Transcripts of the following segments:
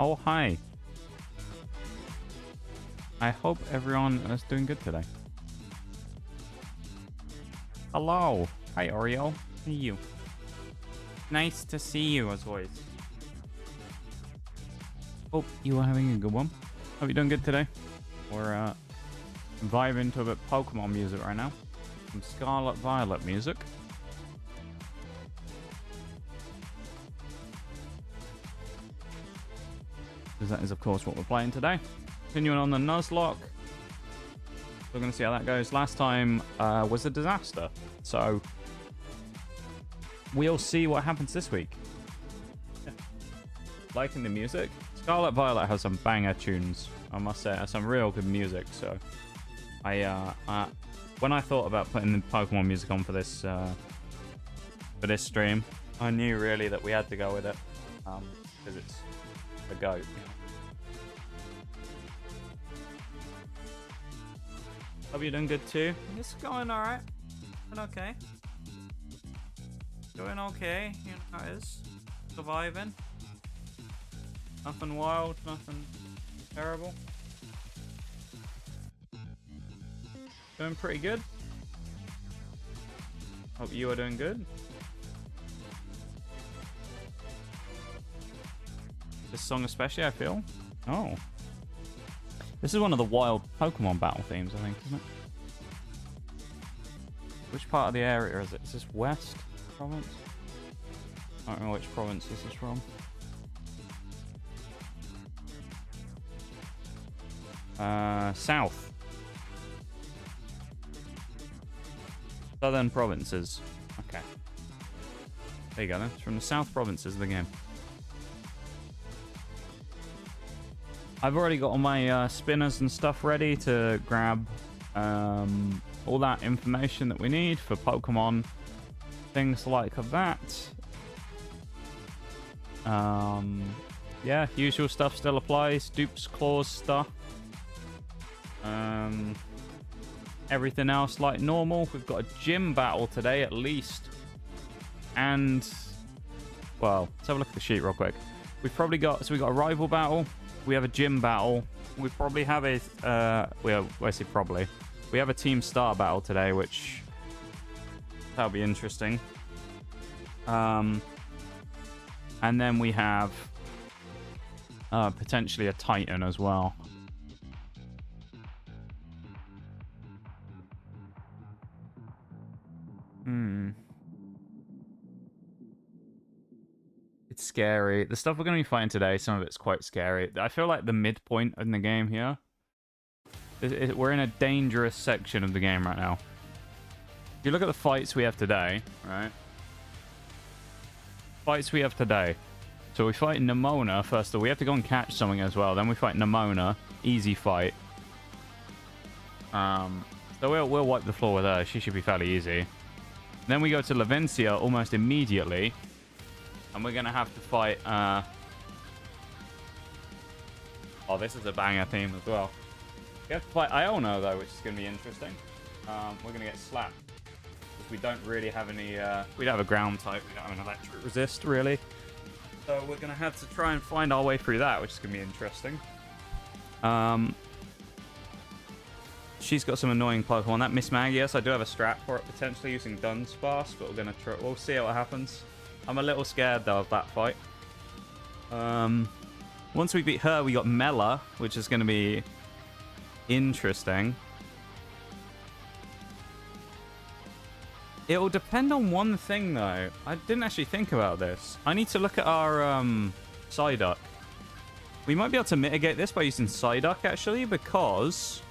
Oh, hi. I hope everyone is doing good today. Hello. Hi, Oreo. How are you? Nice to see you, as always. Hope you are having a good one. Hope you're doing good today. We're vibing to a bit Pokemon music right now. Some Scarlet Violet music. Because that is, of course, what we're playing today. Continuing on the Nuzlocke. We're going to see how that goes. Last time was a disaster. So we'll see what happens this week. Yeah. Liking the music. Scarlet Violet has some banger tunes, I must say. It has some real good music. So when I thought about putting the Pokemon music on for this stream, I knew really that we had to go with it. Because it's the GOAT. You know? Hope you're doing good too. It's going alright. Doing okay. Doing okay. You know how it is. Surviving. Nothing wild, nothing terrible. Doing pretty good. Hope you are doing good. This song especially, I feel. Oh. This is one of the wild Pokemon battle themes, I think, isn't it? Which part of the area is it? Is this West Province? I don't know which province this is from. South. Southern provinces. Okay. There you go then. It's from the South provinces of the game. I've already got all my spinners and stuff ready to grab all that information that we need for Pokemon. Things like that. Yeah, usual stuff still applies. Dupes, claws stuff. Everything else like normal. We've got a gym battle today at least. And, well, let's have a look at the sheet real quick. We've probably got, so we've got a rival battle. We have a gym battle. We probably have a, I say probably. We have a team star battle today, which, that'll be interesting. And then we have potentially a Titan as well. It's scary. The stuff we're going to be fighting today, some of it's quite scary. I feel like the midpoint in the game here. We're in a dangerous section of the game right now. If you look at the fights we have today, right? Fights we have today. So we fight Nemona first of all. We have to go and catch something as well. Then we fight Nemona. Easy fight. So we'll wipe the floor with her. She should be fairly easy. Then we go to Lavencia almost immediately. And we're going to have to fight... Oh, this is a banger theme as well. We have to fight Iono, though, which is going to be interesting. We're going to get slapped. Because we don't really have any... we don't have a ground type. We don't have an electric resist, really. So we're going to have to try and find our way through that, which is going to be interesting. She's got some annoying Pokemon. That Miss Magius, I do have a strat for it, potentially using Dunsparce, but we're going to try... We'll see what happens. I'm a little scared, though, of that fight. Once we beat her, we got Mela, which is going to be interesting. It'll depend on one thing, though. I didn't actually think about this. I need to look at our Psyduck. We might be able to mitigate this by using Psyduck, actually, because...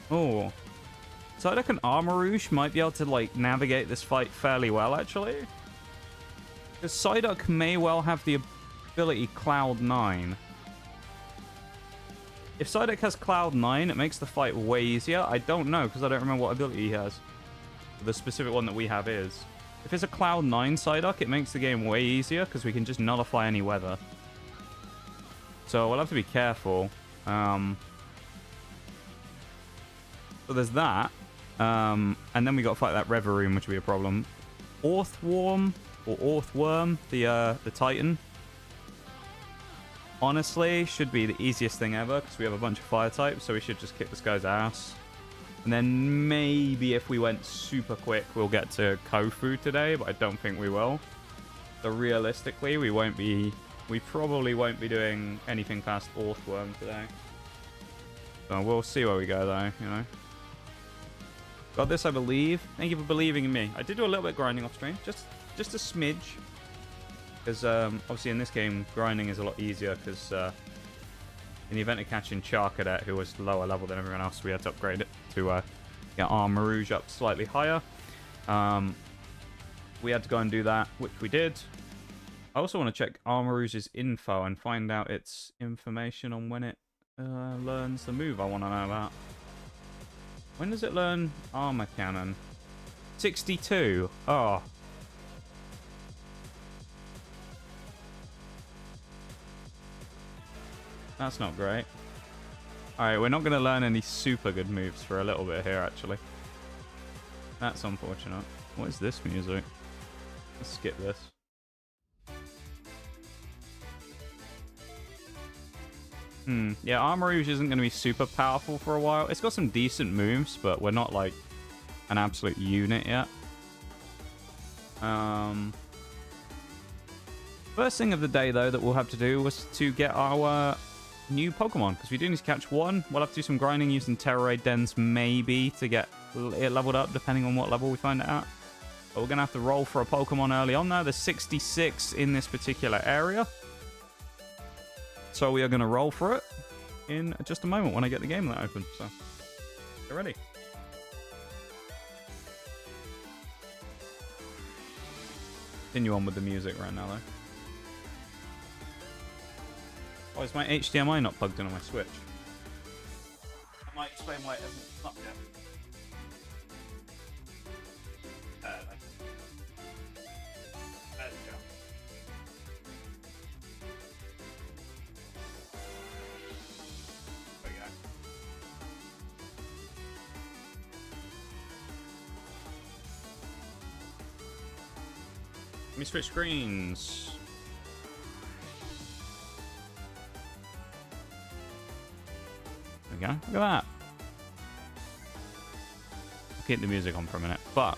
Oh... Psyduck and Armarouge might be able to, like, navigate this fight fairly well, actually. Because Psyduck may well have the ability Cloud9. If Psyduck has Cloud9, it makes the fight way easier. I don't know, because I don't remember what ability he has. The specific one that we have is. If it's a Cloud9 Psyduck, it makes the game way easier, because we can just nullify any weather. So we'll have to be careful. So there's that. And then we got to fight that Reverie, which will be a problem. Orthworm or Orthworm, the Titan. honestly should be the easiest thing ever because we have a bunch of fire types, so we should just kick this guy's ass. And then maybe if we went super quick, we'll get to Kofu today, but I don't think we will. So realistically, we probably won't be doing anything past Orthworm today. So we'll see where we go though, you know. Got this, I believe. Thank you for believing in me. I did do a little bit of grinding off stream, just a smidge. Because obviously in this game, grinding is a lot easier because in the event of catching Charcadet, who was lower level than everyone else, we had to upgrade it to get Armor Rouge up slightly higher. We had to go and do that, which we did. I also want to check Armor Rouge's info and find out its information on when it learns the move I want to know about. When does it learn Armor Cannon? 62. Oh. That's not great. Alright, we're not going to learn any super good moves for a little bit here, actually. That's unfortunate. What is this music? Let's skip this. Yeah, Armor Rouge isn't going to be super powerful for a while. It's got some decent moves, but we're not, like, an absolute unit yet. First thing of the day, though, that we'll have to do was to get our new Pokemon, because we do need to catch one. We'll have to do some grinding using Terrorade Dens, maybe, to get it leveled up, depending on what level we find it at. But we're going to have to roll for a Pokemon early on now. There's 66 in this particular area. So we are going to roll for it in just a moment when I get the game that open. So, get ready. Continue on with the music right now, though. Oh, is my HDMI not plugged in on my Switch? That might explain why it hasn't up yet. There we go. Let me switch screens. There we go. Look at that. I'll keep the music on for a minute. But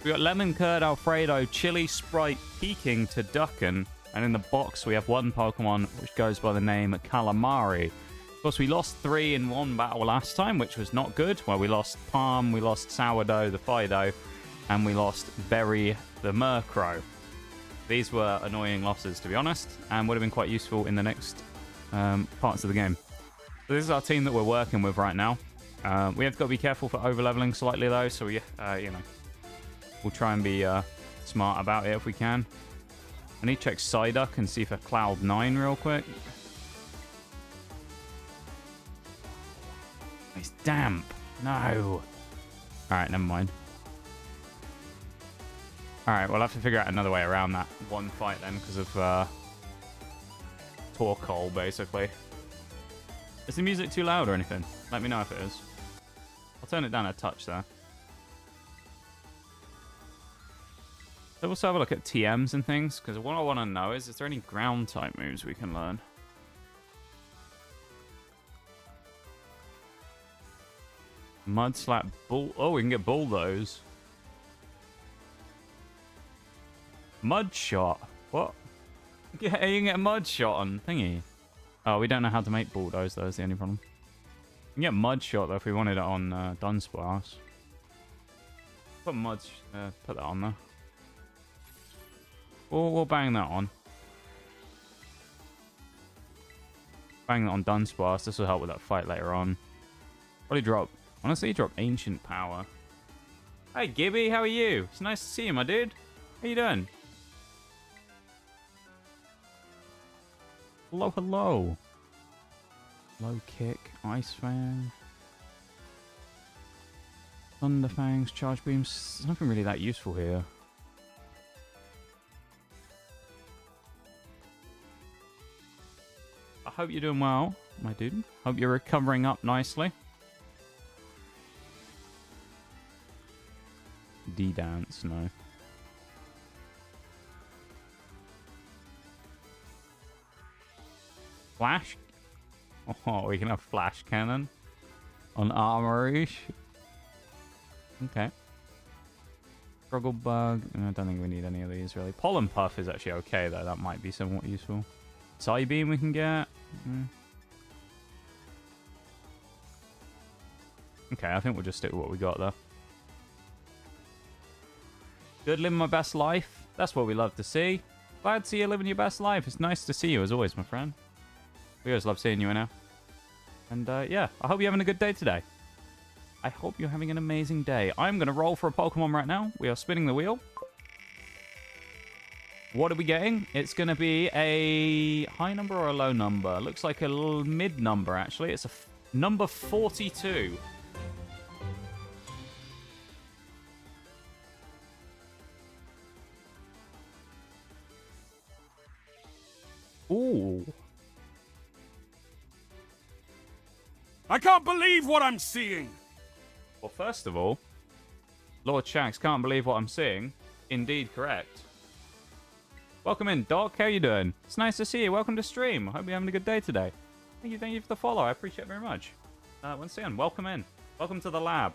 we got Lemon Curd, Alfredo, Chili Sprite, Peking to Ducken. And in the box, we have one Pokemon which goes by the name Calamari. Of course, we lost 3 in one battle last time, which was not good. Well, we lost Palm, we lost Sourdough, the Fido, and we lost Berry, the Murkrow. These were annoying losses, to be honest, and would have been quite useful in the next parts of the game. So this is our team that we're working with right now. We have got to be careful for over-leveling slightly, though, so we, you know, we'll try and be smart about it if we can. I need to check Psyduck and see for Cloud9 real quick. It's damp. No. Alright, never mind. Alright, we'll have to figure out another way around that one fight then, because of Torkoal, basically. Is the music too loud or anything? Let me know if it is. I'll turn it down a touch there. So we'll also have a look at TMs and things, because what I want to know is there any ground type moves we can learn? Mudslap, Bull... Oh, we can get Bulldoze. Mudshot? What? Yeah, you can get Mudshot on thingy. Oh, we don't know how to make Bulldoze, though, is the only problem. We can get Mudshot, though, if we wanted it on Dunsparce. Put that on there. We'll bang that on. Bang that on Dunsparce. This will help with that fight later on. Probably drop... Honestly, drop Ancient Power. Hey, Gibby, how are you? It's nice to see you, my dude. How you doing? Hello, hello. Low kick, Ice Fang. Thunder Fangs, Charge Beams. There's nothing really that useful here. I hope you're doing well, my dude. Hope you're recovering up nicely. D-Dance, no. Flash? Oh, we can have flash cannon on Armorouge. Okay. Struggle bug. I don't think we need any of these, really. Pollen puff is actually okay, though. That might be somewhat useful. Psybeam we can get. Okay, I think we'll just stick with what we got, though. Good, living my best life. That's what we love to see. Glad to see you living your best life. It's nice to see you, as always, my friend. We always love seeing you now. And, yeah, I hope you're having a good day today. I hope you're having an amazing day. I'm going to roll for a Pokemon right now. We are spinning the wheel. What are we getting? It's going to be a high number or a low number? Looks like a mid number, actually. It's a number 42. Ooh. I can't believe what I'm seeing. Well, first of all, Lord Shax can't believe what I'm seeing. Indeed correct. Welcome in, Doc. How you doing? It's nice to see you. Welcome to stream. I hope you're having a good day today. Thank you for the follow. I appreciate it very much. Once again, welcome in. Welcome to the lab.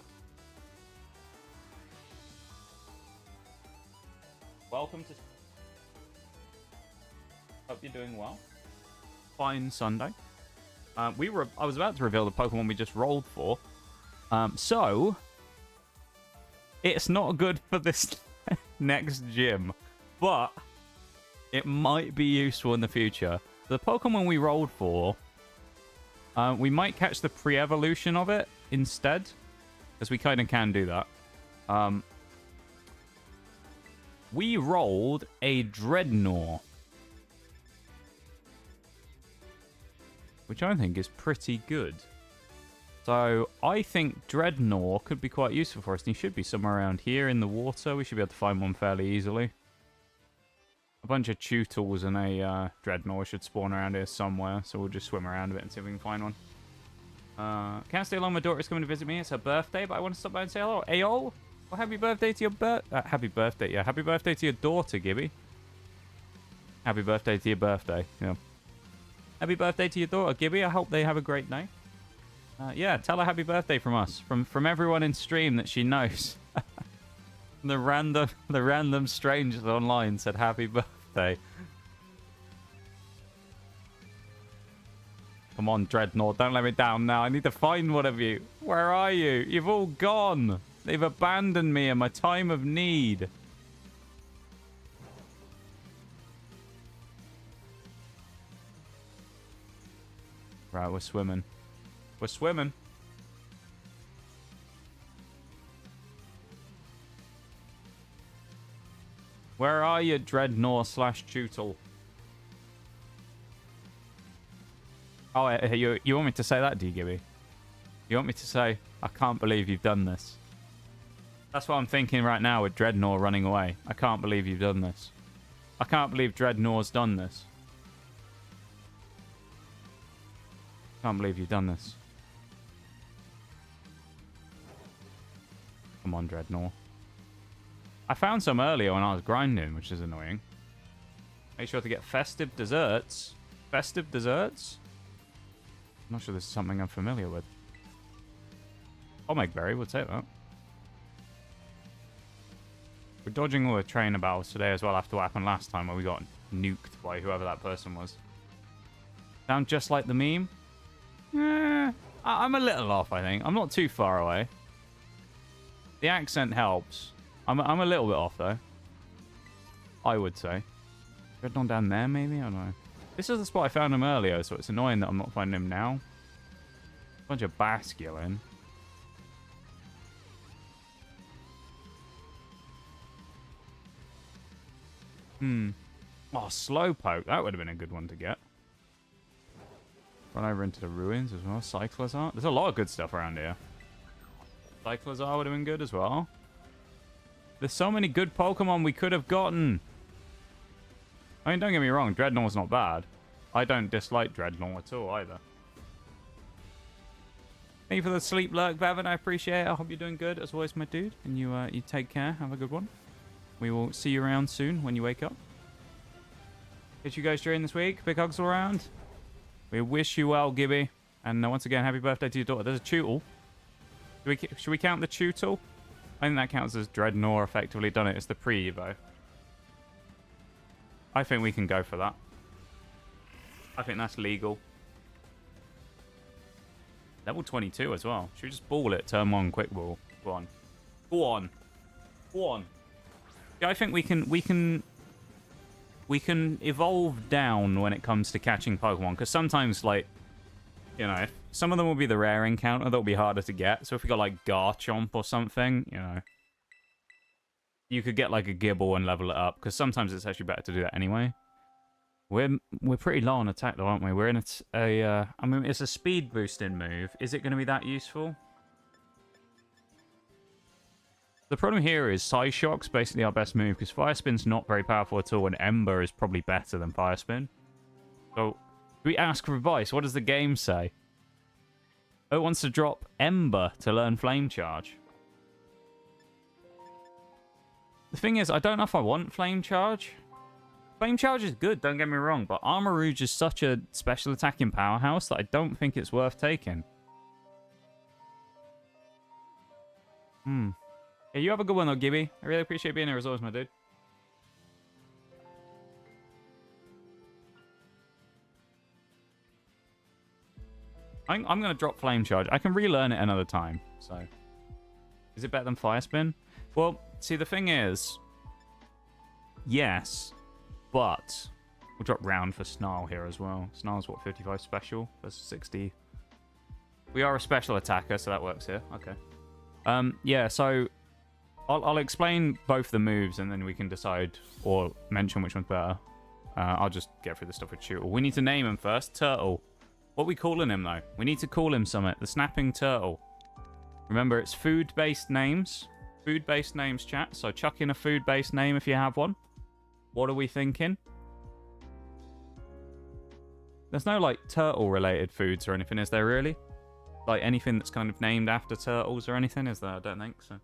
Welcome to... Hope you're doing well. Fine Sunday. I was about to reveal the Pokemon we just rolled for. So, it's not good for this next gym, but it might be useful in the future. The Pokemon we rolled for, we might catch the pre-evolution of it instead, because we kind of can do that. We rolled a Dreadnought, which I think is pretty good. So I think Dreadnought could be quite useful for us. And he should be somewhere around here in the water. We should be able to find one fairly easily. A bunch of Tutles and a Dreadnought should spawn around here somewhere. So we'll just swim around a bit and see if we can find one. Can't stay long. My daughter's coming to visit me. It's her birthday, but I want to stop by and say hello. Ayo! Well, happy birthday to your happy birthday, yeah. Happy birthday to your daughter, Gibby. Happy birthday to your birthday, yeah. Happy birthday to your daughter, Gibby. I hope they have a great day. Yeah, tell her happy birthday from us. From everyone in stream that she knows. the random strangers online said happy birthday. Come on, Dreadnought. Don't let me down now. I need to find one of you. Where are you? You've all gone. They've abandoned me in my time of need. Right, we're swimming. We're swimming. Where are you, Dreadnought / Tutle? Oh, you want me to say that, do you, Gibby? You want me to say, I can't believe you've done this? That's what I'm thinking right now with Dreadnought running away. I can't believe you've done this. I can't believe Dreadnought's done this. Can't believe you've done this. Come on, Dreadnought. I found some earlier when I was grinding, which is annoying. Make sure to get festive desserts. Festive desserts? I'm not sure this is something I'm familiar with. Omegberry, we'll take that. We're dodging all the trainer battles today as well after what happened last time where we got nuked by whoever that person was. Sound just like the meme? I'm a little off, I think. I'm not too far away. The accent helps. I'm a little bit off, though. I would say. Dreadnought down there, maybe? I don't know. This is the spot I found him earlier, so it's annoying that I'm not finding him now. Bunch of Basculin. Oh, Slowpoke. That would have been a good one to get. Run over into the ruins as well. Cyclizar. There's a lot of good stuff around here. Cyclizar would have been good as well. There's so many good Pokemon we could have gotten. I mean, don't get me wrong. Dreadnought's not bad. I don't dislike Dreadnought at all either. Thank you for the sleep lurk, Bevan. I appreciate it. I hope you're doing good as always, my dude. And you take care. Have a good one. We will see you around soon when you wake up. Catch you guys during this week. Big hugs all around. We wish you well, Gibby. And once again, happy birthday to your daughter. There's a Tootle. Should we count the Tootle? I think that counts as Dreadnought effectively, done it. It's the pre-Evo. I think we can go for that. I think that's legal. Level 22 as well. Should we just ball it? Turn 1, quick ball. Go on. Go on. Go on. Yeah, I think we can evolve down when it comes to catching Pokemon. Because sometimes, like, you know, some of them will be the rare encounter that'll be harder to get. So if we got, like, Garchomp or something, you know, you could get, like, a Gibble and level it up. Because sometimes it's actually better to do that anyway. We're pretty low on attack, though, aren't we? We're in I mean, it's a speed boosting move. Is it going to be that useful? The problem here is Psyshock's basically our best move, because Fire Spin's not very powerful at all, and Ember is probably better than Fire Spin. So, we ask for advice. What does the game say? Oh, it wants to drop Ember to learn Flame Charge. The thing is, I don't know if I want Flame Charge. Flame Charge is good, don't get me wrong, but Armarouge is such a special attacking powerhouse that I don't think it's worth taking. Yeah, you have a good one though, Gibby. I really appreciate being here as always, my dude. I'm going to drop Flame Charge. I can relearn it another time, so... Is it better than Fire Spin? Well, see, the thing is... Yes, but... We'll drop Round for Snarl here as well. Snarl's, what, 55 special versus 60? We are a special attacker, so that works here. Okay. Yeah, so... I'll explain both the moves, and then we can decide or mention which one's better. I'll just get through the stuff with Tootle. We need to name him first. Turtle. What are we calling him, though? We need to call him something. The Snapping Turtle. Remember, it's food-based names. Food-based names, chat. So chuck in a food-based name if you have one. What are we thinking? There's no, like, turtle-related foods or anything, is there, really? Like, anything that's kind of named after turtles or anything, is there? I don't think so.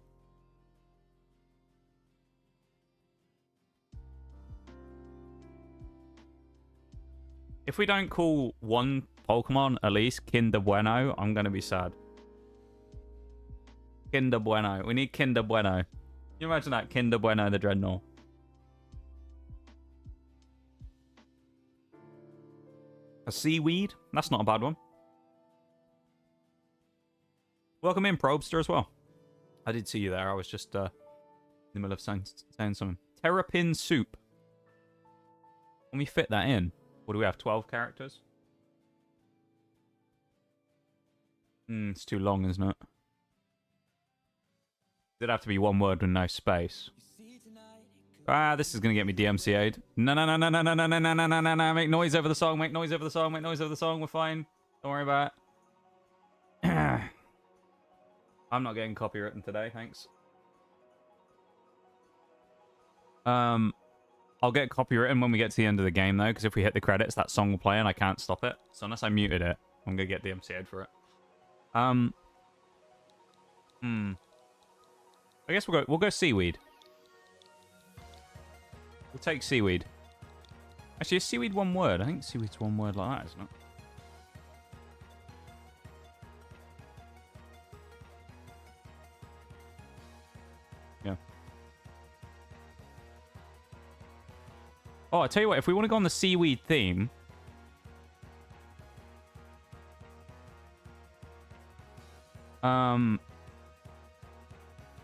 If we don't call one Pokemon, at least, Kinder Bueno, I'm going to be sad. Kinder Bueno. We need Kinder Bueno. Can you imagine that? Kinder Bueno, the Dreadnought. A seaweed? That's not a bad one. Welcome in, Probster, as well. I did see you there. I was just in the middle of saying something. Terrapin Soup. Can we fit that in? What do we have, 12 characters? It's too long, isn't it? It'd have to be one word with no space. Ah, this is going to get me DMCA'd. No, no, no, no, no, no, no, no, no, no, no, no, no. Make noise over the song, make noise over the song, make noise over the song. We're fine. Don't worry about it. I'm not getting copywritten today, thanks. I'll get copywritten when we get to the end of the game, though, because if we hit the credits, that song will play and I can't stop it. So unless I muted it, I'm going to get DMCA'd for it. I guess we'll go Seaweed. We'll take Seaweed. Actually, is Seaweed one word? I think Seaweed's one word like that, isn't it? Yeah. Oh, I tell you what, if we want to go on the Seaweed theme...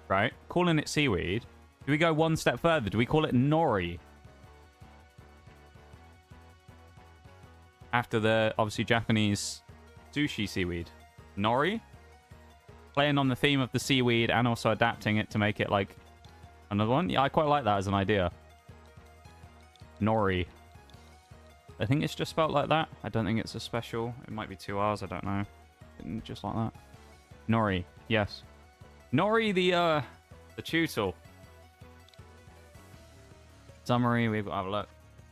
Right, calling it Seaweed. Do we go one step further? Do we call it Nori? After the, obviously, Japanese sushi seaweed. Nori? Playing on the theme of the seaweed and also adapting it to make it, like, another one? Yeah, I quite like that as an idea. Nori. I think it's just spelled like that. I don't think it's a special. It might be 2 R's, I don't know. Just like that. Nori, yes. Nori, the Tootle. Summary, we've got to have a look.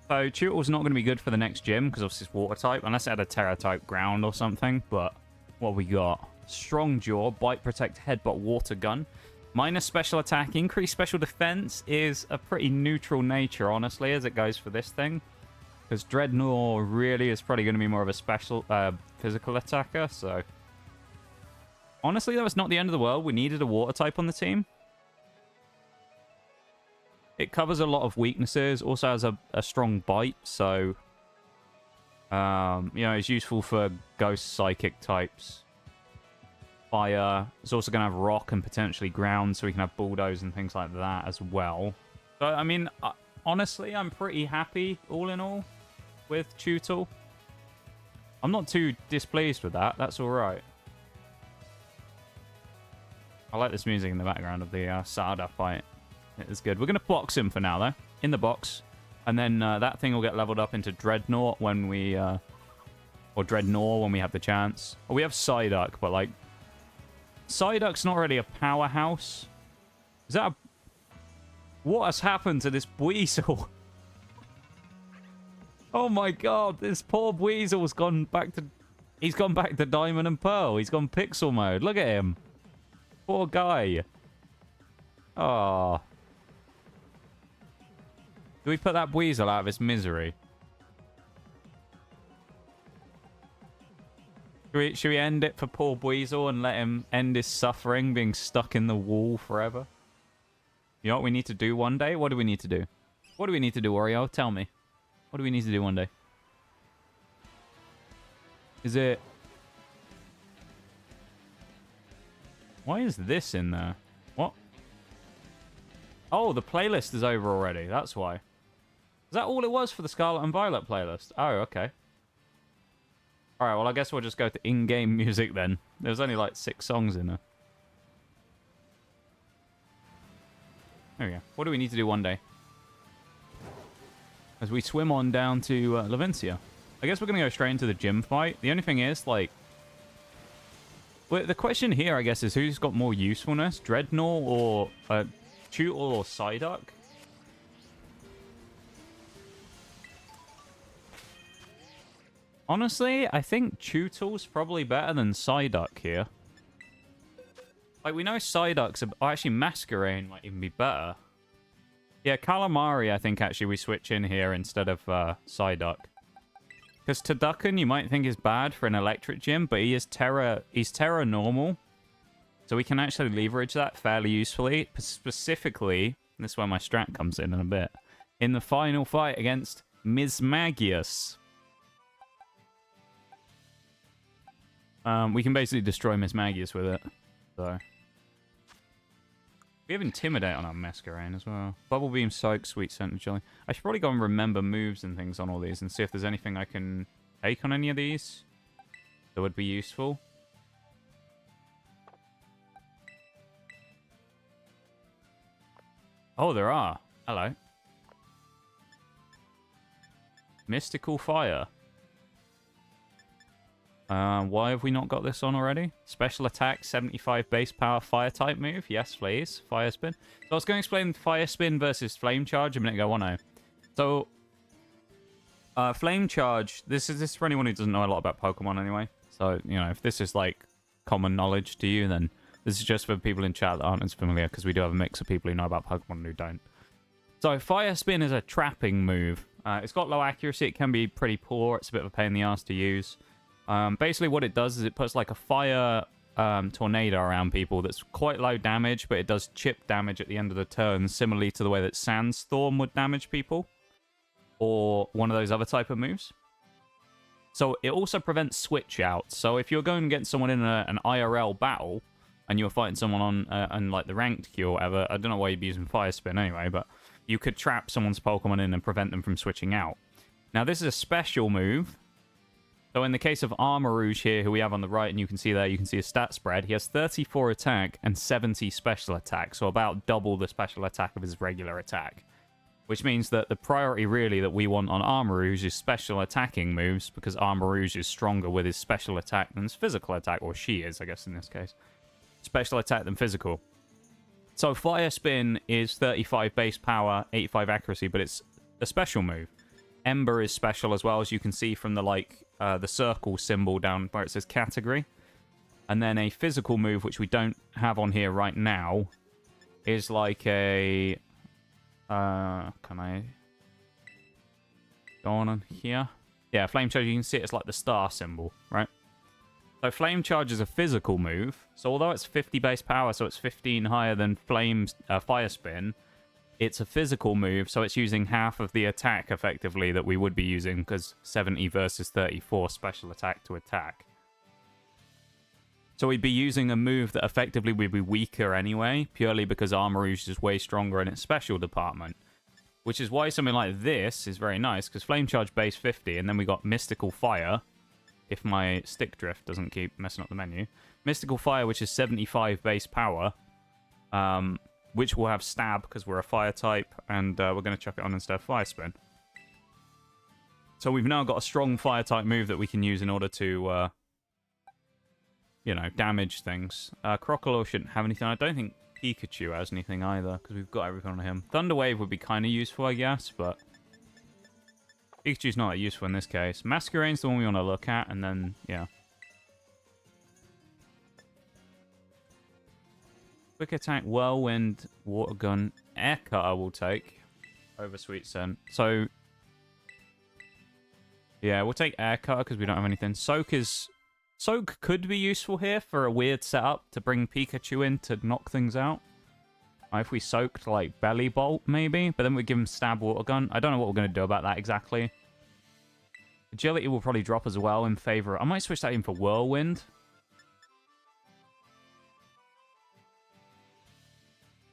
So, Tootle's not going to be good for the next gym, because obviously it's water type, unless it had a Terra type ground or something. But what we got? Strong Jaw, Bite, Protect, Headbutt, Water Gun. Minus special attack, increased special defense is a pretty neutral nature, honestly, as it goes for this thing. Because Dreadnought really is probably going to be more of a special physical attacker, so... Honestly, that was not the end of the world. We needed a water type on the team. It covers a lot of weaknesses. Also has a strong bite, so... you know, it's useful for ghost psychic types. Fire. It's also going to have rock and potentially ground, so we can have bulldoze and things like that as well. So, I mean, honestly, I'm pretty happy, all in all, with Tutel. I'm not too displeased with that. That's alright. I like this music in the background of the Sada fight. It is good. We're going to box him for now, though. In the box. And then that thing will get leveled up into Dreadnought when we... or Dreadnought when we have the chance. Or we have Psyduck, but, like... Psyduck's not really a powerhouse. Is that a... What has happened to this Weasel? Oh my god, this poor Weasel's gone back to... He's gone back to Diamond and Pearl. He's gone pixel mode. Look at him. Poor guy. Oh. Do we put that Weasel out of his misery? Should we end it for poor Weasel and let him end his suffering being stuck in the wall forever? You know what we need to do one day? What do we need to do? What do we need to do, Oreo? Tell me. What do we need to do one day? Is it... Why is this in there? What? Oh, the playlist is over already. That's why. Is that all it was for the Scarlet and Violet playlist? Oh, okay. Alright, well, I guess we'll just go to in-game music then. There's only like 6 songs in there. There we go. What do we need to do one day? As we swim on down to Levencia. I guess we're going to go straight into the gym fight. The only thing is, like... Well, the question here, I guess, is who's got more usefulness? Dreadnought or Tutel or Psyduck? Honestly, I think Tutel's probably better than Psyduck here. Like, we know Psyduck's... actually, Masquerain might even be better. Yeah, Calamari, I think, actually, we switch in here instead of Psyduck. Because Turducken, you might think is bad for an electric gym, but he's Terra normal. So we can actually leverage that fairly usefully. Specifically, this is where my strat comes in a bit. In the final fight against Mismagius. We can basically destroy Mismagius with it. So... We have Intimidate on our Masquerain as well. Bubble Beam, Soak, Sweet Scent, and Jelly. I should probably go and remember moves and things on all these and see if there's anything I can take on any of these that would be useful. Oh, there are. Hello. Mystical Fire. Why have we not got this on already? Special attack, 75 base power, fire type move. Yes, please. Fire spin. So I was going to explain fire spin versus flame charge a minute ago, wasn't I? So, flame charge. This is for anyone who doesn't know a lot about Pokemon anyway. So, you know, if this is like common knowledge to you, then this is just for people in chat that aren't as familiar, because we do have a mix of people who know about Pokemon and who don't. So, fire spin is a trapping move. It's got low accuracy. It can be pretty poor. It's a bit of a pain in the ass to use. Basically what it does is it puts like a fire tornado around people that's quite low damage, but it does chip damage at the end of the turn, similarly to the way that Sandstorm would damage people, or one of those other type of moves. So it also prevents switch outs. So if you're going against someone in an IRL battle, and you're fighting someone on like the ranked queue or whatever, I don't know why you'd be using Fire Spin anyway, but you could trap someone's Pokemon in and prevent them from switching out. Now this is a special move. So in the case of Armarouge here, who we have on the right, and you can see there, you can see a stat spread. He has 34 attack and 70 special attack, so about double the special attack of his regular attack. Which means that the priority really that we want on Armarouge is special attacking moves, because Armarouge is stronger with his special attack than his physical attack, or she is, I guess, in this case. Special attack than physical. So Fire Spin is 35 base power, 85 accuracy, but it's a special move. Ember is special as well, as you can see from the the circle symbol down where it says category. And then a physical move, which we don't have on here right now, is like a... can I... Go on here. Yeah, Flame Charge, you can see it's like the star symbol, right? So Flame Charge is a physical move. So although it's 50 base power, so it's 15 higher than Fire Spin, it's a physical move, so it's using half of the attack, effectively, that we would be using, because 70 versus 34 special attack to attack. So we'd be using a move that effectively would be weaker anyway, purely because Armor Rouge is way stronger in its special department. Which is why something like this is very nice, because Flame Charge base 50, and then we got Mystical Fire, if my stick drift doesn't keep messing up the menu. Mystical Fire, which is 75 base power, which will have Stab, because we're a fire type, and we're going to chuck it on instead of Fire Spin. So we've now got a strong fire type move that we can use in order to, you know, damage things. Crocodile shouldn't have anything. I don't think Pikachu has anything either, because we've got everything on him. Thunder Wave would be kind of useful, I guess, but Pikachu's not that useful in this case. Masquerade's the one we want to look at, and then, yeah. Quick Attack, Whirlwind, Water Gun, Air Cutter will take over Sweet Scent. So, yeah, we'll take Air Cutter because we don't have anything. Soak could be useful here for a weird setup to bring Pikachu in to knock things out. If we soaked, like, Belly Bolt, maybe, but then we give him Stab Water Gun. I don't know what we're going to do about that exactly. Agility will probably drop as well in favor. I might switch that in for Whirlwind.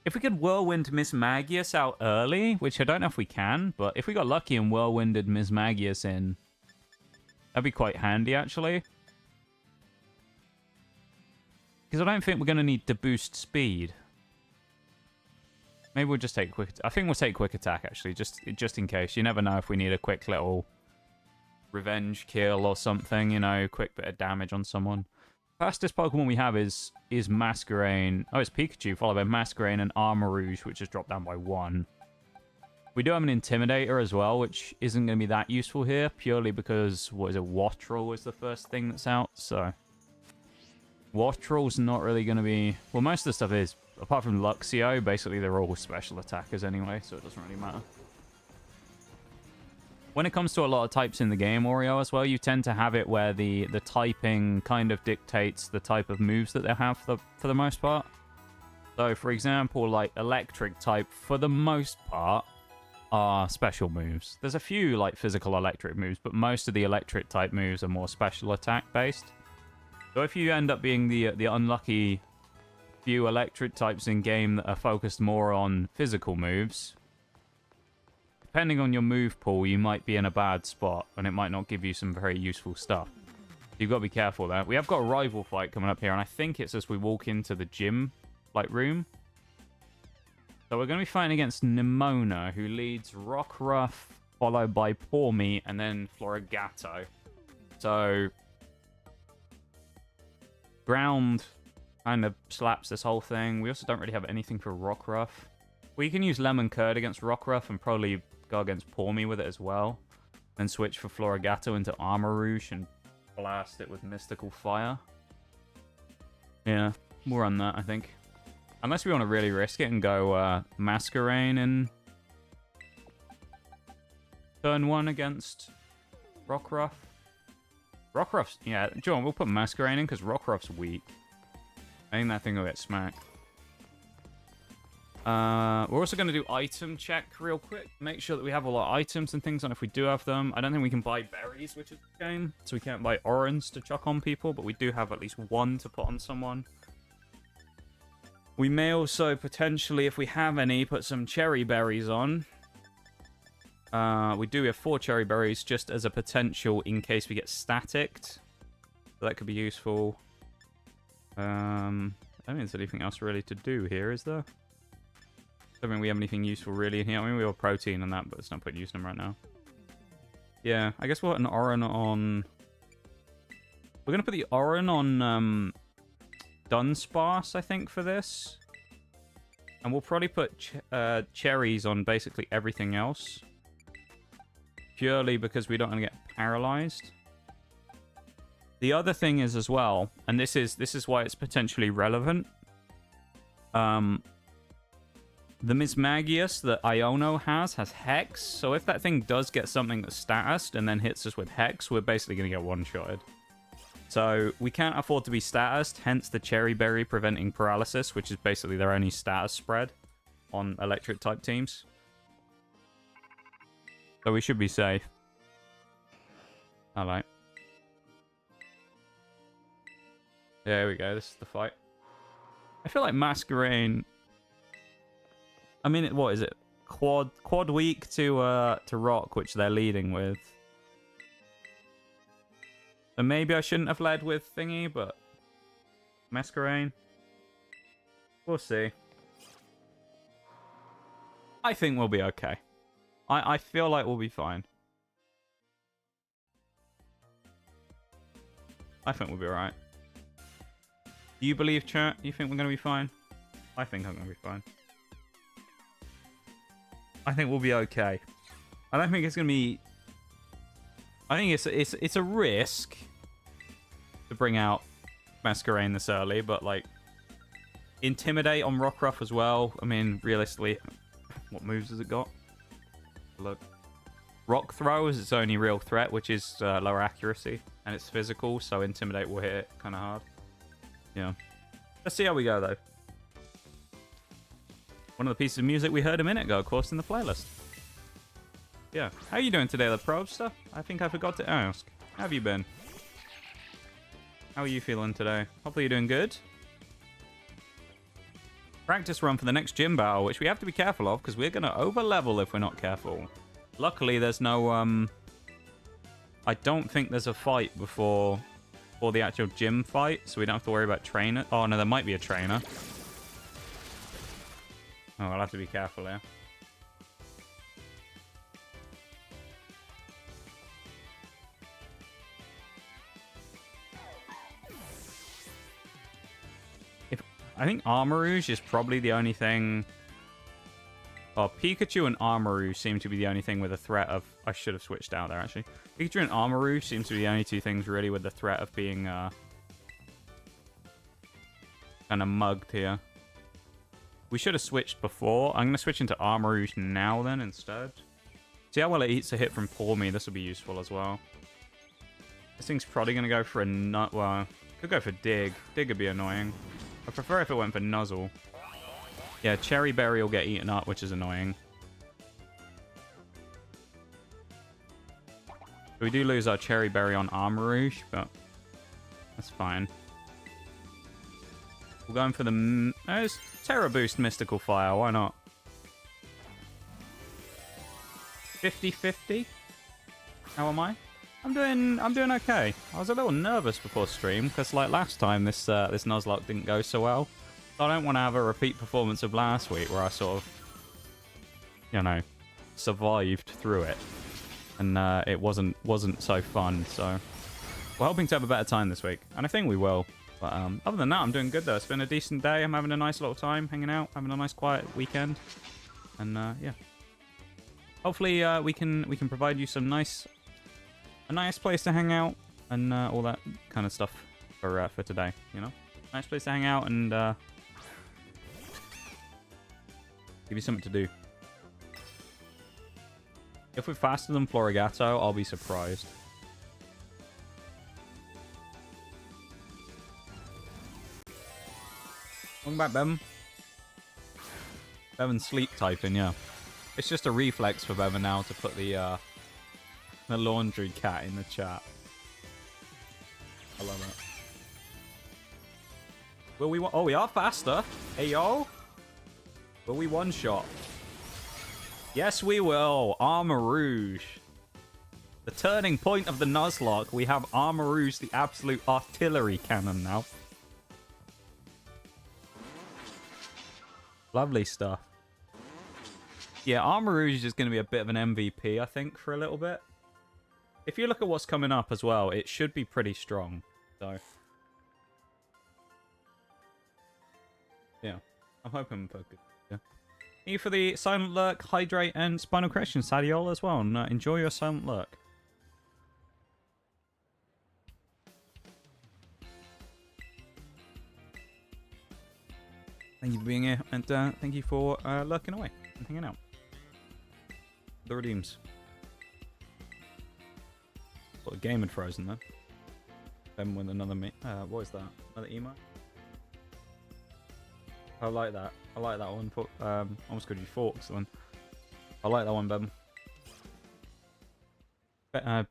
If we could Whirlwind Mismagius out early, which I don't know if we can, but if we got lucky and Whirlwinded Mismagius in, that'd be quite handy, actually. Because I don't think we're going to need to boost speed. Maybe we'll just take quick... I think we'll take quick attack, actually, just in case. You never know if we need a quick little revenge kill or something, you know, quick bit of damage on someone. Fastest Pokemon we have is Masquerain. Oh, it's Pikachu, followed by Masquerain and Armor Rouge, which has dropped down by 1. We do have an Intimidator as well, which isn't going to be that useful here, purely because, what is it, Wattrel is the first thing that's out, so... Wattrel's not really going to be... Well, most of the stuff is, apart from Luxio, basically they're all special attackers anyway, so it doesn't really matter. When it comes to a lot of types in the game, Oreo, as well, you tend to have it where the typing kind of dictates the type of moves that they have for the most part. So, for example, like Electric type, for the most part, are special moves. There's a few, like, physical electric moves, but most of the Electric type moves are more special attack based. So if you end up being the unlucky few Electric types in game that are focused more on physical moves, depending on your move pool, you might be in a bad spot, and it might not give you some very useful stuff. You've got to be careful there. We have got a rival fight coming up here, and I think it's as we walk into the gym, like, room. So we're going to be fighting against Nimona, who leads Rockruff, followed by Pawmi, and then Florigato. So... Ground kind of slaps this whole thing. We also don't really have anything for Rockruff. We can use Lemon Curd against Rockruff and probably go against Pawmi with it as well. Then switch for Florigato into Armor Rouge and blast it with Mystical Fire. Yeah, we'll run that, I think. Unless we want to really risk it and go Masquerain in turn 1 against Rockruff. Rockruff's... Yeah, John, we'll put Masquerain in because Rockruff's weak. I think that thing will get smacked. We're also going to do item check real quick. Make sure that we have a lot of items and things on if we do have them. I don't think we can buy berries, which is the game. So we can't buy orange to chuck on people, but we do have at least 1 to put on someone. We may also potentially, if we have any, put some cherry berries on. We do have 4 cherry berries just as a potential in case we get staticked. So that could be useful. I don't think there's anything else really to do here, is there? I don't think we have anything useful really in here. I mean, we have protein and that, but it's not putting use in them right now. Yeah, I guess we'll put an Oran on... We're going to put the Oran on Dunsparce, I think, for this. And we'll probably put cherries on basically everything else. Purely because we don't want to get paralyzed. The other thing is as well, and this is why it's potentially relevant. The Mismagius that Iono has Hex. So if that thing does get something that's statused and then hits us with Hex, we're basically going to get one-shotted. So we can't afford to be statused, hence the Cherry Berry preventing paralysis, which is basically their only status spread on electric-type teams. So we should be safe. Alright. There we go, this is the fight. I feel like Masquerain... I mean, what is it? Quad weak to Rock, which they're leading with. So maybe I shouldn't have led with Thingy, but... Masquerain? We'll see. I think we'll be okay. I feel like we'll be fine. I think we'll be alright. Do you believe, chat? You think we're going to be fine? I think I'm going to be fine. I think we'll be okay. I don't think it's going to be... I think it's a risk to bring out Masquerain this early, but like... Intimidate on Rockruff as well. I mean, realistically, what moves has it got? Look. Rock Throw is its only real threat, which is lower accuracy. And it's physical, so Intimidate will hit it kind of hard. Yeah. Let's see how we go, though. One of the pieces of music we heard a minute ago, of course, in the playlist. Yeah. How are you doing today, the Probster? I think I forgot to ask. How have you been? How are you feeling today? Hopefully you're doing good. Practice run for the next gym battle, which we have to be careful of, because we're going to over-level if we're not careful. Luckily, there's no... I don't think there's a fight before the actual gym fight, so we don't have to worry about trainer. Oh, no, there might be a trainer. Oh, I'll have to be careful here. I think Armarouge is probably the only thing... Well, Pikachu and Armarouge seem to be the only thing with a threat of... I should have switched out there, actually. Pikachu and Armarouge seems to be the only two things really with the threat of being... kind of mugged here. We should have switched before. I'm going to switch into Armarouge now then instead. See how well it eats a hit from Pour Me. This will be useful as well. This thing's probably going to go for a nut... Well, could go for Dig. Dig would be annoying. I prefer if it went for Nuzzle. Yeah, Cherry Berry will get eaten up, which is annoying. We do lose our Cherry Berry on Armarouge, but that's fine. We're going for the... There's Terra Boost Mystical Fire, why not? 50-50? How am I? I'm doing okay. I was a little nervous before stream because like last time this Nuzlocke didn't go so well. So I don't want to have a repeat performance of last week where I sort of, you know, survived through it, and it wasn't so fun. So we're hoping to have a better time this week, and I think we will. But other than that, I'm doing good though. It's been a decent day. I'm having a nice little time hanging out, having a nice quiet weekend, and yeah. Hopefully we can provide you some a nice place to hang out and all that kind of stuff for today, you know? Nice place to hang out and give you something to do. If we're faster than Florigato, I'll be surprised. Welcome back, Bevan. Bevan's sleep typing, yeah. It's just a reflex for Bevan now to put the laundry cat in the chat. I love it. Will we... Oh, we are faster. Hey, yo. Will we one-shot? Yes, we will. Armarouge. The turning point of the Nuzlocke. We have Armarouge, the absolute artillery cannon now. Lovely stuff. Yeah, Armarouge is just going to be a bit of an MVP, I think, for a little bit. If you look at what's coming up as well, it should be pretty strong. So, yeah, I'm hoping for good. Yeah. Thank you for the Silent Lurk, Hydrate, and Spinal Correction, Sadiola as well. And enjoy your Silent Lurk. Thank you for being here, and thank you for lurking away and hanging out. The redeems. What a game had frozen there. Then with another what is that? Another emo? I like that. I like that one. Almost called you Forks one. I like that one, Ben.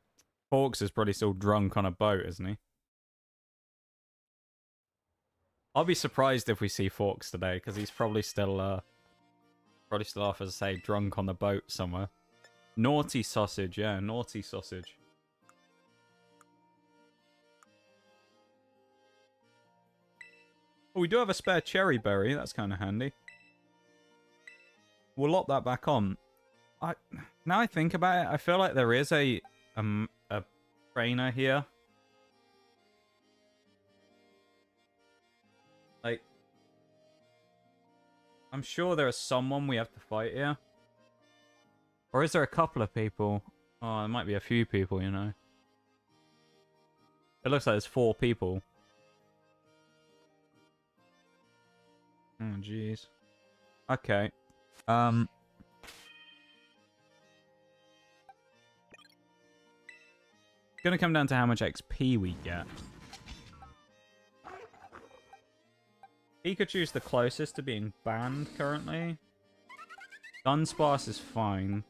Forks is probably still drunk on a boat, isn't he? I'll be surprised if we see Forks today, because he's probably still off, as I say, drunk on the boat somewhere. Naughty sausage, yeah, naughty sausage. Oh, we do have a spare cherry berry. That's kind of handy. We'll lock that back on. Now I think about it, I feel like there is a trainer here. Like, I'm sure there is someone we have to fight here. Or is there a couple of people? Oh, there might be a few people, you know. It looks like there's 4 people. Oh, jeez. Okay. It's gonna come down to how much XP we get. Pikachu's the closest to being banned currently. Dunsparce is fine.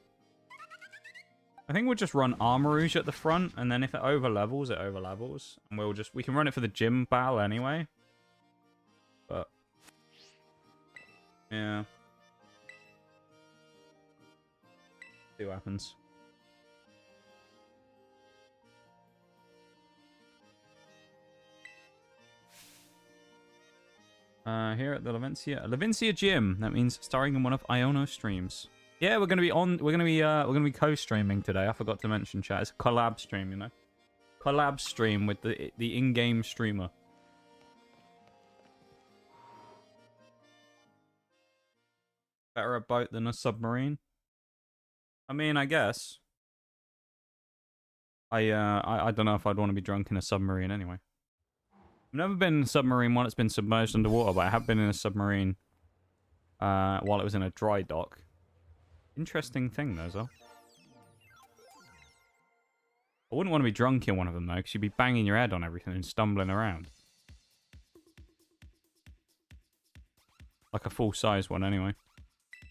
I think we'll just run Armarouge at the front, and then if it overlevels, it overlevels. And we can run it for the gym battle anyway. But yeah. See what happens. Here at the Levincia Gym. That means starring in one of Iono's streams. Yeah, we're gonna be co-streaming today. I forgot to mention, chat. It's a collab stream, you know. Collab stream with the in-game streamer. Better a boat than a submarine. I mean, I guess. I don't know if I'd want to be drunk in a submarine anyway. I've never been in a submarine while it's been submerged underwater, but I have been in a submarine while it was in a dry dock. Interesting thing, though, Zol. I wouldn't want to be drunk in one of them, though, because you'd be banging your head on everything and stumbling around. Like a full-size one, anyway.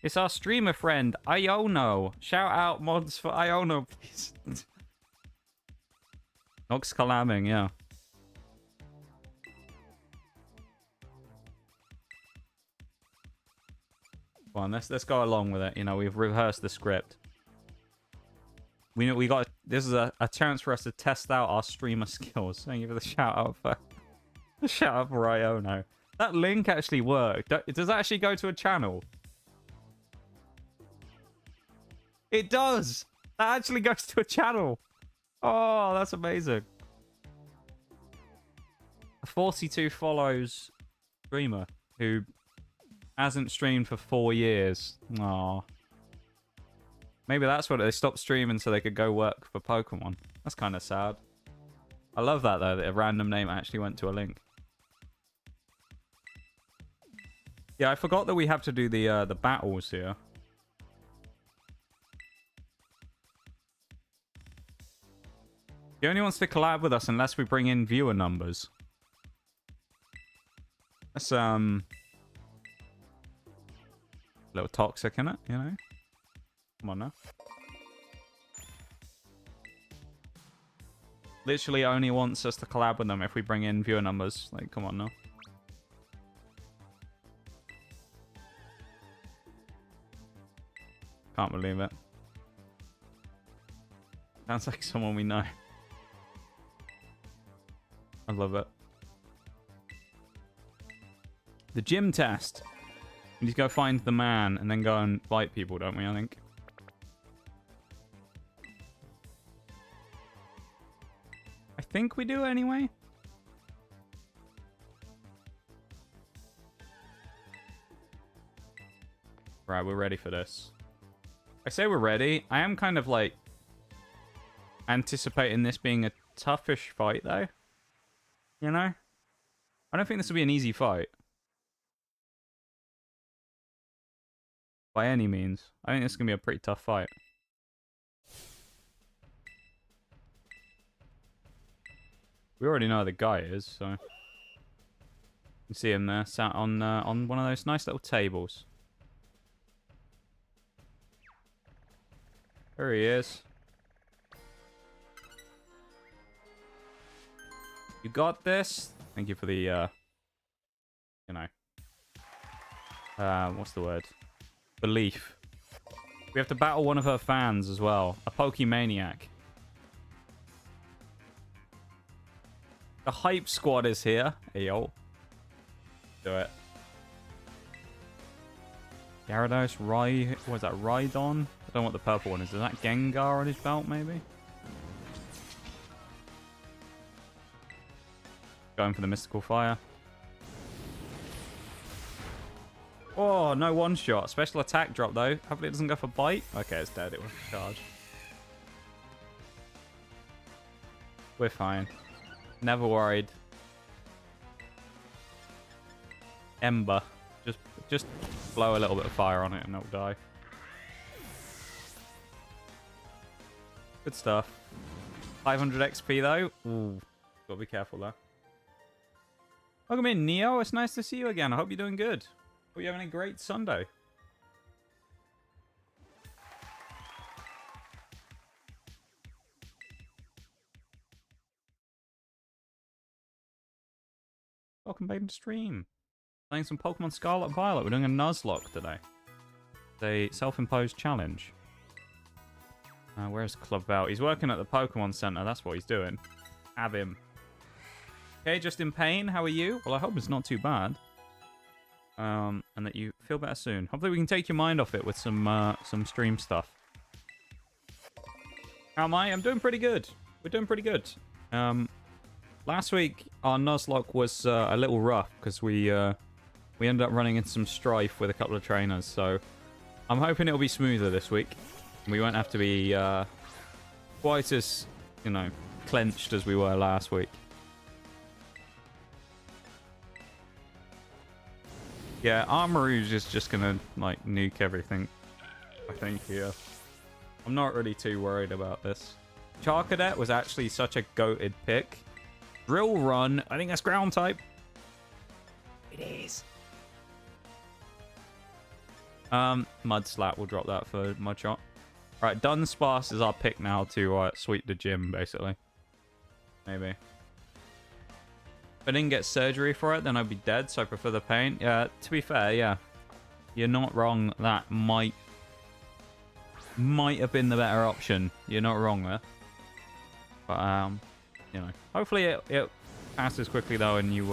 It's our streamer friend, Iono. Shout out mods for Iono, please. Nox collabing, yeah. Come on, let's go along with it. You know, we've rehearsed the script. We got this is a chance for us to test out our streamer skills. Thank you for the shout out for Iono. That link actually worked. Does that actually go to a channel? It does. That actually goes to a channel. Oh, that's amazing. A 42 follows streamer who hasn't streamed for 4 years. Aww. Maybe that's what they stopped streaming so they could go work for Pokemon. That's kind of sad. I love that, though, that a random name actually went to a link. Yeah, I forgot that we have to do the battles here. He only wants to collab with us unless we bring in viewer numbers. That's, a little toxic, isn't it? You know? Come on now. Literally only wants us to collab with them if we bring in viewer numbers. Like, come on now. Can't believe it. Sounds like someone we know. I love it. The gym test. We need to go find the man and then go and fight people, don't we, I think? I think we do anyway. Right, we're ready for this. I say we're ready. I am kind of like anticipating this being a toughish fight, though. You know? I don't think this will be an easy fight. by any means. I think this is going to be a pretty tough fight. We already know who the guy is, so... You can see him there, sat on one of those nice little tables. There he is. You got this. Thank you for the, you know... what's the word? Belief. We have to battle one of her fans as well. A Pokemaniac. The hype squad is here. Hey, yo. Do it. Gyarados, what is that? Rhydon? I don't know what the purple one is. Is that Gengar on his belt, maybe? Going for the Mystical Fire. Oh, no one-shot. Special attack drop, though. Hopefully it doesn't go for bite. Okay, it's dead. It was charge. We're fine. Never worried. Ember. Just blow a little bit of fire on it and it'll die. Good stuff. 500 XP, though. Ooh. Gotta be careful, though. Welcome in, Neo. It's nice to see you again. I hope you're doing good. Hope you're having a great Sunday. Welcome back to the stream. Playing some Pokemon Scarlet and Violet. We're doing a nuzlocke today. It's a self-imposed challenge. Where's Club Belt? He's working at the Pokemon Center. That's what he's doing. Have him. Okay, just in pain. How are you? Well, I hope it's not too bad. And that you feel better soon. Hopefully we can take your mind off it with some stream stuff. How am I? I'm doing pretty good. We're doing pretty good. Last week, our nuzlocke was a little rough because we ended up running into some strife with a couple of trainers. So I'm hoping it'll be smoother this week. We won't have to be quite as, you know, clenched as we were last week. Yeah, Armoroo's is just gonna, like, nuke everything, I think, here. I'm not really too worried about this. Charcadet was actually such a goated pick. Drill Run, I think that's ground type. It is. Mudslap will drop that for Mudshot. Alright, Dunsparce is our pick now to sweep the gym, basically. Maybe. If I didn't get surgery for it, then I'd be dead, so I prefer the pain. Yeah, to be fair, yeah. You're not wrong. That might have been the better option. You're not wrong there. But, you know. Hopefully it passes quickly, though, and you,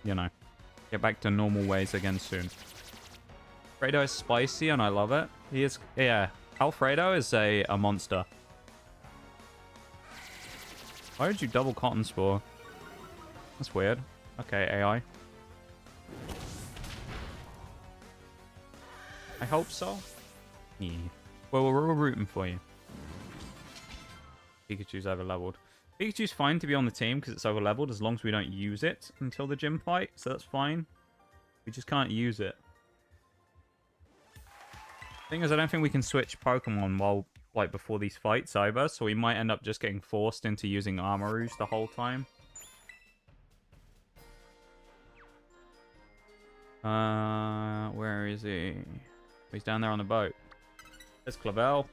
you know, get back to normal ways again soon. Alfredo is spicy, and I love it. He is, yeah. Alfredo is a monster. Why did you double Cotton Spore? That's weird. Okay, AI. I hope so. Yeah. Well, we're all rooting for you. Pikachu's over-leveled. Pikachu's fine to be on the team because it's over-leveled as long as we don't use it until the gym fight, so that's fine. We just can't use it. Thing is, I don't think we can switch Pokemon while, like, before these fights either, so we might end up just getting forced into using Armoroo's the whole time. Where is he? He's down there on the boat. There's Clavel.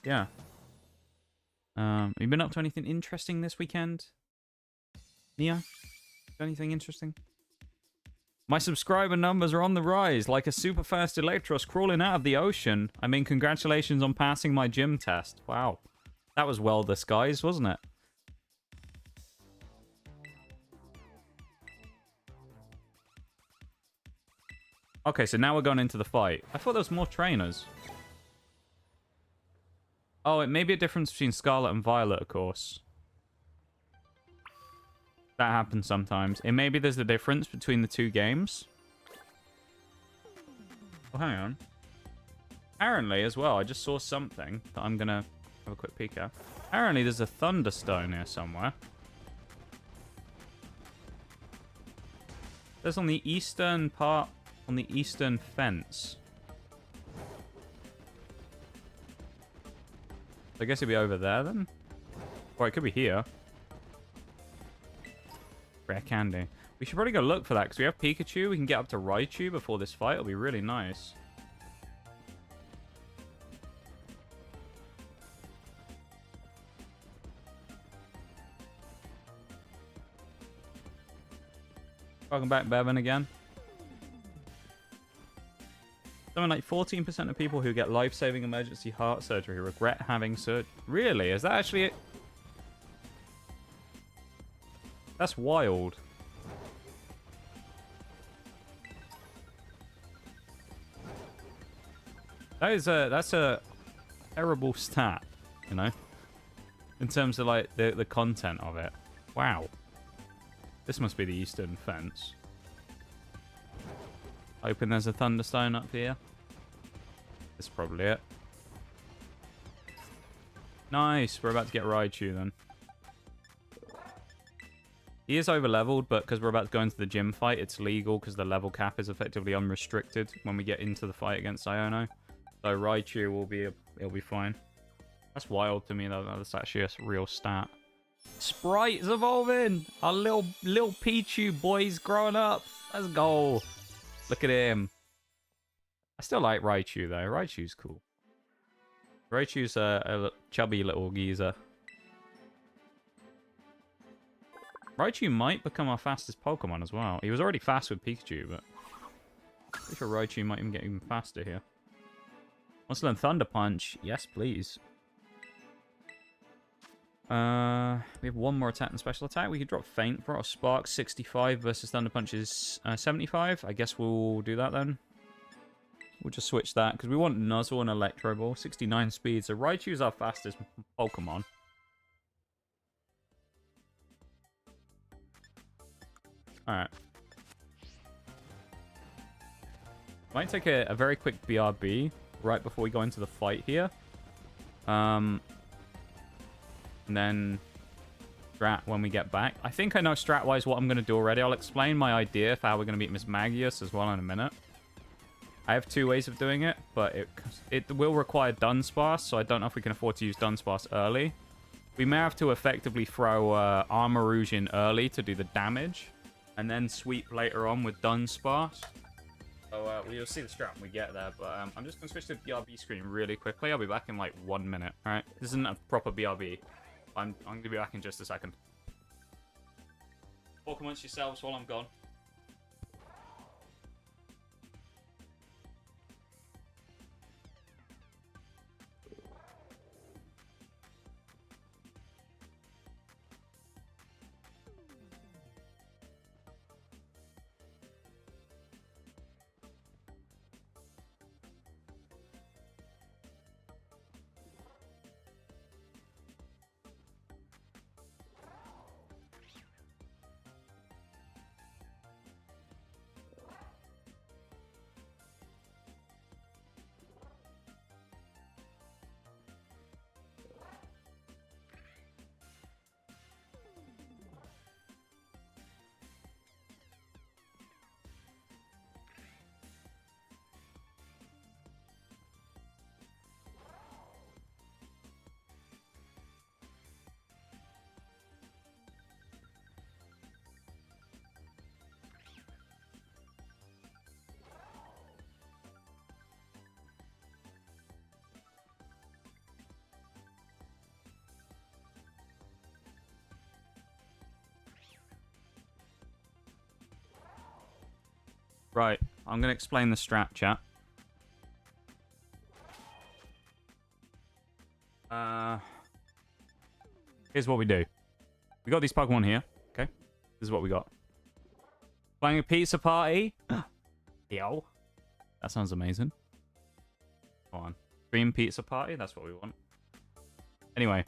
Yeah. Have you been up to anything interesting this weekend? Neo? Anything interesting? My subscriber numbers are on the rise, like a super fast Electros crawling out of the ocean. I mean, congratulations on passing my gym test. Wow. That was well disguised, wasn't it? Okay, so now we're going into the fight. I thought there was more trainers. Oh, it may be a difference between Scarlet and Violet, of course. That happens sometimes. It may be there's a difference between the two games. Oh, hang on. Apparently, as well, I just saw something that I'm going to have a quick peek at. Apparently, there's a Thunderstone here somewhere. There's on the eastern part, on the eastern fence. I guess it'd be over there then? Or it could be here. Rare candy. We should probably go look for that, because we have Pikachu. We can get up to Raichu before this fight. It'll be really nice. Welcome back, Bevan, again. Something like 14% of people who get life-saving emergency heart surgery regret having surgery. Really? Is that actually it? That's wild. That's a terrible stat, you know? In terms of, like, the content of it. Wow. This must be the eastern fence. Hoping there's a Thunderstone up here. That's probably it. Nice. We're about to get Raichu then. He is over-leveled, but because we're about to go into the gym fight, it's legal because the level cap is effectively unrestricted when we get into the fight against Iono. So Raichu will be it'll be fine. That's wild to me though. That's actually a real stat. Sprite's evolving! Our little Pichu boy's growing up. Let's go. Look at him. I still like Raichu though. Raichu's cool. Raichu's a chubby little geezer. Raichu might become our fastest Pokemon as well. He was already fast with Pikachu, but I'm pretty sure Raichu might even get even faster here. Wants to learn Thunder Punch? Yes, please. We have one more attack and special attack. We could drop Faint for our Spark 65 versus Thunder Punch is 75. I guess we'll do that then. We'll just switch that because we want Nuzzle and Electro Ball. 69 speed. So Raichu's our fastest Pokemon. Alright. Might take a very quick BRB right before we go into the fight here. And then strat when we get back. I think I know strat-wise what I'm going to do already. I'll explain my idea for how we're going to beat Miss Magius as well in a minute. I have two ways of doing it, but it will require Dunsparce, so I don't know if we can afford to use Dunsparce early. We may have to effectively throw Armor Rouge in early to do the damage, and then sweep later on with Dunsparce. So we'll see the strat when we get there, but I'm just going to switch to the BRB screen really quickly. I'll be back in like 1 minute, alright? This isn't a proper BRB. I'm going to be back in just a second. Talk amongst yourselves while I'm gone. Right, I'm going to explain the strat, chat. Here's what we do. We got these Pokemon here, okay? This is what we got. Playing a pizza party. Yo. That sounds amazing. Come on. Dream pizza party, that's what we want. Anyway,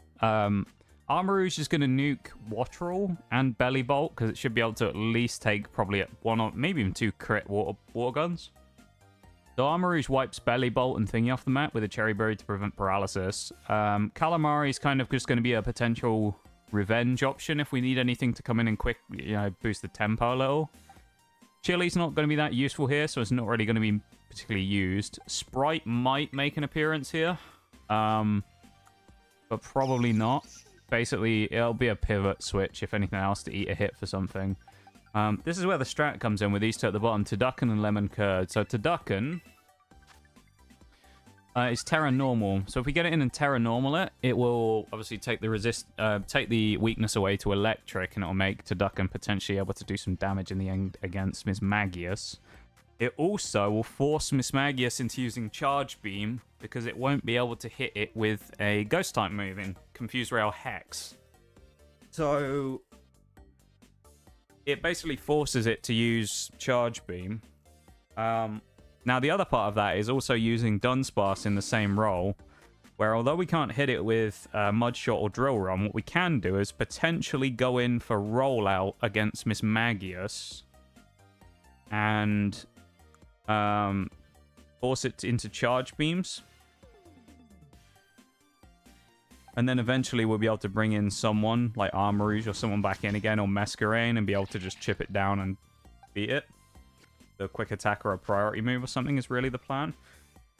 Armor Rouge is going to nuke Wattrel and Belly Bolt because it should be able to at least take probably one or maybe even two crit water guns. So Armor Rouge wipes Belly Bolt and Thingy off the map with a Cherry Berry to prevent paralysis. Calamari is kind of just going to be a potential revenge option if we need anything to come in and quick, you know, boost the tempo a little. Chili's not going to be that useful here, so it's not really going to be particularly used. Sprite might make an appearance here, but probably not. Basically, it'll be a pivot switch, if anything else, to eat a hit for something. This is where the strat comes in with these two at the bottom, Turducken and Lemon Curd. So Turducken is Terra Normal. So if we get it in and Terra Normal it will obviously take the weakness away to Electric, and it will make Turducken potentially able to do some damage in the end against Miss Magius. It also will force Miss Magius into using Charge Beam, because it won't be able to hit it with a Ghost type move in Confuse Rail Hex. So it basically forces it to use Charge Beam. Now, the other part of that is also using Dunsparce in the same role, where although we can't hit it with Mud Shot or Drill Run, what we can do is potentially go in for Rollout against Miss Magius and force it into Charge Beams. And then eventually we'll be able to bring in someone like Armarouge or someone back in again, or Masquerain, and be able to just chip it down and beat it. The quick attack or a priority move or something is really the plan.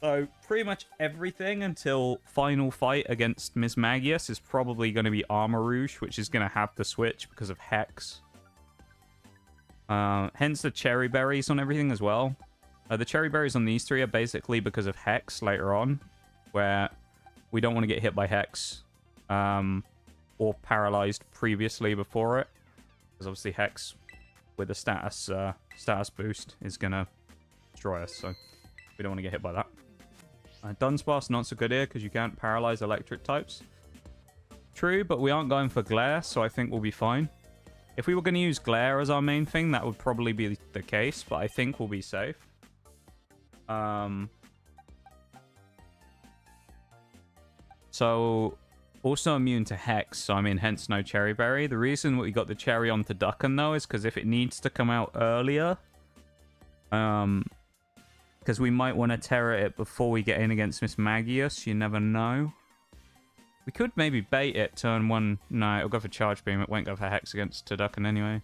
So pretty much everything until final fight against Miss Magius is probably going to be Armarouge, which is going to have to switch because of Hex. Hence the cherry berries on everything as well. The cherry berries on these three are basically because of Hex later on, where we don't want to get hit by Hex or paralyzed previously before it, because obviously Hex with a status boost is gonna destroy us, so we don't want to get hit by that. Dunsparce not so good here because you can't paralyze electric types. True, but we aren't going for Glare, so I think we'll be fine. If we were going to use Glare as our main thing, that would probably be the case, but I think we'll be safe. So also immune to Hex, so I mean, hence no Cherry Berry. The reason we got the Cherry on Turducken, though, is because if it needs to come out earlier, because we might want to Terra it before we get in against Miss Magius, you never know. We could maybe bait it turn one. No, it'll go for Charge Beam. It won't go for Hex against Turducken anyway.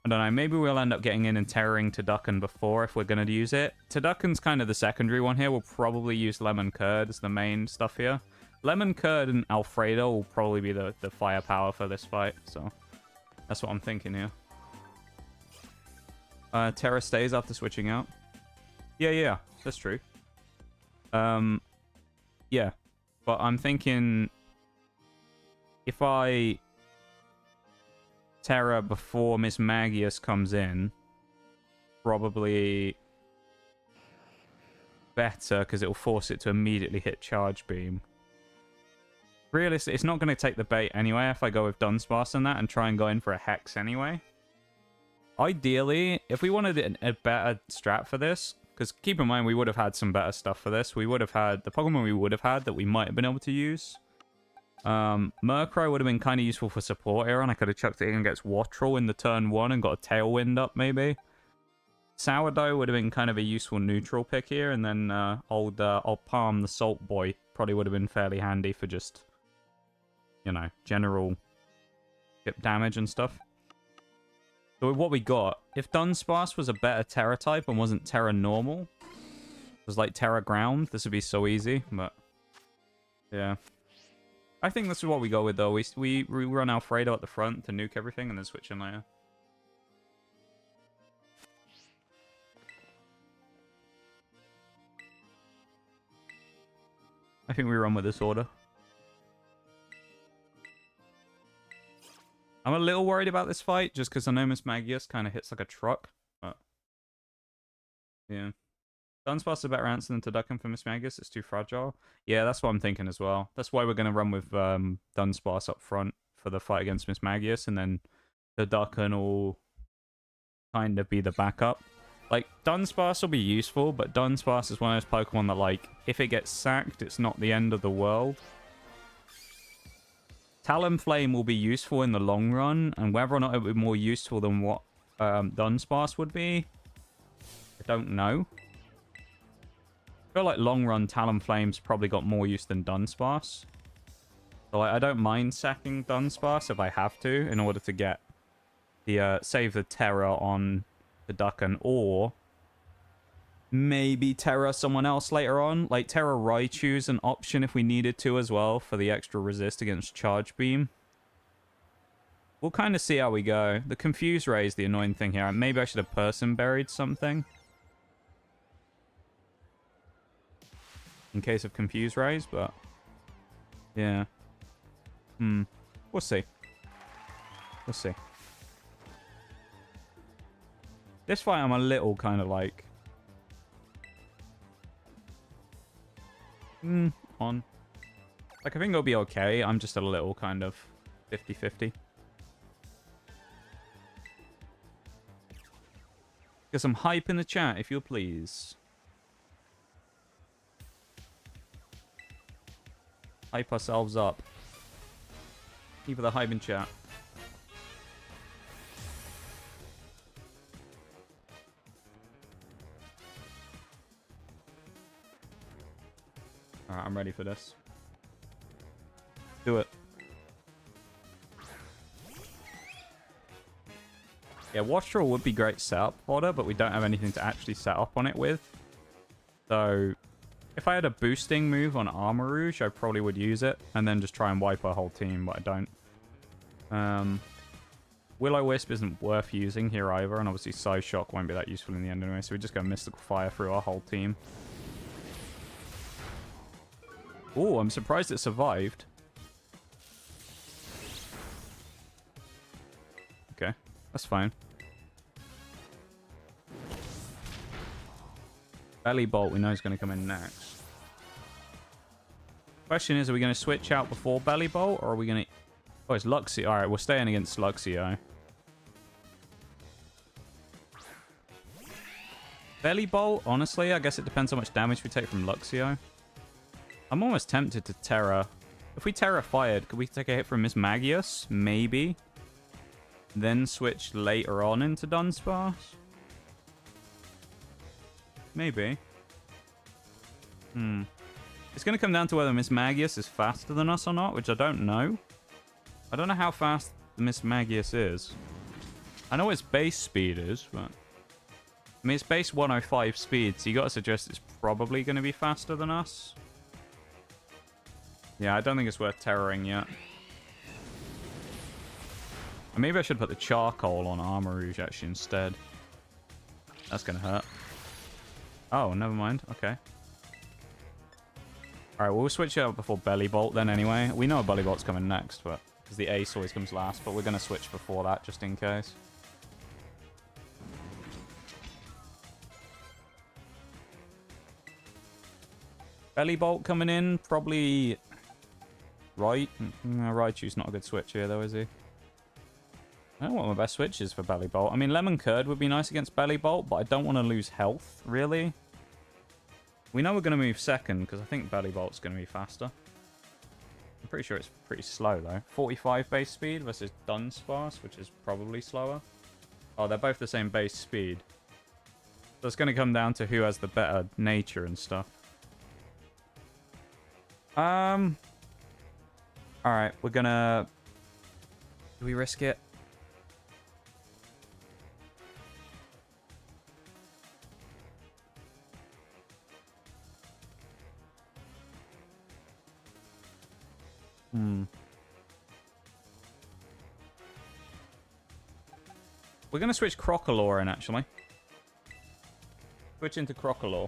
I don't know, maybe we'll end up getting in and Terroring Turducken before if we're going to use it. Turducken's kind of the secondary one here. We'll probably use Lemon Curd as the main stuff here. Lemon Curd and Alfredo will probably be the firepower for this fight, so that's what I'm thinking here. Terra stays after switching out. Yeah, that's true. Yeah, but I'm thinking if I Terra before Miss Magius comes in, probably better because it will force it to immediately hit Charge Beam. Realistically, it's not going to take the bait anyway if I go with Dunsparce and that and try and go in for a Hex anyway. Ideally, if we wanted a better strat for this, because keep in mind we would have had some better stuff for this. We would have had the Pokemon we would have had that we might have been able to use. Murkrow would have been kind of useful for support here, and I could have chucked it in against Wattrel in the turn 1 and got a Tailwind up maybe. Sourdough would have been kind of a useful neutral pick here, and then old Palm the Salt Boy probably would have been fairly handy for just, you know, general hip damage and stuff. So with what we got, if Dunsparce was a better Terra type and wasn't Terra Normal, it was like Terra Ground, this would be so easy, but yeah. I think this is what we go with, though. We run Alfredo at the front to nuke everything and then switch in later. I think we run with this order. I'm a little worried about this fight, just because I know Miss Magius kind of hits like a truck. But yeah. Dunsparce is a better answer than Turducken for Miss Magius. It's too fragile. Yeah, that's what I'm thinking as well. That's why we're going to run with Dunsparce up front for the fight against Miss Magius, and then Turducken will kind of be the backup. Like, Dunsparce will be useful, but Dunsparce is one of those Pokemon that, like, if it gets sacked, it's not the end of the world. Talonflame will be useful in the long run, and whether or not it would be more useful than what Dunsparce would be, I don't know. I feel like long run Talonflame's probably got more use than Dunsparce. So like, I don't mind sacking Dunsparce if I have to in order to get the save the Terra on the Ducken, or maybe Terra someone else later on. Like Terra Raichu's an option if we needed to as well for the extra resist against Charge Beam. We'll kind of see how we go. The Confuse Ray is the annoying thing here. Maybe I should have Person Buried something. In case of Confuse Rays, but... yeah. We'll see. We'll see. This fight I'm a little kind of like... on. Like, I think it'll be okay. I'm just a little kind of 50-50. Get some hype in the chat, if you'll please. Hype ourselves up. Keep the hype in chat. Alright, I'm ready for this. Do it. Yeah, Wastrel would be great setup fodder, but we don't have anything to actually set up on it with. So, if I had a boosting move on Armor Rouge, I probably would use it, and then just try and wipe our whole team, but I don't. Will-O-Wisp isn't worth using here either, and obviously Psyshock won't be that useful in the end anyway, so we just go Mystical Fire through our whole team. Oh, I'm surprised it survived. Okay, that's fine. Belly Bolt we know is going to come in next. Question is, are we going to switch out before Belly Bolt, or are we going to... oh, it's Luxio. Alright, we're staying against Luxio. Belly Bolt, honestly, I guess it depends how much damage we take from Luxio. I'm almost tempted to Terra. If we Terra Fired, could we take a hit from Miss Magius? Maybe. Then switch later on into Dunsparce? Maybe. It's going to come down to whether Miss Magius is faster than us or not, which I don't know. I don't know how fast the Miss Magius is. I know its base speed is, but... I mean, it's base 105 speed, so you got to suggest it's probably going to be faster than us. Yeah, I don't think it's worth terroring yet. Maybe I should put the Charcoal on Armor Rouge, actually, instead. That's going to hurt. Oh, never mind. Okay. Alright, we'll switch it up before Belly Bolt then anyway. We know Belly Bolt's coming next, but... because the Ace always comes last, but we're going to switch before that, just in case. Belly Bolt coming in, probably... right? Raichu's not a good switch here, though, is he? I don't know what my best switch is for Belly Bolt. I mean, Lemon Curd would be nice against Belly Bolt, but I don't want to lose health, really. We know we're going to move second, because I think Belly Bolt's going to be faster. I'm pretty sure it's pretty slow, though. 45 base speed versus Dunsparce, which is probably slower. Oh, they're both the same base speed. So it's going to come down to who has the better nature and stuff. Alright, we're going to... do we risk it? We're going to switch Crocalor in, actually. Switch into Crocalor.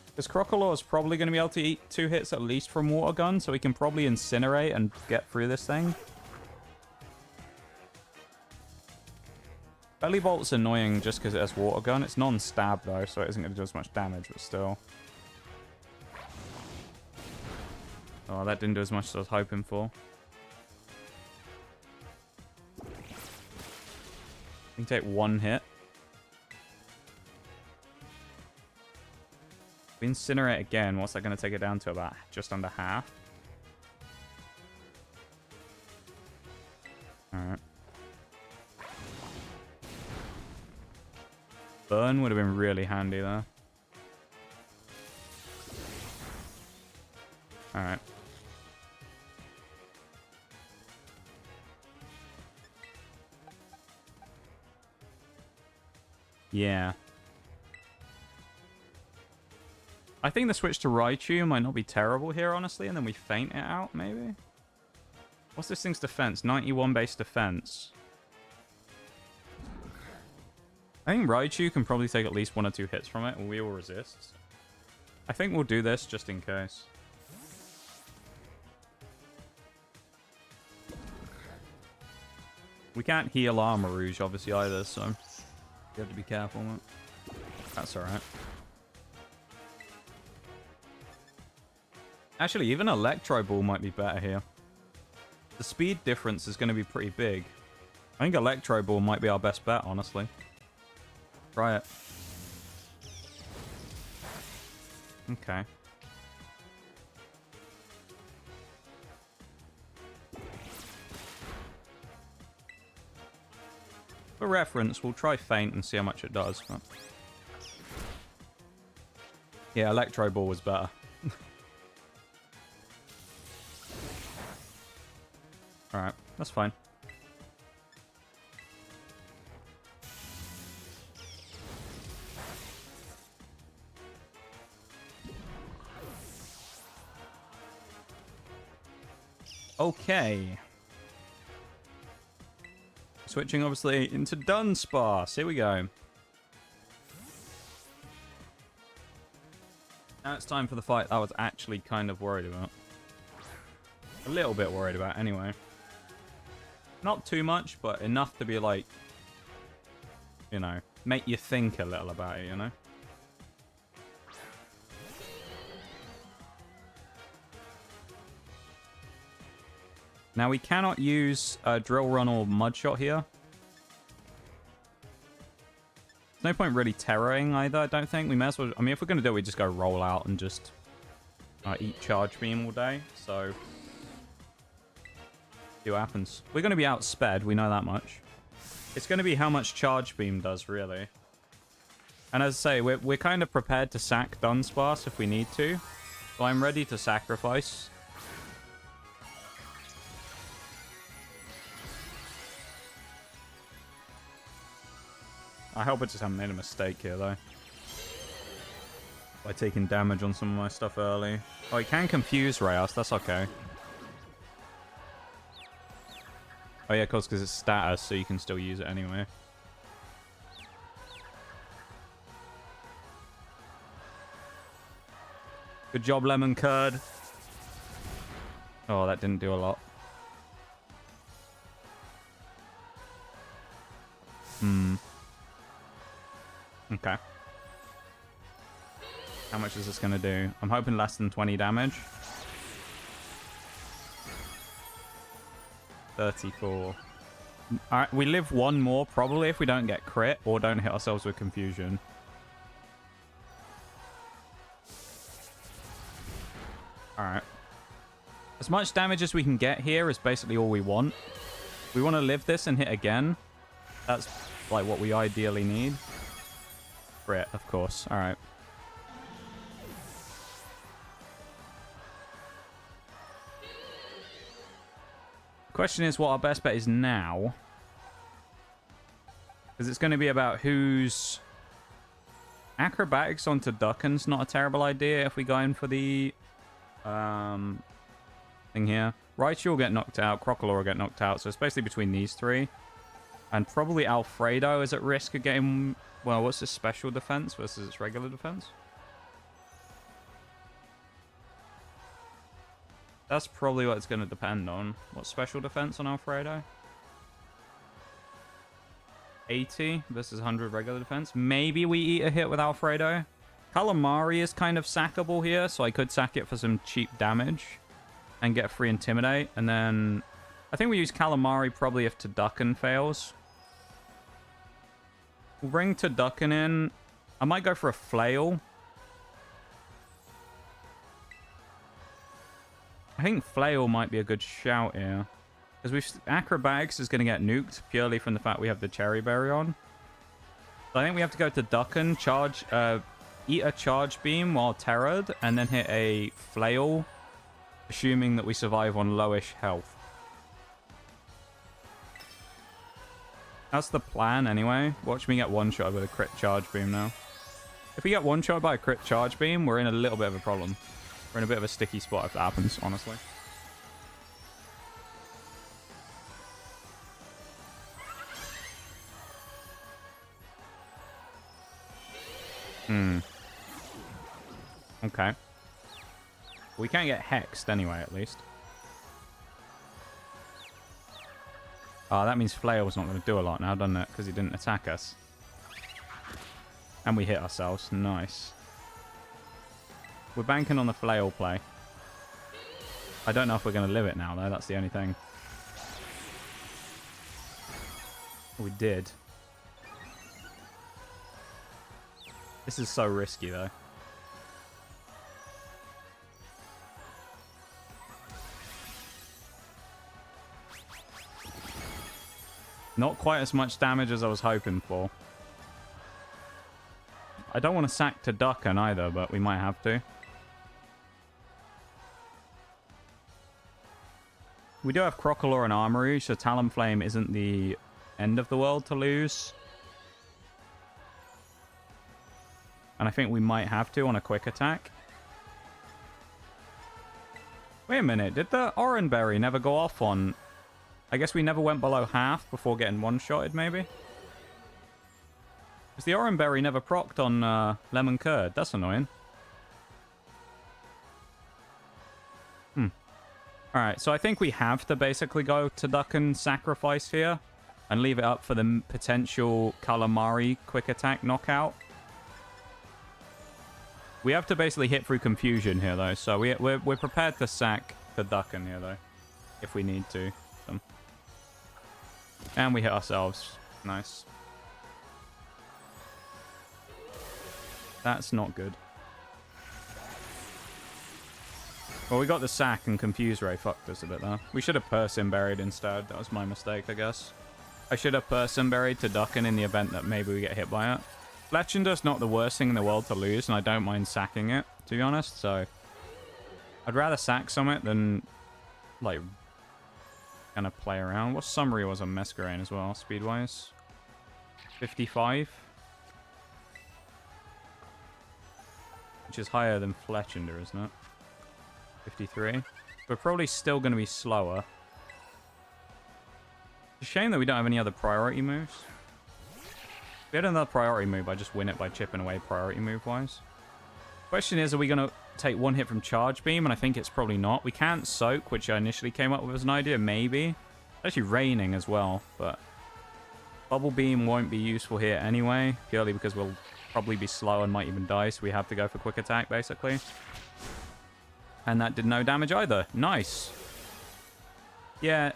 Because Crocalor is probably going to be able to eat 2 hits at least from Water Gun, so we can probably Incinerate and get through this thing. Belly Bolt's annoying just because it has Water Gun. It's non-stab, though, so it isn't going to do as much damage, but still. Oh, that didn't do as much as I was hoping for. We can take 1 hit. If we Incinerate again, what's that going to take it down to? About just under half. Alright. Burn would have been really handy there. Alright. Yeah. I think the switch to Raichu might not be terrible here, honestly, and then we feint it out, maybe? What's this thing's defense? 91 base defense. I think Raichu can probably take at least 1 or 2 hits from it, and we will resist. I think we'll do this just in case. We can't heal Armarouge, obviously, either, so you have to be careful. That's alright. Actually, even Electro Ball might be better here. The speed difference is going to be pretty big. I think Electro Ball might be our best bet, honestly. Try it. Okay. For reference, we'll try Feint and see how much it does. But... yeah, Electro Ball was better. Alright, that's fine. Okay. Switching, obviously, into Dunsparce. Here we go. Now it's time for the fight I was actually kind of worried about. A little bit worried about, anyway. Not too much, but enough to be like, you know, make you think a little about it, you know? Now, we cannot use Drill Run or Mud Shot here. There's no point really terroring either, I don't think. We may as well... I mean, if we're going to do it, we just go Roll Out and just eat Charge Beam all day, so... see what happens. We're going to be outsped, we know that much. It's going to be how much Charge Beam does, really. And as I say, we're kind of prepared to sack Dunsparce if we need to. So I'm ready to sacrifice. I hope I just haven't made a mistake here, though. By taking damage on some of my stuff early. Oh, it can confuse Rayos, that's okay. Oh yeah, of course, because it's status, so you can still use it anyway. Good job, Lemon Curd. Oh, that didn't do a lot. Okay. How much is this going to do? I'm hoping less than 20 damage. 34. Alright, we live one more probably if we don't get crit or don't hit ourselves with confusion. Alright. As much damage as we can get here is basically all we want. We want to live this and hit again. That's like what we ideally need. Crit, of course. Alright. Question is what our best bet is now. Because it's going to be about who's... Acrobatics onto Ducken's not a terrible idea if we go in for the thing here. Raichu will get knocked out, Crocodile will get knocked out, so it's basically between these three. And probably Alfredo is at risk of getting... well, what's his special defense versus its regular defense? That's probably what it's going to depend on. What's special defense on Alfredo? 80 versus 100 regular defense. Maybe we eat a hit with Alfredo. Calamari is kind of sackable here, so I could sack it for some cheap damage and get free Intimidate. And then I think we use Calamari probably if Turducken fails. We'll bring Turducken in. I might go for a Flail. I think Flail might be a good shout here. Because Acrobatics is going to get nuked purely from the fact we have the Cherry Berry on. So I think we have to go to Ducken, charge, eat a Charge Beam while terrored, and then hit a Flail, assuming that we survive on lowish health. That's the plan anyway. Watch me get one-shot with a crit charge beam now. If we get one-shot by a crit charge beam, we're in a little bit of a problem. We're in a bit of a sticky spot if that happens, honestly. Okay. We can't get hexed anyway, at least. Oh, that means Flail's not going to do a lot now, doesn't it? Because he didn't attack us. And we hit ourselves. Nice. We're banking on the Flail play. I don't know if we're going to live it now, though. That's the only thing. We did. This is so risky, though. Not quite as much damage as I was hoping for. I don't want to sack to Ducken either, but we might have to. We do have Crocodile and Armory, so Talonflame isn't the end of the world to lose. And I think we might have to on a quick attack. Wait a minute, did the Oranberry never go off on... I guess we never went below half before getting one-shotted, maybe? Because the Oranberry never procced on Lemon Curd. That's annoying. Alright, so I think we have to basically go to Duck and Sacrifice here. And leave it up for the potential Calamari quick attack knockout. We have to basically hit through Confusion here, though. So we're prepared to sack the Ducken here, though. If we need to. So. And we hit ourselves. Nice. That's not good. Well, we got the sack and Confuse Ray fucked us a bit there. We should have Person Buried instead. That was my mistake, I guess. I should have Person Buried to Ducken in the event that maybe we get hit by it. Fletchender's not the worst thing in the world to lose, and I don't mind sacking it, to be honest. So, I'd rather sack Summit than, like, kind of play around. What summary was on Mescarain as well, speed-wise? 55? Which is higher than Fletchender, isn't it? 53. We're probably still going to be slower. It's a shame that we don't have any other priority moves. If we had another priority move, I'd just win it by chipping away priority move-wise. Question is, are we going to take one hit from Charge Beam? And I think it's probably not. We can't Soak, which I initially came up with as an idea. Maybe. It's actually raining as well, but... Bubble Beam won't be useful here anyway, purely because we'll probably be slow and might even die, so we have to go for quick attack, basically. And that did no damage either. Nice. Yeah.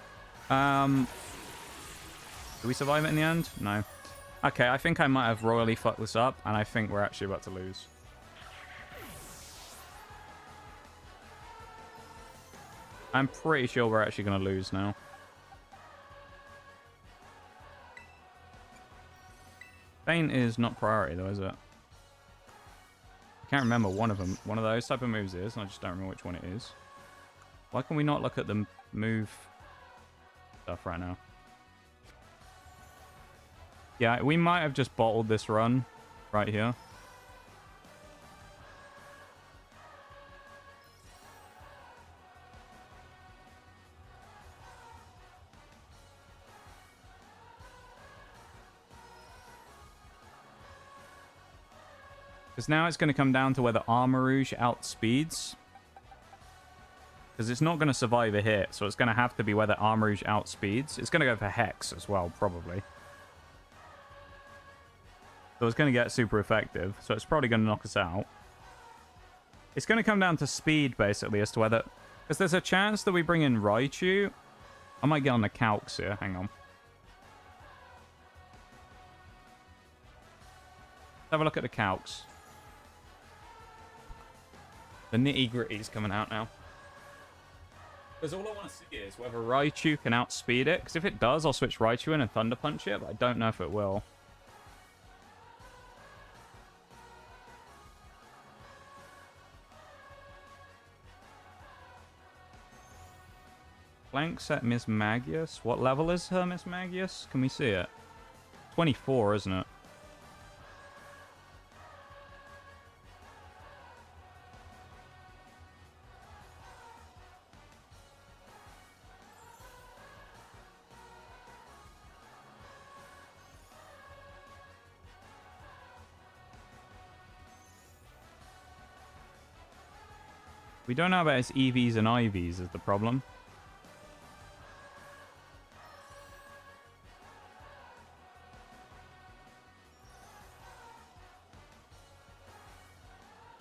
Did we survive it in the end? No. Okay, I think I might have royally fucked this up, and I think we're actually about to lose. I'm pretty sure we're actually going to lose now. Feint is not priority, though, is it? I can't remember one of them. One of those type of moves is, and I just don't remember which one it is. Why can we not look at the move stuff right now? Yeah, we might have just bottled this run right here. Because now it's going to come down to whether Armarouge outspeeds. Because it's not going to survive a hit, so it's going to have to be whether Armarouge outspeeds. It's going to go for Hex as well, probably. So it's going to get super effective, so it's probably going to knock us out. It's going to come down to speed, basically, as to whether... Because there's a chance that we bring in Raichu. I might get on the Calcs here, hang on. Let's have a look at the Calcs. The nitty-gritty's coming out now. Because all I want to see is whether Raichu can outspeed it. Because if it does, I'll switch Raichu in and Thunder Punch it, but I don't know if it will. Blank set Miss Magius. What level is her Miss Magius? Can we see it? 24, isn't it? We don't know about his EVs and IVs is the problem.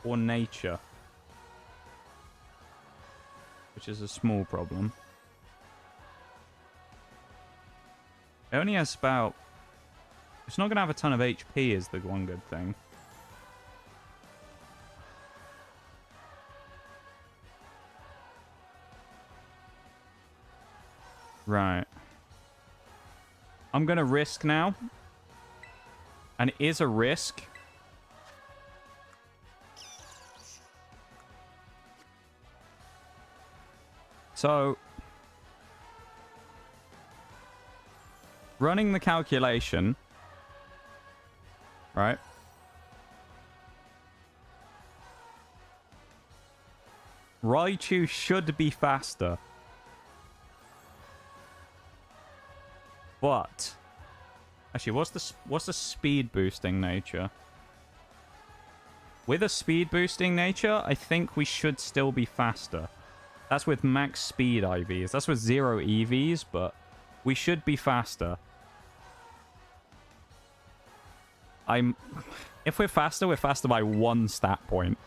Or nature. Which is a small problem. It only has about... It's not going to have a ton of HP is the one good thing. Right. I'm going to risk now. And it is a risk. So, running the calculation, right? Raichu should be faster. But, actually, what's the speed boosting nature? With a speed boosting nature, I think we should still be faster. That's with max speed IVs. That's with 0 EVs, but we should be faster. If we're faster by 1 stat point.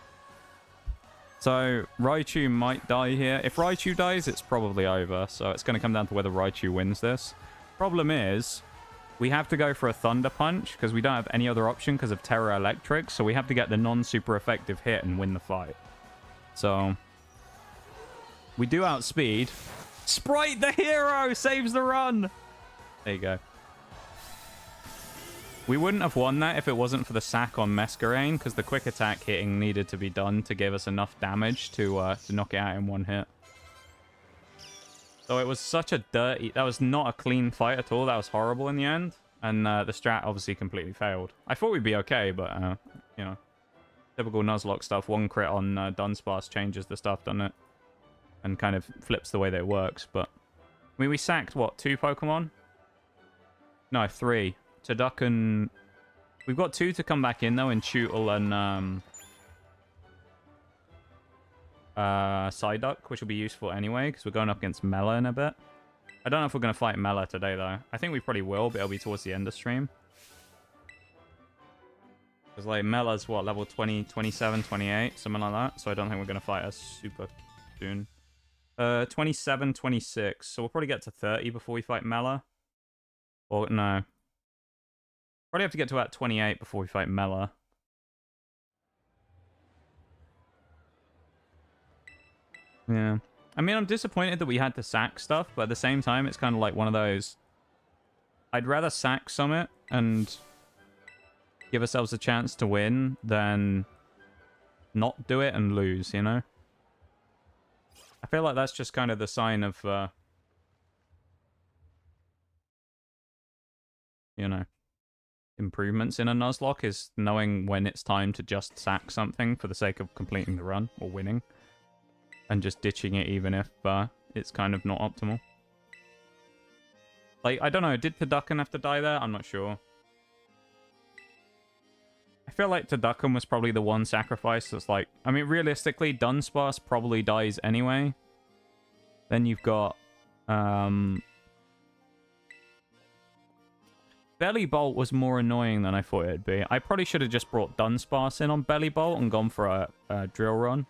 So, Raichu might die here. If Raichu dies, it's probably over. So, it's going to come down to whether Raichu wins this. Problem is, we have to go for a Thunder Punch because we don't have any other option because of Terra Electric. So, we have to get the non-super effective hit and win the fight. So... we do outspeed. Sprite the hero saves the run. There you go. We wouldn't have won that if it wasn't for the sack on Masquerain, because the quick attack hitting needed to be done to give us enough damage to knock it out in one hit. So it was such a dirty... that was not a clean fight at all. That was horrible in the end. And the strat obviously completely failed. I thought we'd be okay, but, you know. Typical Nuzlocke stuff. 1 crit on Dunsparce changes the stuff, doesn't it? And kind of flips the way that it works, but... I mean, we sacked, what, 2 Pokemon? No, 3. Turducken... We've got 2 to come back in, though, in Tootle and, Psyduck, which will be useful anyway, because we're going up against Mela in a bit. I don't know if we're going to fight Mela today, though. I think we probably will, but it'll be towards the end of stream. Because, like, Mela's, what, level 20, 27, 28, something like that. So I don't think we're going to fight her super soon. 27, 26. So we'll probably get to 30 before we fight Mela. Or, no. Probably have to get to about 28 before we fight Mela. Yeah. I mean, I'm disappointed that we had to sack stuff, but at the same time, it's kind of like one of those... I'd rather sack Summit and give ourselves a chance to win than not do it and lose, you know? I feel like that's just kind of the sign of, you know, improvements in a Nuzlocke is knowing when it's time to just sack something for the sake of completing the run or winning. And just ditching it even if it's kind of not optimal. Like, I don't know, did Turducken have to die there? I'm not sure. I feel like Turducken was probably the one sacrifice that's like... I mean, realistically, Dunsparce probably dies anyway. Then you've got... Belly Bolt was more annoying than I thought it'd be. I probably should have just brought Dunsparce in on Belly Bolt and gone for a Drill Run.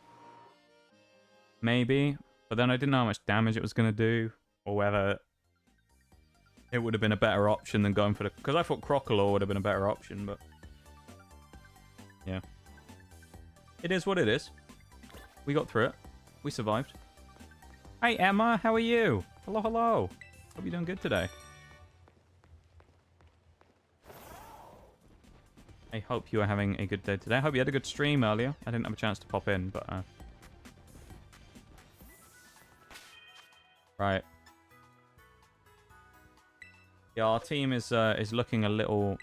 Maybe. But then I didn't know how much damage it was going to do. Or whether it would have been a better option than going for the... Because I thought Crocodile would have been a better option, but... Yeah. It is what it is. We got through it. We survived. Hey, Emma. How are you? Hello, hello. Hope you're doing good today. I hope you are having a good day today. I hope you had a good stream earlier. I didn't have a chance to pop in, but... Right. Yeah, our team is looking a little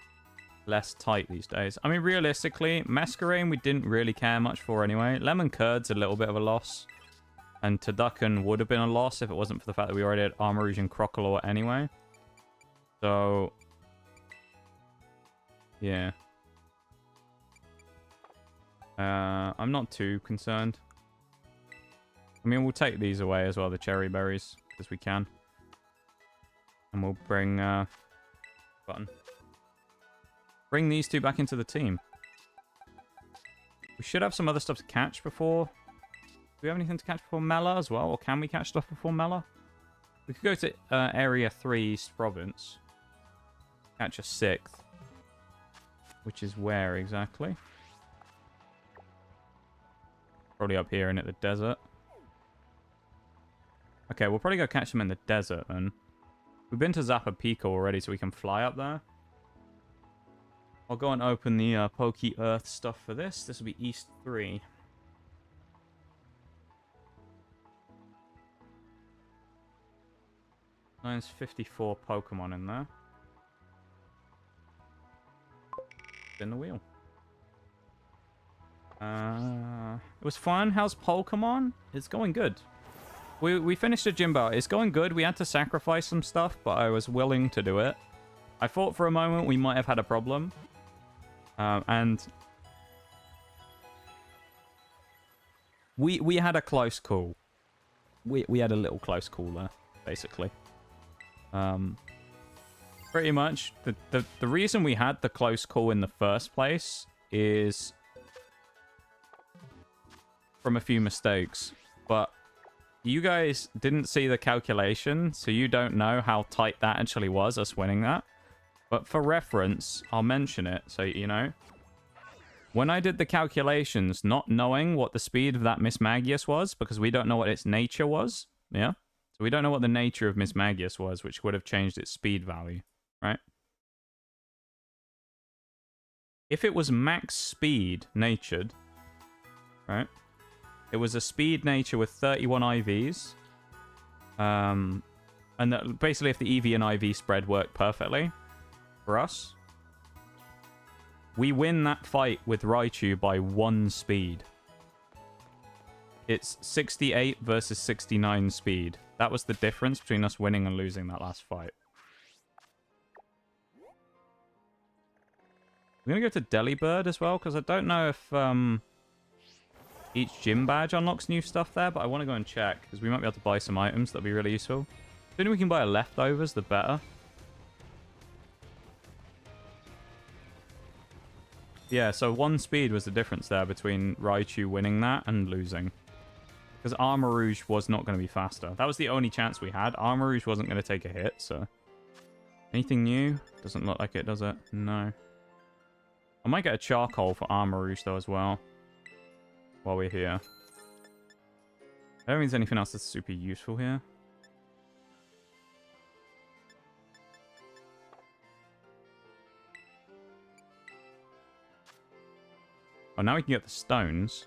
less tight these days. I mean, realistically, Masquerain we didn't really care much for anyway. Lemon Curd's a little bit of a loss. And Turducken would have been a loss if it wasn't for the fact that we already had Armor Rouge and Crocolore anyway. So, yeah. I'm not too concerned. I mean, we'll take these away as well, the cherry berries, because we can. And we'll bring... button. Bring these two back into the team. We should have some other stuff to catch before... Do we have anything to catch before Mela as well? Or can we catch stuff before Mela? We could go to Area 3 East Province. Catch a 6th. Which is where exactly? Probably up here and at the desert. Okay, we'll probably go catch them in the desert then. We've been to Zappa Pico already, so we can fly up there. I'll go and open the Pokey Earth stuff for this. This will be East 3. There's 54 Pokemon in there. Spin the wheel. It was fun. How's Pokemon? It's going good. We finished a gym battle. It's going good. We had to sacrifice some stuff, but I was willing to do it. I thought for a moment we might have had a problem. And we had a close call. We had a little close call there, basically. Pretty much the reason we had the close call in the first place is from a few mistakes, but you guys didn't see the calculation, so you don't know how tight that actually was, us winning that. But for reference, I'll mention it so you know. When I did the calculations, not knowing what the speed of that Miss Magius was, because we don't know what its nature was, yeah? So we don't know what the nature of Miss Magius was, which would have changed its speed value, right? If it was max speed natured, right? It was a speed nature with 31 IVs. And that, basically if the EV and IV spread worked perfectly for us, we win that fight with Raichu by 1 speed. It's 68 versus 69 speed. That was the difference between us winning and losing that last fight. We're going to go to Delibird as well, because I don't know if each gym badge unlocks new stuff there, but I want to go and check, because we might be able to buy some items. That'd be really useful. The sooner we can buy leftovers, the better. Yeah, so 1 speed was the difference there between Raichu winning that and losing. Because Armor Rouge was not going to be faster. That was the only chance we had. Armor Rouge wasn't going to take a hit, so... Anything new? Doesn't look like it, does it? No. I might get a charcoal for Armor Rouge, though, as well. While we're here. I don't think there's anything else that's super useful here. Oh, now we can get the stones.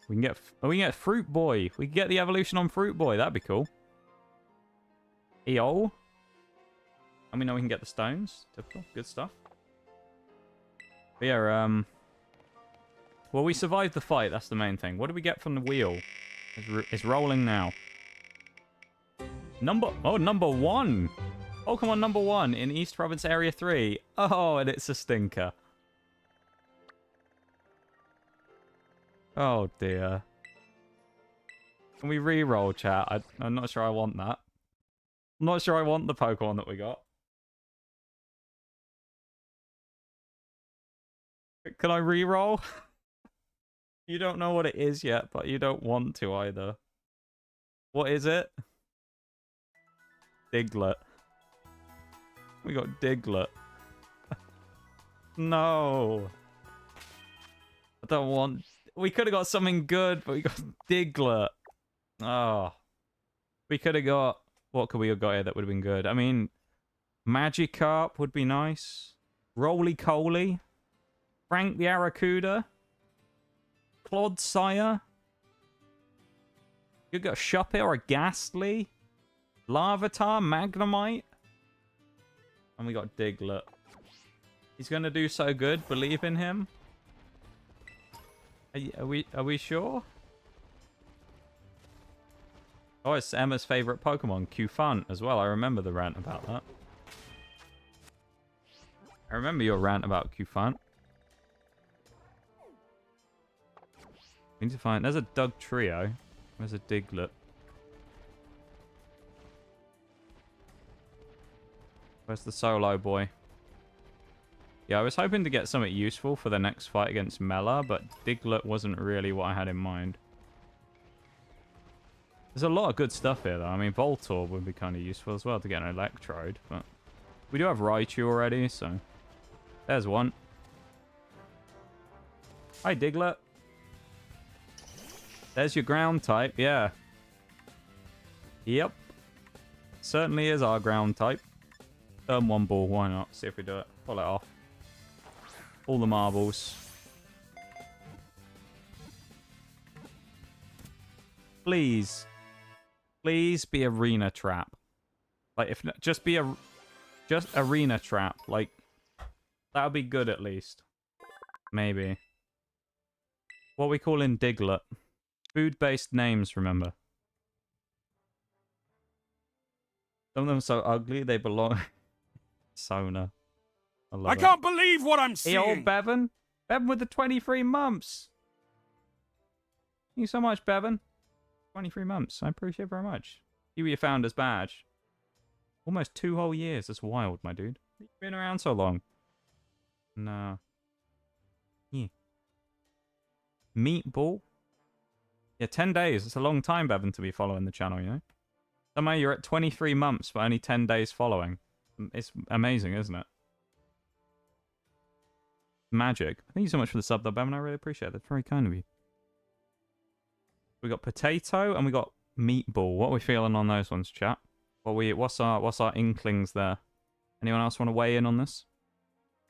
We can get... Oh, we can get Fruit Boy. We can get the evolution on Fruit Boy. That'd be cool. EO. And we know we can get the stones. Typical. Good stuff. But yeah, well, we survived the fight. That's the main thing. What did we get from the wheel? It's rolling now. Number 1. Pokemon number 1 in East Province Area 3. Oh, and it's a stinker. Oh, dear. Can we re-roll, chat? I'm not sure I want that. I'm not sure I want the Pokemon that we got. Can I re-roll? You don't know what it is yet, but you don't want to either. What is it? Diglett. We got Diglett. No. I don't want... We could have got something good, but we got Diglett. Oh. We could have got... What could we have got here that would have been good? I mean, Magikarp would be nice. Roly-Coly. Frank the Arrokuda. Clodsire. You got a Shuppet or a Ghastly. Larvitar, Magnemite. And we got Diglett. He's going to do so good. Believe in him. Are we sure? Oh, it's Emma's favorite Pokemon, Cufant, as well. I remember the rant about that. I remember your rant about Cufant. We need to find... There's a Doug Trio. There's a Diglett. Where's the solo boy? Yeah, I was hoping to get something useful for the next fight against Mela, but Diglett wasn't really what I had in mind. There's a lot of good stuff here, though. I mean, Voltorb would be kind of useful as well to get an Electrode, but we do have Raichu already, so there's one. Hi, Diglett. There's your ground type, yeah. Yep. Certainly is our ground type. Turn one ball, why not? See if we do it. Pull it off. All the marbles. Please. Please be Arena Trap. Like, if just be a... Just Arena Trap. Like, that would be good at least. Maybe. What are we calling Diglett? Food-based names, remember. Some of them are so ugly, they belong... Sona. I can't believe what I'm seeing. Hey, old Bevan. Bevan with the 23 months. Thank you so much, Bevan. 23 months. I appreciate it very much. You were your founder's badge. Almost 2 whole years. That's wild, my dude. You've been around so long. No. Yeah. Meatball. Yeah, 10 days. It's a long time, Bevan, to be following the channel, you know? Somehow you're at 23 months, but only 10 days following. It's amazing, isn't it? Magic. Thank you so much for the sub, though, Bevan. I really appreciate it. That's very kind of you. We got Potato and we got Meatball. What are we feeling on those ones, chat? What's our inklings there? Anyone else want to weigh in on this?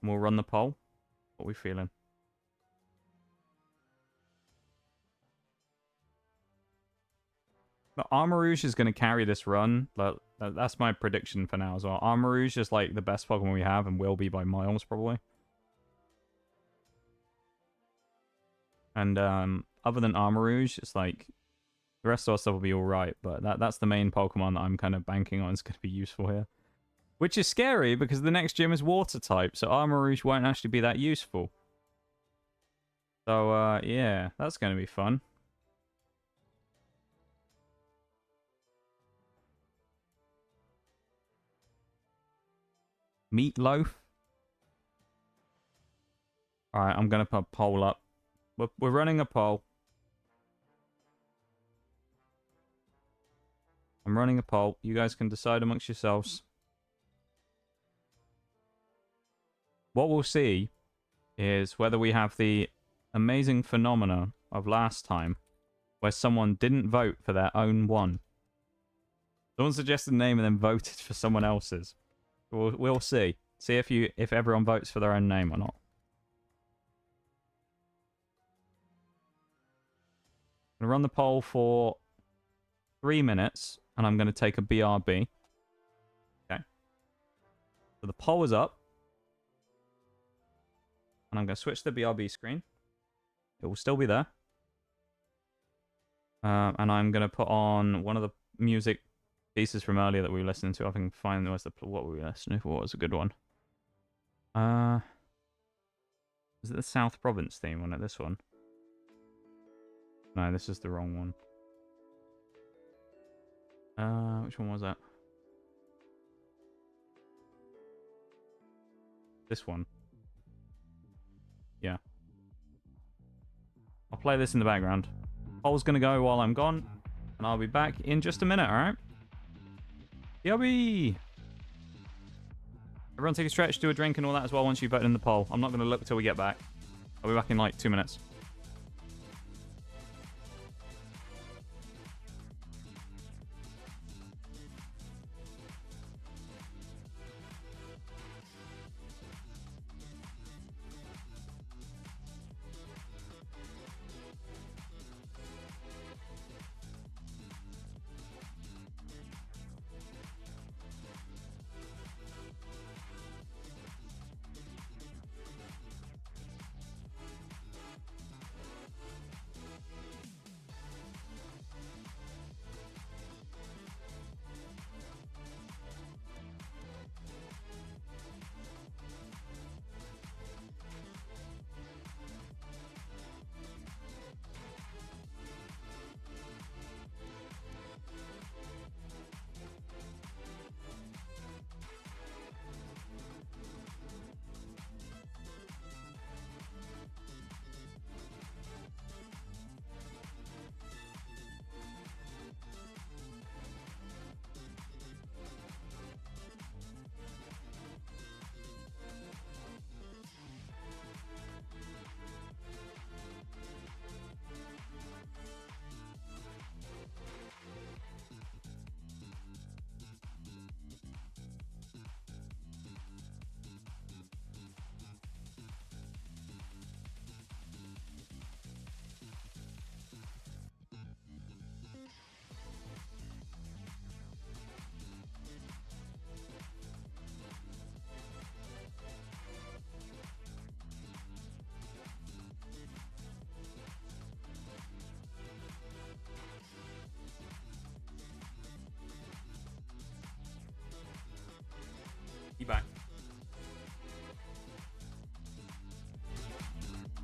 And we'll run the poll. What are we feeling? But Armarouge is going to carry this run. That's my prediction for now as well. Armarouge is like the best Pokemon we have and will be by miles probably. And other than Armarouge, it's like the rest of our stuff will be alright. But that's the main Pokemon that I'm kind of banking on is going to be useful here. Which is scary because the next gym is Water type. So Armarouge won't actually be that useful. So yeah, that's going to be fun. Meatloaf. Alright, I'm going to put a poll up. We're running a poll. I'm running a poll. You guys can decide amongst yourselves. What we'll see is whether we have the amazing phenomena of last time where someone didn't vote for their own one. Someone suggested a name and then voted for someone else's. We'll see. See if everyone votes for their own name or not. I'm going to run the poll for 3 minutes, and I'm going to take a BRB. Okay. So the poll is up. And I'm going to switch to the BRB screen. It will still be there. And I'm going to put on one of the music pieces from earlier that we were listening to. I think find what were we listening to? What was a good one? Is it the South Province theme? Wasn't it this one? No, this is the wrong one. Which one was that? This one. Yeah. I'll play this in the background. Poll's gonna go while I'm gone, and I'll be back in just a minute, alright? Yobby! Everyone take a stretch, do a drink and all that as well once you've voted in the poll. I'm not gonna look till we get back. I'll be back in like 2 minutes.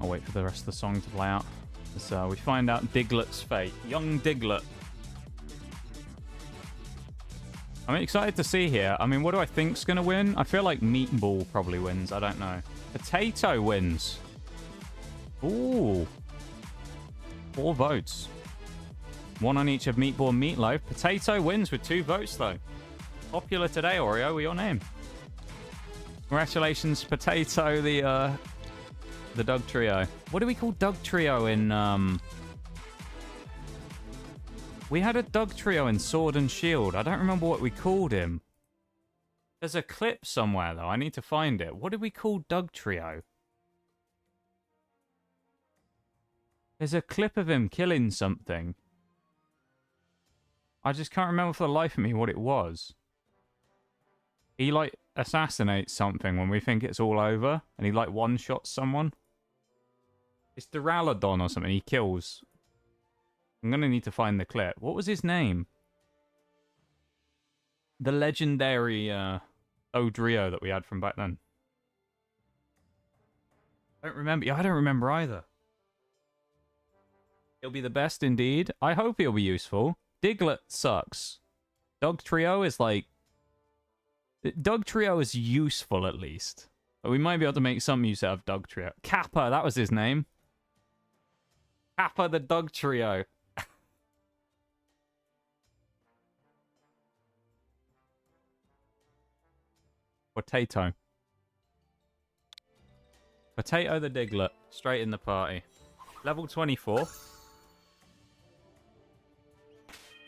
I'll wait for the rest of the song to play out. So we find out Diglett's fate. Young Diglett. I'm excited to see here. I mean, what do I think's going to win? I feel like Meatball probably wins. I don't know. Potato wins. Ooh. 4 votes. 1 on each of Meatball and Meatloaf. Potato wins with 2 votes, though. Popular today, Oreo, with your name. Congratulations, Potato, the Doug Trio. What do we call Doug Trio in, We had a Doug Trio in Sword and Shield. I don't remember what we called him. There's a clip somewhere, though. I need to find it. What did we call Doug Trio? There's a clip of him killing something. I just can't remember for the life of me what it was. He, like, assassinates something when we think it's all over. And he, like, one-shots someone. It's Duraludon or something. He kills. I'm going to need to find the clip. What was his name? The legendary Odrio that we had from back then. I don't remember. Yeah, I don't remember either. It'll be the best indeed. I hope he'll be useful. Diglett sucks. Doug Trio is like... Doug Trio is useful at least. But we might be able to make some use out of Doug Trio. Kappa, that was his name. Kappa the Doug Trio. Potato. Potato the Diglett. Straight in the party. Level 24.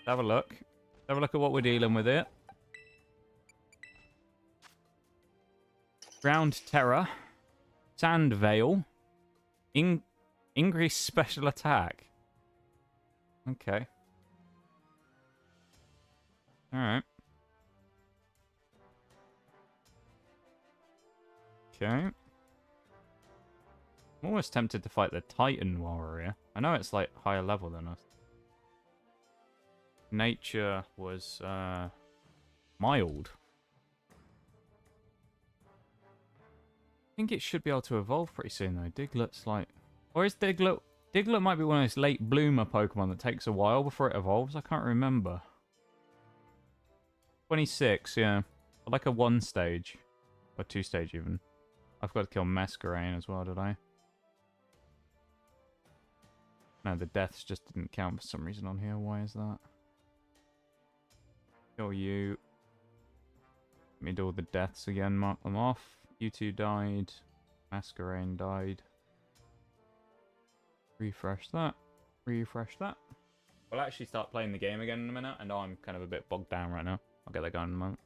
Have a look. Have a look at what we're dealing with here. Ground Terror. Sand Veil. Increased special attack. Okay. Alright. Okay. I'm almost tempted to fight the Titan Warrior. I know it's like higher level than us. Nature was mild. I think it should be able to evolve pretty soon though. Diglett's like... Or is Diglett... Diglett might be one of those late bloomer Pokemon that takes a while before it evolves. I can't remember. 26, yeah. Like a 1 stage. Or 2 stage even. I've got to kill Masquerain as well, did I? No, the deaths just didn't count for some reason on here. Why is that? Kill you. Let me do all the deaths again, mark them off. You 2 died. Masquerain died. Refresh that. Refresh that. We'll actually start playing the game again in a minute. I know I'm kind of a bit bogged down right now. I'll get that going in a moment.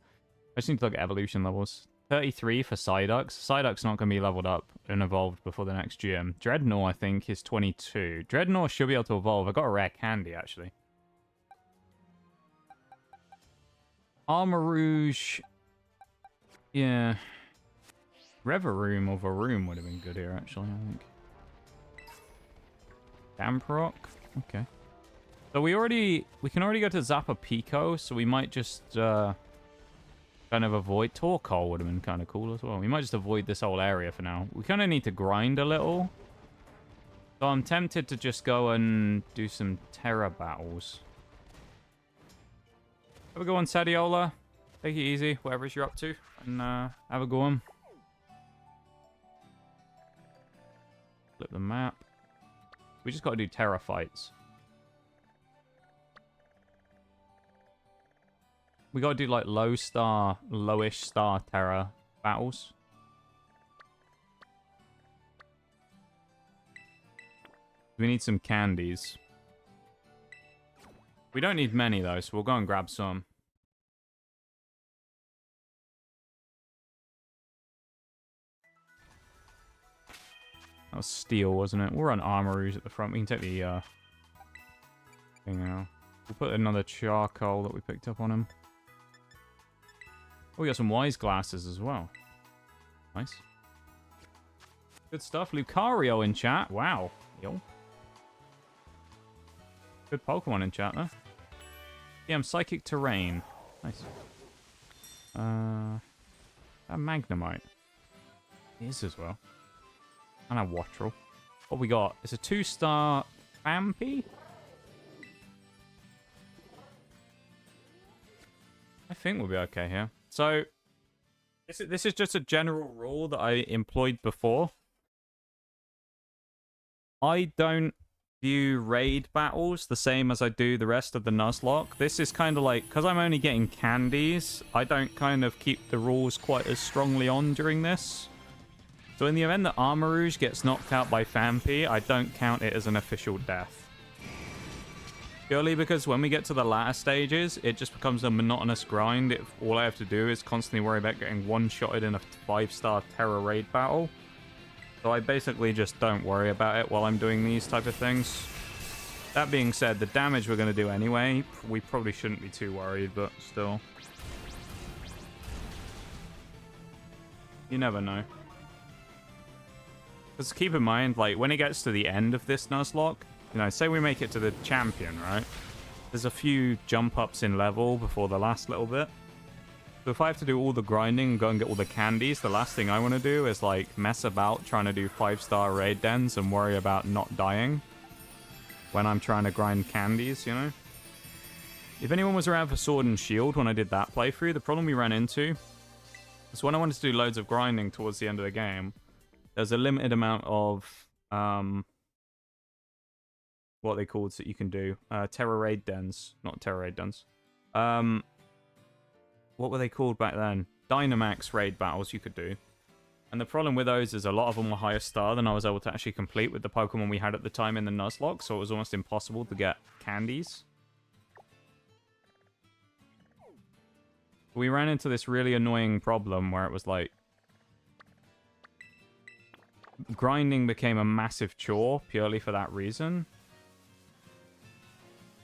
I just need to look at evolution levels. 33 for Psyduck's. Psyduck's not going to be leveled up and evolved before the next GM. Dreadnought, I think, is 22. Dreadnought should be able to evolve. I got a rare candy, actually. Armor Rouge. Yeah. Reveroom or Varoom would have been good here, actually, I think. Damprock? Okay. So we can already go to Zappa Pico, so we might just kind of avoid... Torkoal would have been kind of cool as well. We might just avoid this whole area for now. We kind of need to grind a little. So I'm tempted to just go and do some Terra battles. Have a go on, Sadiola. Take it easy, whatever you're up to. And have a go on. Flip the map. We just got to do Terra fights. We got to do like lowish star Terra battles. We need some candies. We don't need many though, so we'll go and grab some. That was steel, wasn't it? We're on Armor Rouge at the front. We can take the thing out. We'll put another charcoal that we picked up on him. Oh, we got some wise glasses as well. Nice. Good stuff. Lucario in chat. Wow. Yo. Good Pokemon in chat, though. Yeah, I'm Psychic Terrain. Nice. A Magnemite. It is as well. And a Wattrel. What we got? It's a 2-star Vampy. I think we'll be okay here. So, this is just a general rule that I employed before. I don't view raid battles the same as I do the rest of the Nuzlocke. This is kind of like, because I'm only getting candies, I don't kind of keep the rules quite as strongly on during this. So in the event that Armarouge gets knocked out by Vampy, I don't count it as an official death. Purely because when we get to the latter stages, it just becomes a monotonous grind. All I have to do is constantly worry about getting one-shotted in a 5-star Terror raid battle. So I basically just don't worry about it while I'm doing these type of things. That being said, the damage we're going to do anyway, we probably shouldn't be too worried, but still. You never know. Because keep in mind, like, when it gets to the end of this Nuzlocke, you know, say we make it to the champion, right? There's a few jump-ups in level before the last little bit. So if I have to do all the grinding and go and get all the candies, the last thing I want to do is, like, mess about trying to do 5-star raid dens and worry about not dying when I'm trying to grind candies, you know? If anyone was around for Sword and Shield when I did that playthrough, the problem we ran into is when I wanted to do loads of grinding towards the end of the game, there's a limited amount of, what they called that you can do. Terror raid dens. Not terror raid dens. What were they called back then? Dynamax raid battles you could do. And the problem with those is a lot of them were higher star than I was able to actually complete with the Pokemon we had at the time in the Nuzlocke, so it was almost impossible to get candies. We ran into this really annoying problem where it was like, grinding became a massive chore purely for that reason.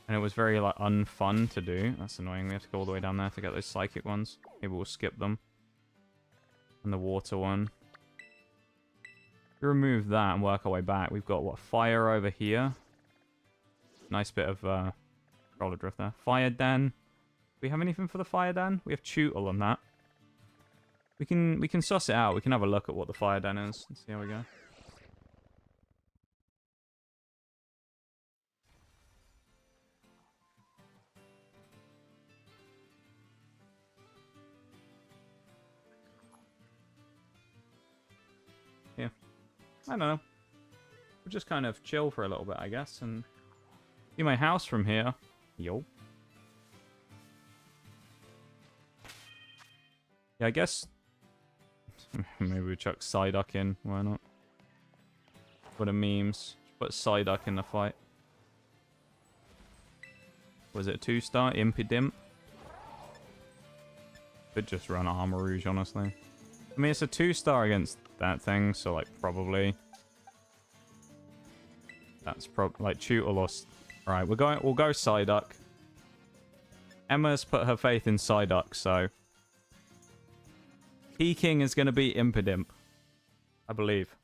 And it was very, like, unfun to do. That's annoying. We have to go all the way down there to get those psychic ones. Maybe we'll skip them. And the water one. If we remove that and work our way back, we've got, what, fire over here. Nice bit of roller drift there. Fire den. Do we have anything for the fire den? We have Tootle on that. We can suss it out. We can have a look at what the fire den is and see how we go. Yeah. I don't know. We'll just kind of chill for a little bit, I guess, and see my house from here. Yo. Yeah, I guess maybe we chuck Psyduck in. Why not? For the memes. Put Psyduck in the fight. Was it a 2-star? Impidimp? Could just run Armarouge, honestly. I mean, it's a 2-star against that thing, so, like, probably. That's like Tootle or... Right, we'll go Psyduck. Emma's put her faith in Psyduck, so... Peking is going to be Impidimp. I believe.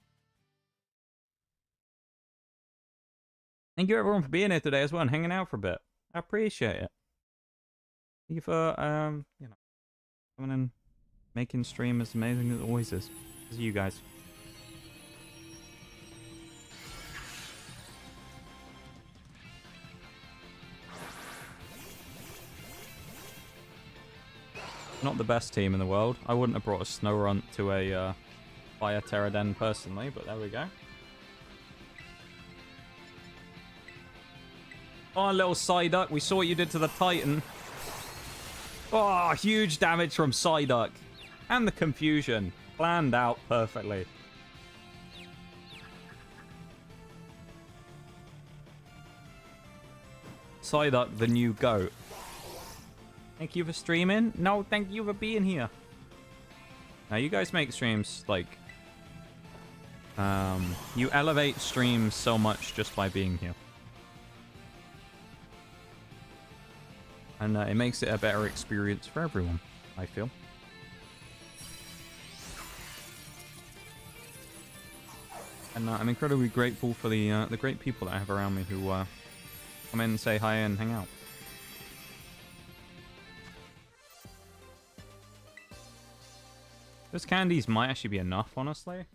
Thank you everyone for being here today as well and hanging out for a bit. I appreciate it. Thank you for, you know, coming and making stream as amazing as it always is. As you guys. Not the best team in the world. I wouldn't have brought a Snorunt to a Fire Terror Den personally, but there we go. Oh, little Psyduck. We saw what you did to the Titan. Oh, huge damage from Psyduck. And the confusion. Planned out perfectly. Psyduck, the new GOAT. Thank you for streaming. No, thank you for being here. Now, you guys make streams, like... you elevate streams so much just by being here. And it makes it a better experience for everyone, I feel. And I'm incredibly grateful for the great people that I have around me who come in and say hi and hang out. Those candies might actually be enough, honestly.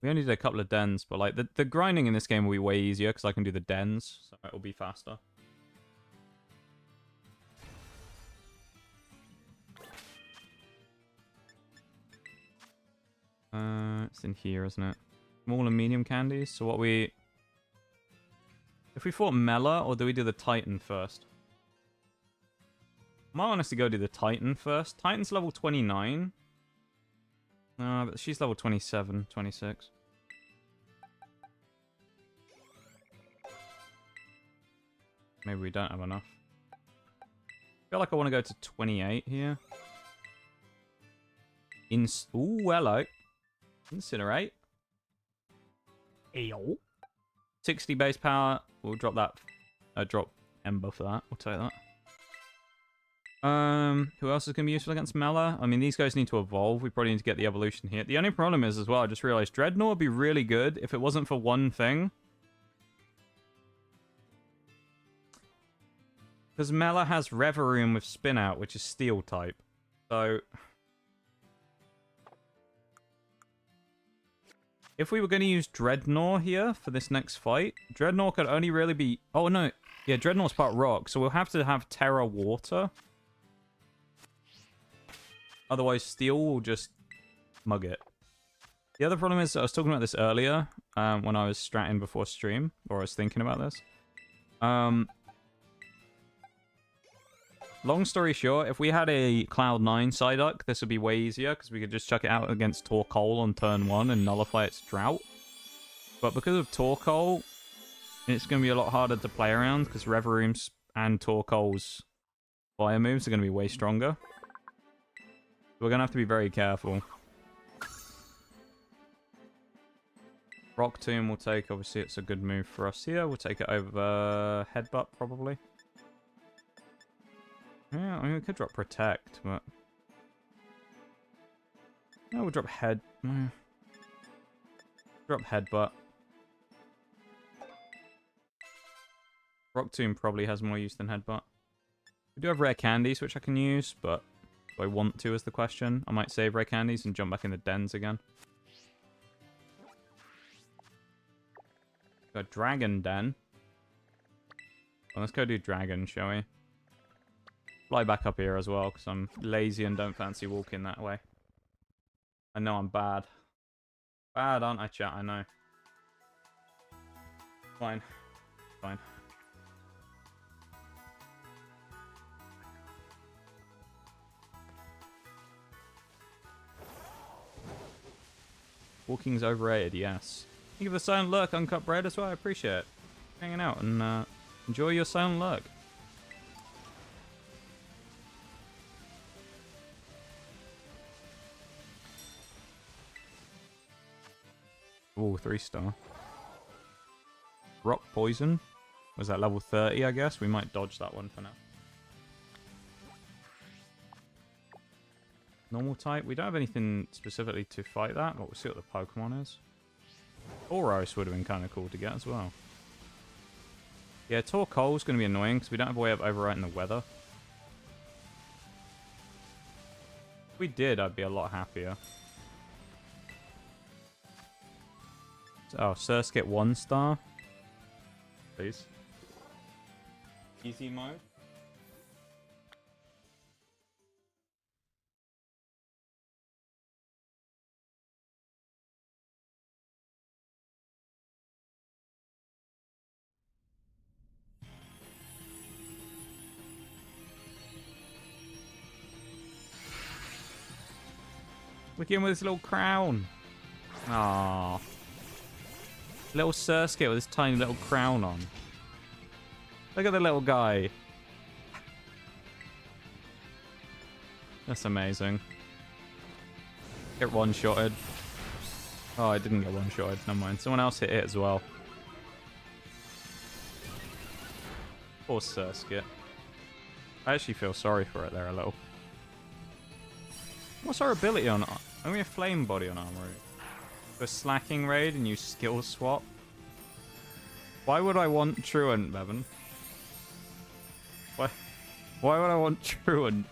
We only did a couple of dens, but like the grinding in this game will be way easier because I can do the dens, so it'll be faster. It's in here, isn't it? Small and medium candies. So what we... If we fought Mela, or do we do the Titan first? I might honestly go do the Titan first. Titan's level 29. No, but she's level 27, 26. Maybe we don't have enough. I feel like I want to go to 28 here. Ooh, hello. Incinerate. Ew. 60 base power. We'll drop that. Drop Ember for that. We'll take that. Who else is going to be useful against Mela? I mean, these guys need to evolve. We probably need to get the evolution here. The only problem is, as well, I just realized Dreadnought would be really good if it wasn't for one thing. Because Mela has Reverie with Spin Out, which is Steel type. So... If we were going to use Dreadnought here for this next fight, Dreadnought could only really be... Oh, no. Yeah, Dreadnought's part rock, so we'll have to have Terra Water. Otherwise, Steel will just mug it. The other problem is, I was talking about this earlier, when I was stratting before stream, or I was thinking about this. Long story short, if we had a Cloud9 Psyduck, this would be way easier, because we could just chuck it out against Torkoal on turn 1 and nullify its drought. But because of Torkoal, it's going to be a lot harder to play around, because Reverie and Torkoal's fire moves are going to be way stronger. We're going to have to be very careful. Rock Tomb will take, obviously it's a good move for us here. We'll take it over Headbutt, probably. Yeah, I mean, we could drop Protect, but... No, we'll drop Drop Headbutt. Rock Tomb probably has more use than Headbutt. We do have Rare Candies, which I can use, but... Do I want to, is the question. I might save Rare Candies and jump back in the dens again. Got Dragon Den. Well, let's go do Dragon, shall we? Fly back up here as well, because I'm lazy and don't fancy walking that way. I know I'm bad. Bad, aren't I, chat? I know. Fine. Fine. Walking's overrated, yes. Thank you for the silent lurk, Uncut Bread, as well. I appreciate it. Hanging out and enjoy your silent lurk. Ooh, 3-star. Rock Poison. Was that level 30, I guess? We might dodge that one for now. Normal type. We don't have anything specifically to fight that, but we'll see what the Pokemon is. Tauros would have been kind of cool to get as well. Yeah, Torkoal's going to be annoying because we don't have a way of overwriting the weather. If we did, I'd be a lot happier. Oh, Surskit 1-star. Please. Easy mode. Look at him with his little crown. Aww. Little Surskit with his tiny little crown on. Look at the little guy. That's amazing. Get one-shotted. Oh, I didn't get one-shotted. Never mind. Someone else hit it as well. Poor Surskit. I actually feel sorry for it there a little. What's our ability on... Only a Flame Body on Armor. For Slacking Raid and use Skill Swap. Why would I want Truant, Bevan? Why would I want Truant?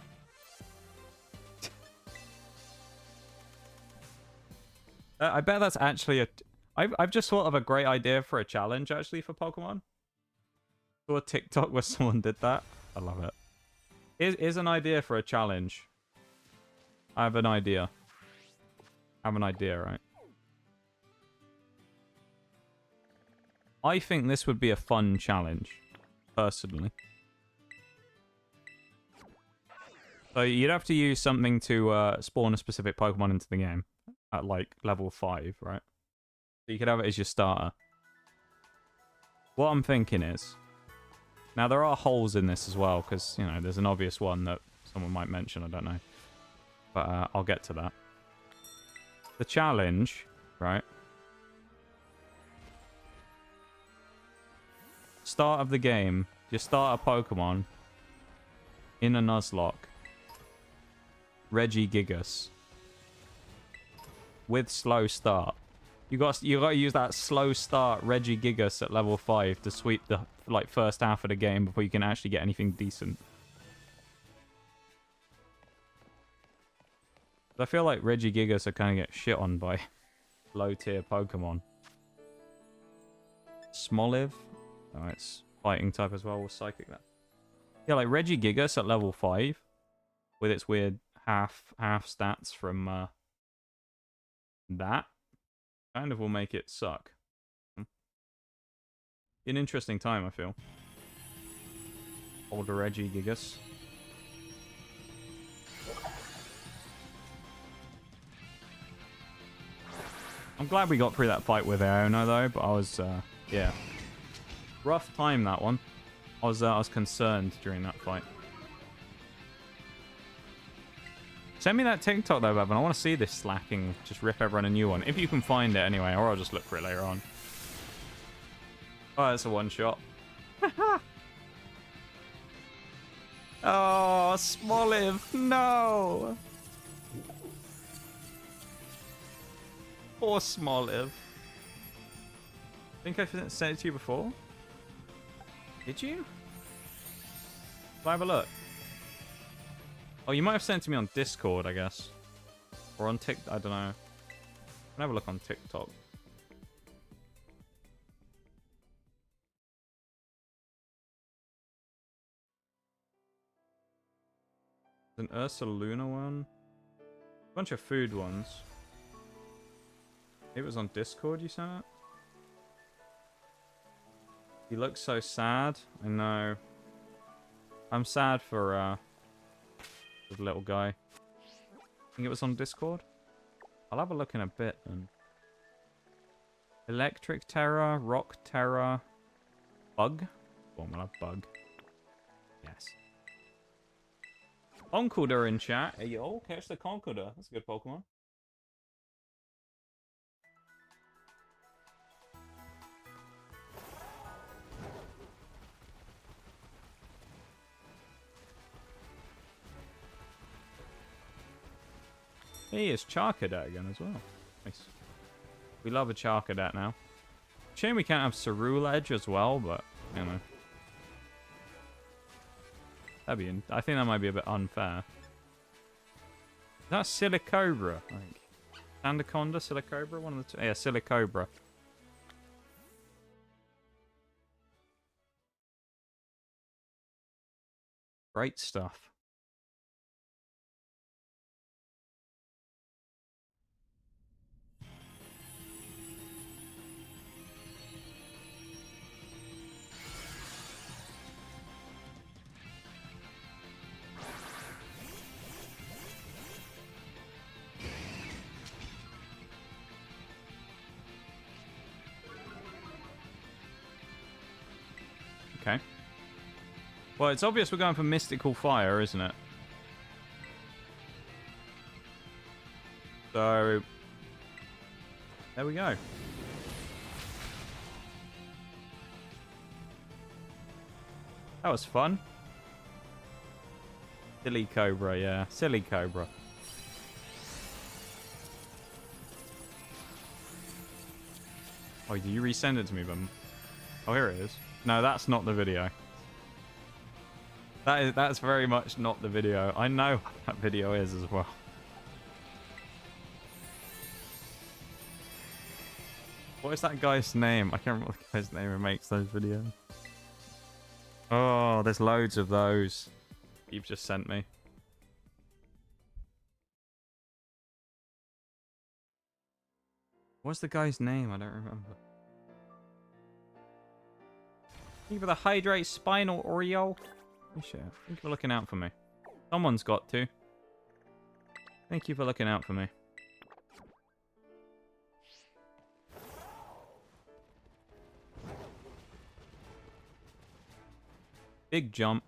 I bet that's actually a... I've just thought of a great idea for a challenge, actually, for Pokemon. Saw a TikTok where someone did that. I love it. Here's an idea for a challenge. I have an idea. I have an idea, right? I think this would be a fun challenge, personally. So you'd have to use something to spawn a specific Pokemon into the game at like level 5, right? So you could have it as your starter. What I'm thinking is, now there are holes in this as well, because, you know, there's an obvious one that someone might mention, I don't know. But I'll get to that. The challenge, right? Start of the game, you start a Pokemon in a Nuzlocke. Regigigas. With slow start. You got to use that slow start Regigigas at level 5 to sweep the like first half of the game before you can actually get anything decent. I feel like Regigigas are kind of get shit on by low tier Pokemon. Smoliv. Oh, it's fighting type as well. We'll psychic that. Yeah, like Regigigas at level 5 with its weird half stats from that kind of will make it suck. An interesting time, I feel. Older Regigigas. I'm glad we got through that fight with Aono though, but I was yeah. Rough time, that one. I was concerned during that fight. Send me that TikTok though, Bevan. I want to see this slacking. Just rip everyone a new one. If you can find it anyway, or I'll just look for it later on. Oh, that's a one shot. Oh, Smoliv. No. Poor Smoliv. I think I sent it to you before. Did you? Can I have a look? Oh, you might have sent it to me on Discord, I guess. Or on TikTok, I don't know. Can I have a look on TikTok? There's an Ursaluna one. A bunch of food ones. It was on Discord you sent it? He looks so sad. I know. I'm sad for the little guy. I think it was on Discord. I'll have a look in a bit then. Electric Terror, Rock Terror, Bug. Oh, we'll have Bug. Yes. Conkeldurr in chat. Hey, yo, catch the Conkeldurr. That's a good Pokemon. He is Charcadet again as well. Nice. We love a Charcadet now. Shame we can't have Ceruledge as well, but, you know. That'd be I think that might be a bit unfair. Is that Silicobra? I think. Sandaconda, Silicobra? One of the two. Yeah, Silicobra. Great stuff. Okay. Well, it's obvious we're going for Mystical Fire, isn't it? So, there we go. That was fun. Silly Cobra, yeah. Silly Cobra. Oh, did you resend it to me, Bum? Oh, here it is. No, that's not the video. That's very much not the video. I know what that video is as well. What is that guy's name? I can't remember what the guy's name who makes those videos. Oh, there's loads of those you've just sent me. What's the guy's name? I don't remember. Thank you for the hydrate spinal Oreo. Thank you for looking out for me. Someone's got to. Thank you for looking out for me. Big jump.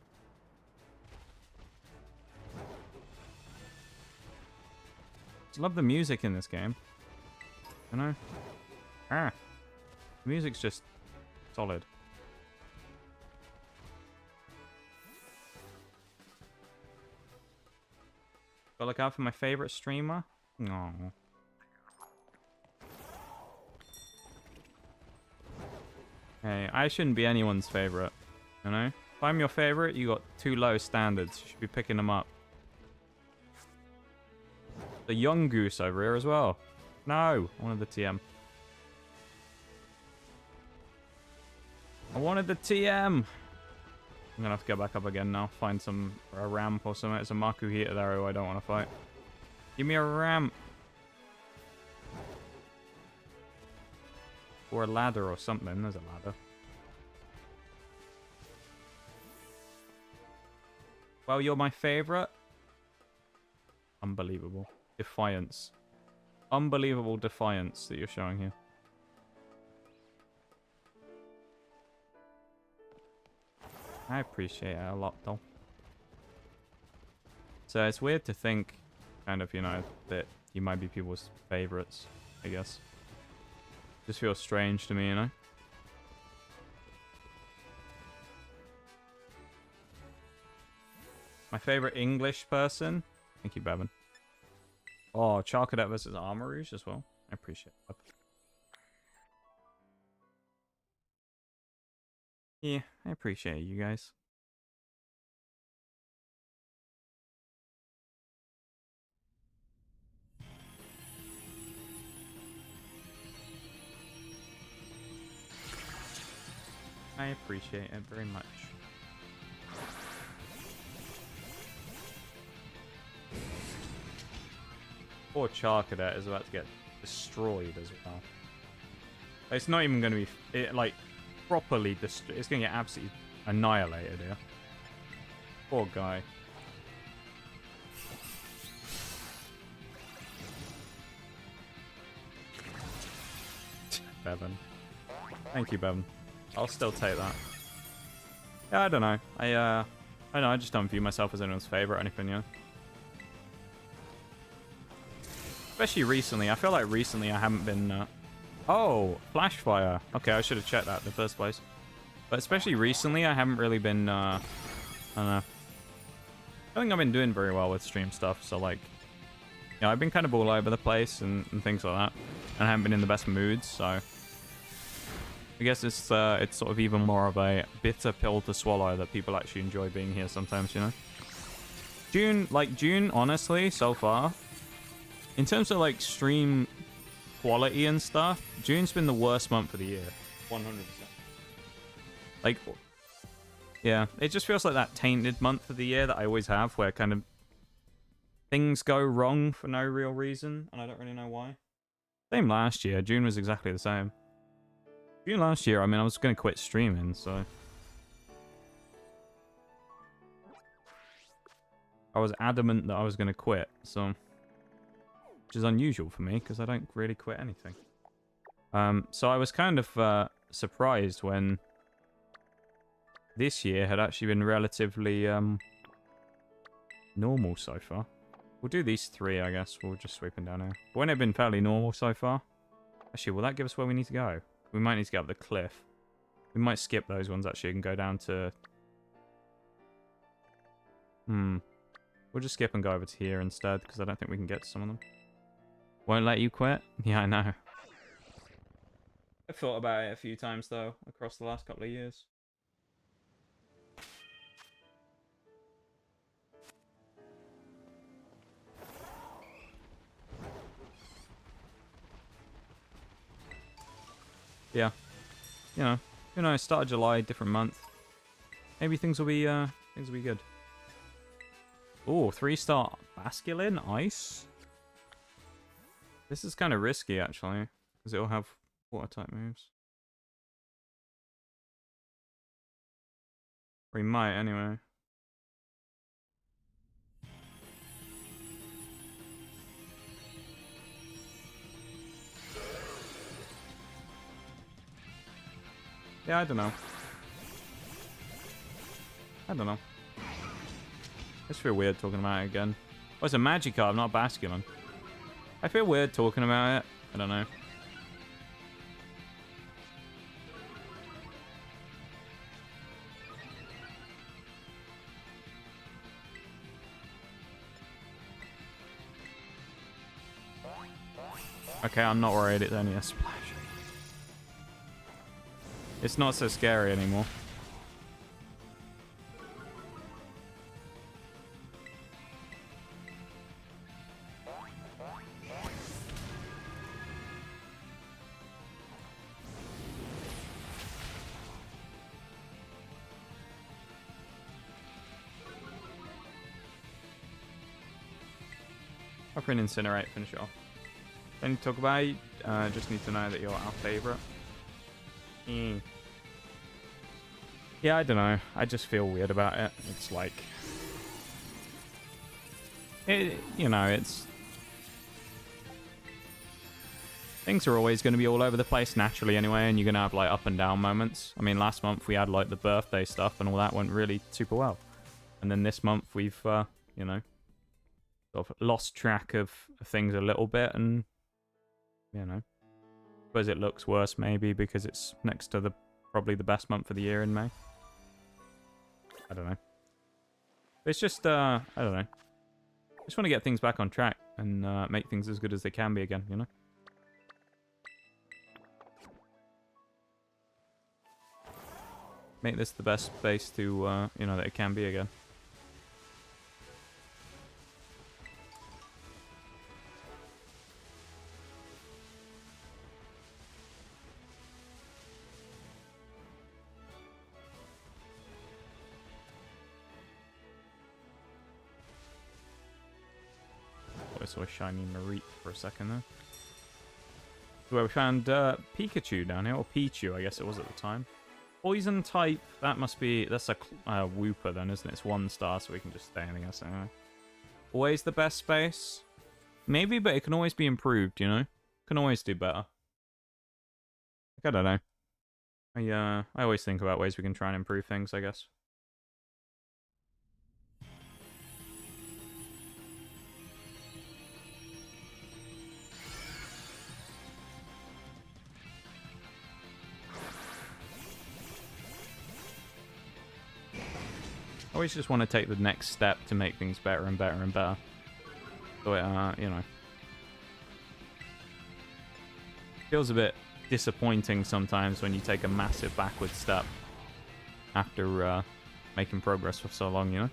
I love the music in this game. You know? The music's just solid. Gotta look out for my favorite streamer. No. Hey, I shouldn't be anyone's favorite. You know? If I'm your favorite, you got too low standards. You should be picking them up. The young goose over here as well. No, I wanted the TM. I wanted the TM. I'm gonna have to go back up again now. Find a ramp or something. There's a Maku Heater there who I don't want to fight. Give me a ramp. Or a ladder or something. There's a ladder. Well, you're my favorite. Unbelievable. Defiance. Unbelievable defiance that you're showing here. I appreciate it a lot, though. So it's weird to think, kind of, you know, that you might be people's favorites, I guess. Just feels strange to me, you know? My favorite English person? Thank you, Bevan. Oh, Charcadet versus Armor Rouge as well. I appreciate that. Yeah, I appreciate you guys. I appreciate it very much. Poor Charcadet is about to get destroyed as well. It's not even going to be like properly destroyed. It's going to get absolutely annihilated here. Poor guy. Bevan. Thank you, Bevan. I'll still take that. Yeah, I don't know. I don't know. I just don't view myself as anyone's favorite or anything, you know. Especially recently. I feel like recently I haven't been... Oh, Flashfire. Okay, I should have checked that in the first place. But especially recently, I haven't really been... I don't know. I think I've been doing very well with stream stuff, so like... You know, I've been kind of all over the place and things like that. And I haven't been in the best moods, so... I guess it's sort of even more of a bitter pill to swallow that people actually enjoy being here sometimes, you know? June, honestly, so far... In terms of, like, stream quality and stuff, June's been the worst month of the year. 100%. Like, yeah, it just feels like that tainted month of the year that I always have, where kind of things go wrong for no real reason, and I don't really know why. Same last year. June was exactly the same. June last year, I mean, I was going to quit streaming, so... I was adamant that I was going to quit, so... Which is unusual for me, because I don't really quit anything. So I was kind of surprised when this year had actually been relatively normal so far. We'll do these three, I guess. We'll just sweep them down here. But when it's been fairly normal so far... Actually, will that give us where we need to go? We might need to get up the cliff. We might skip those ones, actually, and go down to... We'll just skip and go over to here instead, because I don't think we can get to some of them. Won't let you quit? Yeah, I know. I've thought about it a few times, though, across the last couple of years. Yeah. You know, who knows? Start of July, different month. Maybe things will be good. Oh, 3-star masculine ice. This is kind of risky actually, because it'll have water type moves. Or he might anyway. Yeah, I don't know. I don't know. I just feel weird talking about it again. Oh, it's a Magikarp, not Basculin. I feel weird talking about it. I don't know. Okay, I'm not worried. It's only a splash. It's not so scary anymore. I'll print Incinerate, finish it off. Don't need to talk about it, just need to know that you're our favourite. Yeah, I don't know. I just feel weird about it. It's like... you know, it's... Things are always going to be all over the place naturally anyway, and you're going to have like up and down moments. I mean, last month we had like the birthday stuff and all that went really super well. And then this month we've, you know, sort of lost track of things a little bit, and you know, I suppose it looks worse maybe because it's next to the probably the best month of the year in May. I don't know. It's just I don't know. I just want to get things back on track and make things as good as they can be again, you know. Make this the best base to you know, that it can be again. I saw a shiny Mareep for a second there. Where we found Pikachu down here, or Pichu, I guess it was at the time. Poison type, that must be, that's a Wooper then, isn't it? It's 1 star, so we can just stay anything else anyway. Always the best space? Maybe, but it can always be improved, you know? Can always do better. Like, I don't know. I always think about ways we can try and improve things, I guess. I always just want to take the next step to make things better and better and better. So it, you know, feels a bit disappointing sometimes when you take a massive backward step after making progress for so long, you know?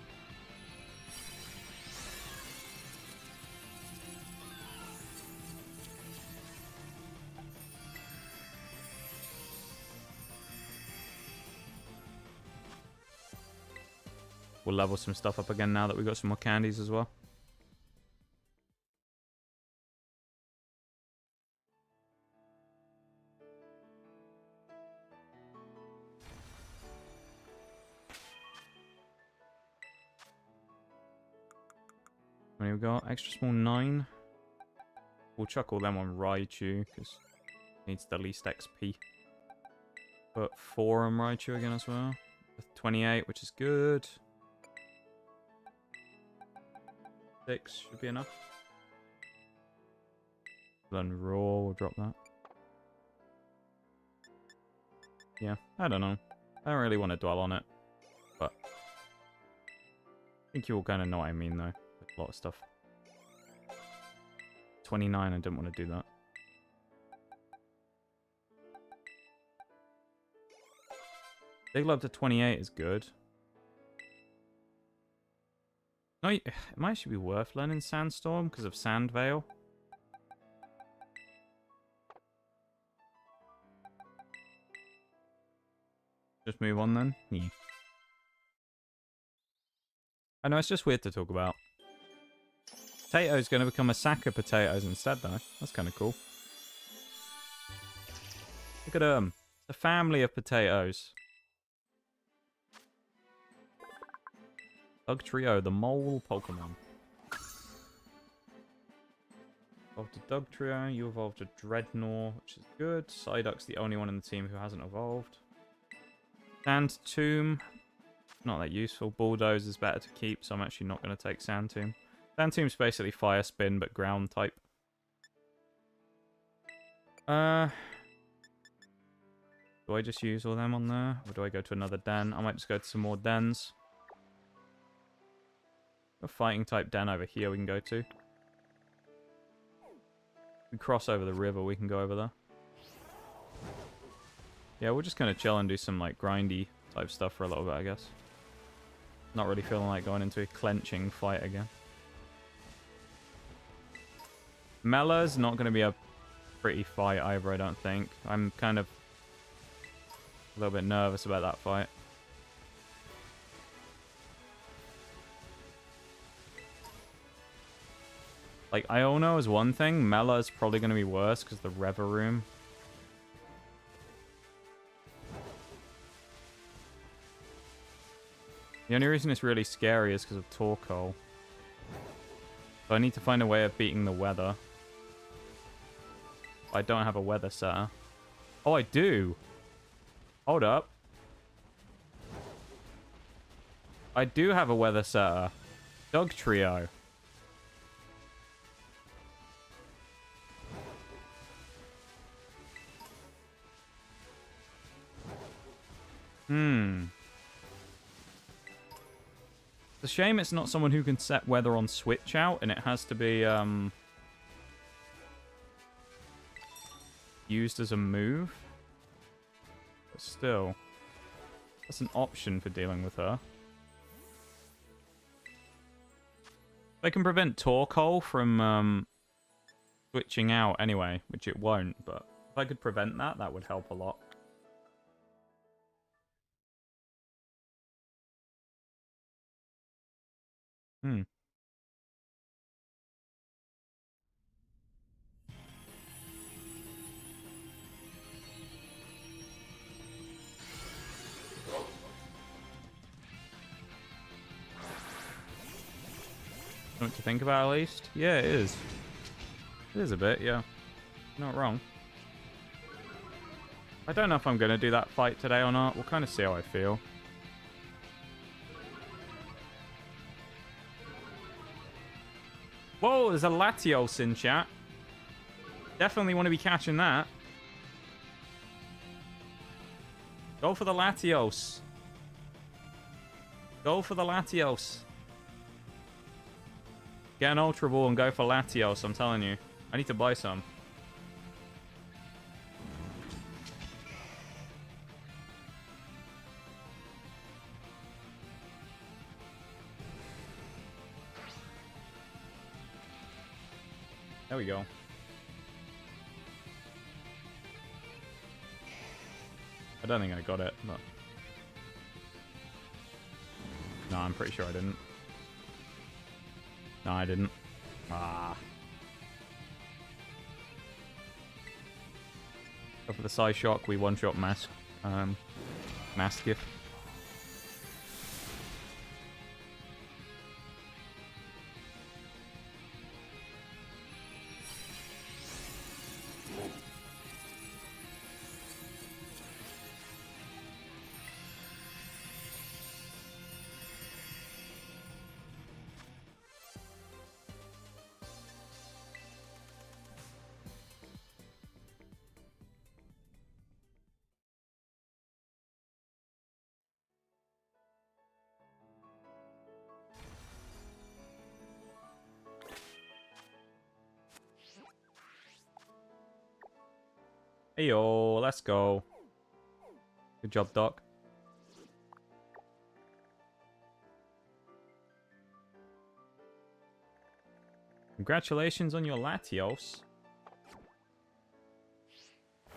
We'll level some stuff up again now that we've got some more candies as well. There we go. Extra small 9. We'll chuck all them on Raichu because it needs the least XP. Put 4 on Raichu again as well. 28, which is good. 6 should be enough. Then Raw, we'll drop that. Yeah, I don't know. I don't really want to dwell on it. But I think you all kind of know what I mean, though. A lot of stuff. 29, I didn't want to do that. Big up to 28 is good. No, it might actually be worth learning Sandstorm because of Sand Veil. Just move on then. Yeah. I know, it's just weird to talk about. Potato's going to become a sack of potatoes instead, though. That's kind of cool. Look at them. It's a family of potatoes. Dugtrio, the mole Pokemon. Evolved a Dugtrio. You evolved a Dreadnought, which is good. Psyduck's the only one in the team who hasn't evolved. Sand Tomb. Not that useful. Bulldoze is better to keep, so I'm actually not going to take Sand Tomb. Sand Tomb's basically Fire Spin, but ground type. Do I just use all them on there? Or do I go to another den? I might just go to some more dens. A fighting type den over here we can go to. We cross over the river, we can go over there. Yeah, we're just gonna chill and do some like grindy type stuff for a little bit, I guess. Not really feeling like going into a clenching fight again. Mela's not gonna be a pretty fight either, I don't think. I'm kind of a little bit nervous about that fight. Like, Iono is one thing. Mela is probably going to be worse because the Rever Room. The only reason it's really scary is because of Torkoal. So I need to find a way of beating the weather. I don't have a weather setter. Oh, I do. Hold up. I do have a weather setter. Dugtrio. It's a shame it's not someone who can set weather on switch out, and it has to be used as a move. But still, that's an option for dealing with her. They can prevent Torkoal from switching out anyway, which it won't, but if I could prevent that, that would help a lot. Something to think about, at least? Yeah, it is. It is a bit, yeah. Not wrong. I don't know if I'm going to do that fight today or not. We'll kind of see how I feel. Whoa, there's a Latios in chat. Definitely want to be catching that. Go for the Latios. Go for the Latios. Get an Ultra Ball and go for Latios, I'm telling you. I need to buy some. There we go. I don't think I got it, but... No, I'm pretty sure I didn't. No, I didn't. Ah. Go for the Psyshock, we one-shot Mastiff. Hey yo, let's go. Good job, Doc. Congratulations on your Latios.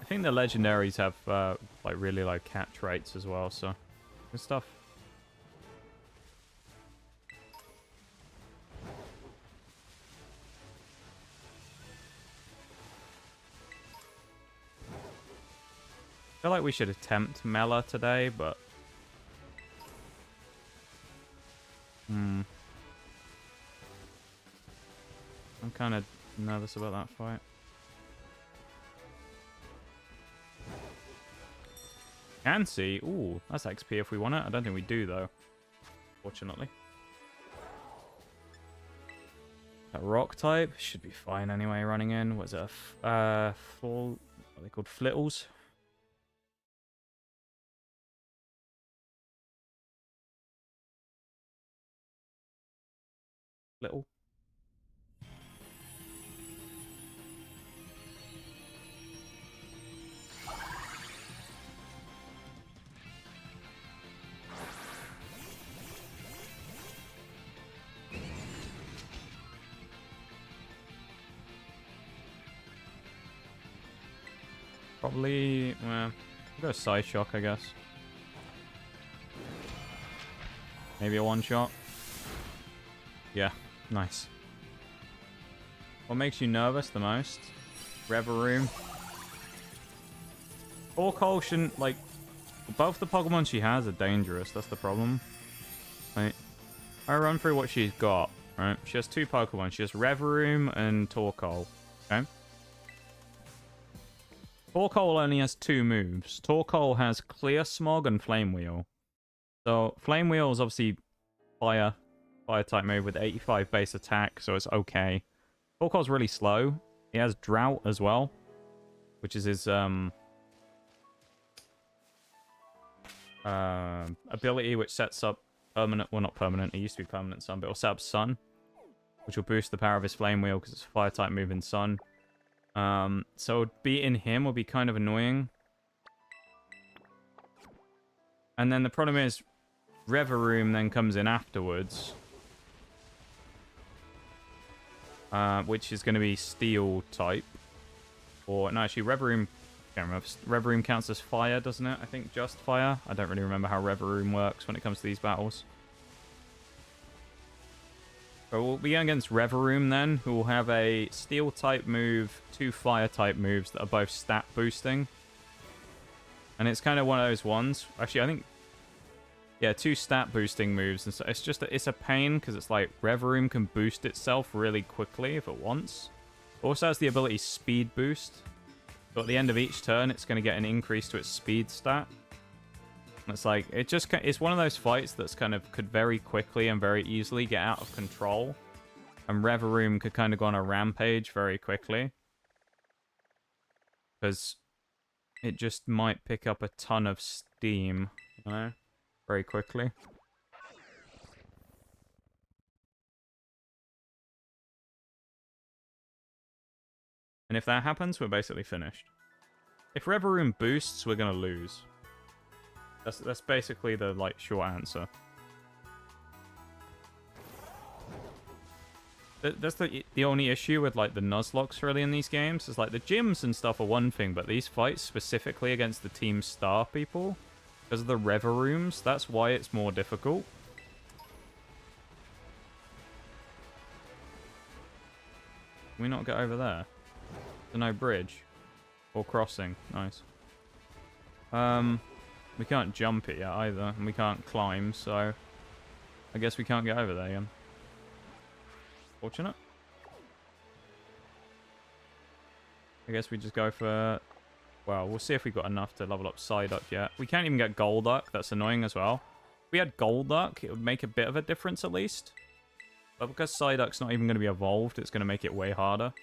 I think the legendaries have like really low catch rates as well, so good stuff. I feel like we should attempt Mela today, but I'm kind of nervous about that fight. Can see. Ooh, that's XP if we want it. I don't think we do, though. Fortunately. That rock type should be fine anyway, running in. What's it? What are they called? Flittles? Little? Probably, well, we'll go Side Shock, I guess. Maybe a one-shot. Yeah, nice. What makes you nervous the most? Reverie. Torkoal shouldn't, like, both the Pokemon she has are dangerous, that's the problem. Right. I run through what she's got, right? She has 2 Pokemon. She has Reverie and Torkoal, okay? Torkoal only has 2 moves. Torkoal has Clear Smog and Flame Wheel. So, Flame Wheel is obviously fire type move with 85 base attack, so it's okay. Torkoal's really slow. He has Drought as well, which is his ability, which sets up permanent, well, not permanent, it used to be permanent Sun, but it'll set up Sun, which will boost the power of his Flame Wheel because it's a fire type move in Sun. So beating him will be kind of annoying. And then the problem is Reverie then comes in afterwards, which is going to be Steel type. Or, no, actually, Reverie, I can't remember. Reverie counts as fire, doesn't it? I think just fire. I don't really remember how Reverie works when it comes to these battles. So we'll be going against Reverie then, who will have a Steel type move, 2 fire type moves that are both stat boosting. And it's kind of one of those ones. Actually, I think, yeah, 2 stat boosting moves. And so it's just, it's a pain because it's like Reverie can boost itself really quickly if it wants. It also has the ability Speed Boost. So at the end of each turn, it's going to get an increase to its speed stat. And it's like, it's one of those fights that's kind of could very quickly and very easily get out of control. And Reverie could kind of go on a rampage very quickly. Because it just might pick up a ton of steam, you know, very quickly. And if that happens, we're basically finished. If Reverie boosts, we're going to lose. That's basically the, like, short answer. That's the only issue with, like, the nuzlocks really in these games. Is like, the gyms and stuff are one thing, but these fights specifically against the Team Star people, because of the Reverooms, that's why it's more difficult. Can we not get over there? There's no bridge. Or crossing. Nice. We can't jump it yet either, and we can't climb, so I guess we can't get over there again. Fortunate. I guess we just go for... Well, we'll see if we've got enough to level up Psyduck yet. We can't even get Golduck. That's annoying as well. If we had Golduck, it would make a bit of a difference at least. But because Psyduck's not even going to be evolved, it's going to make it way harder.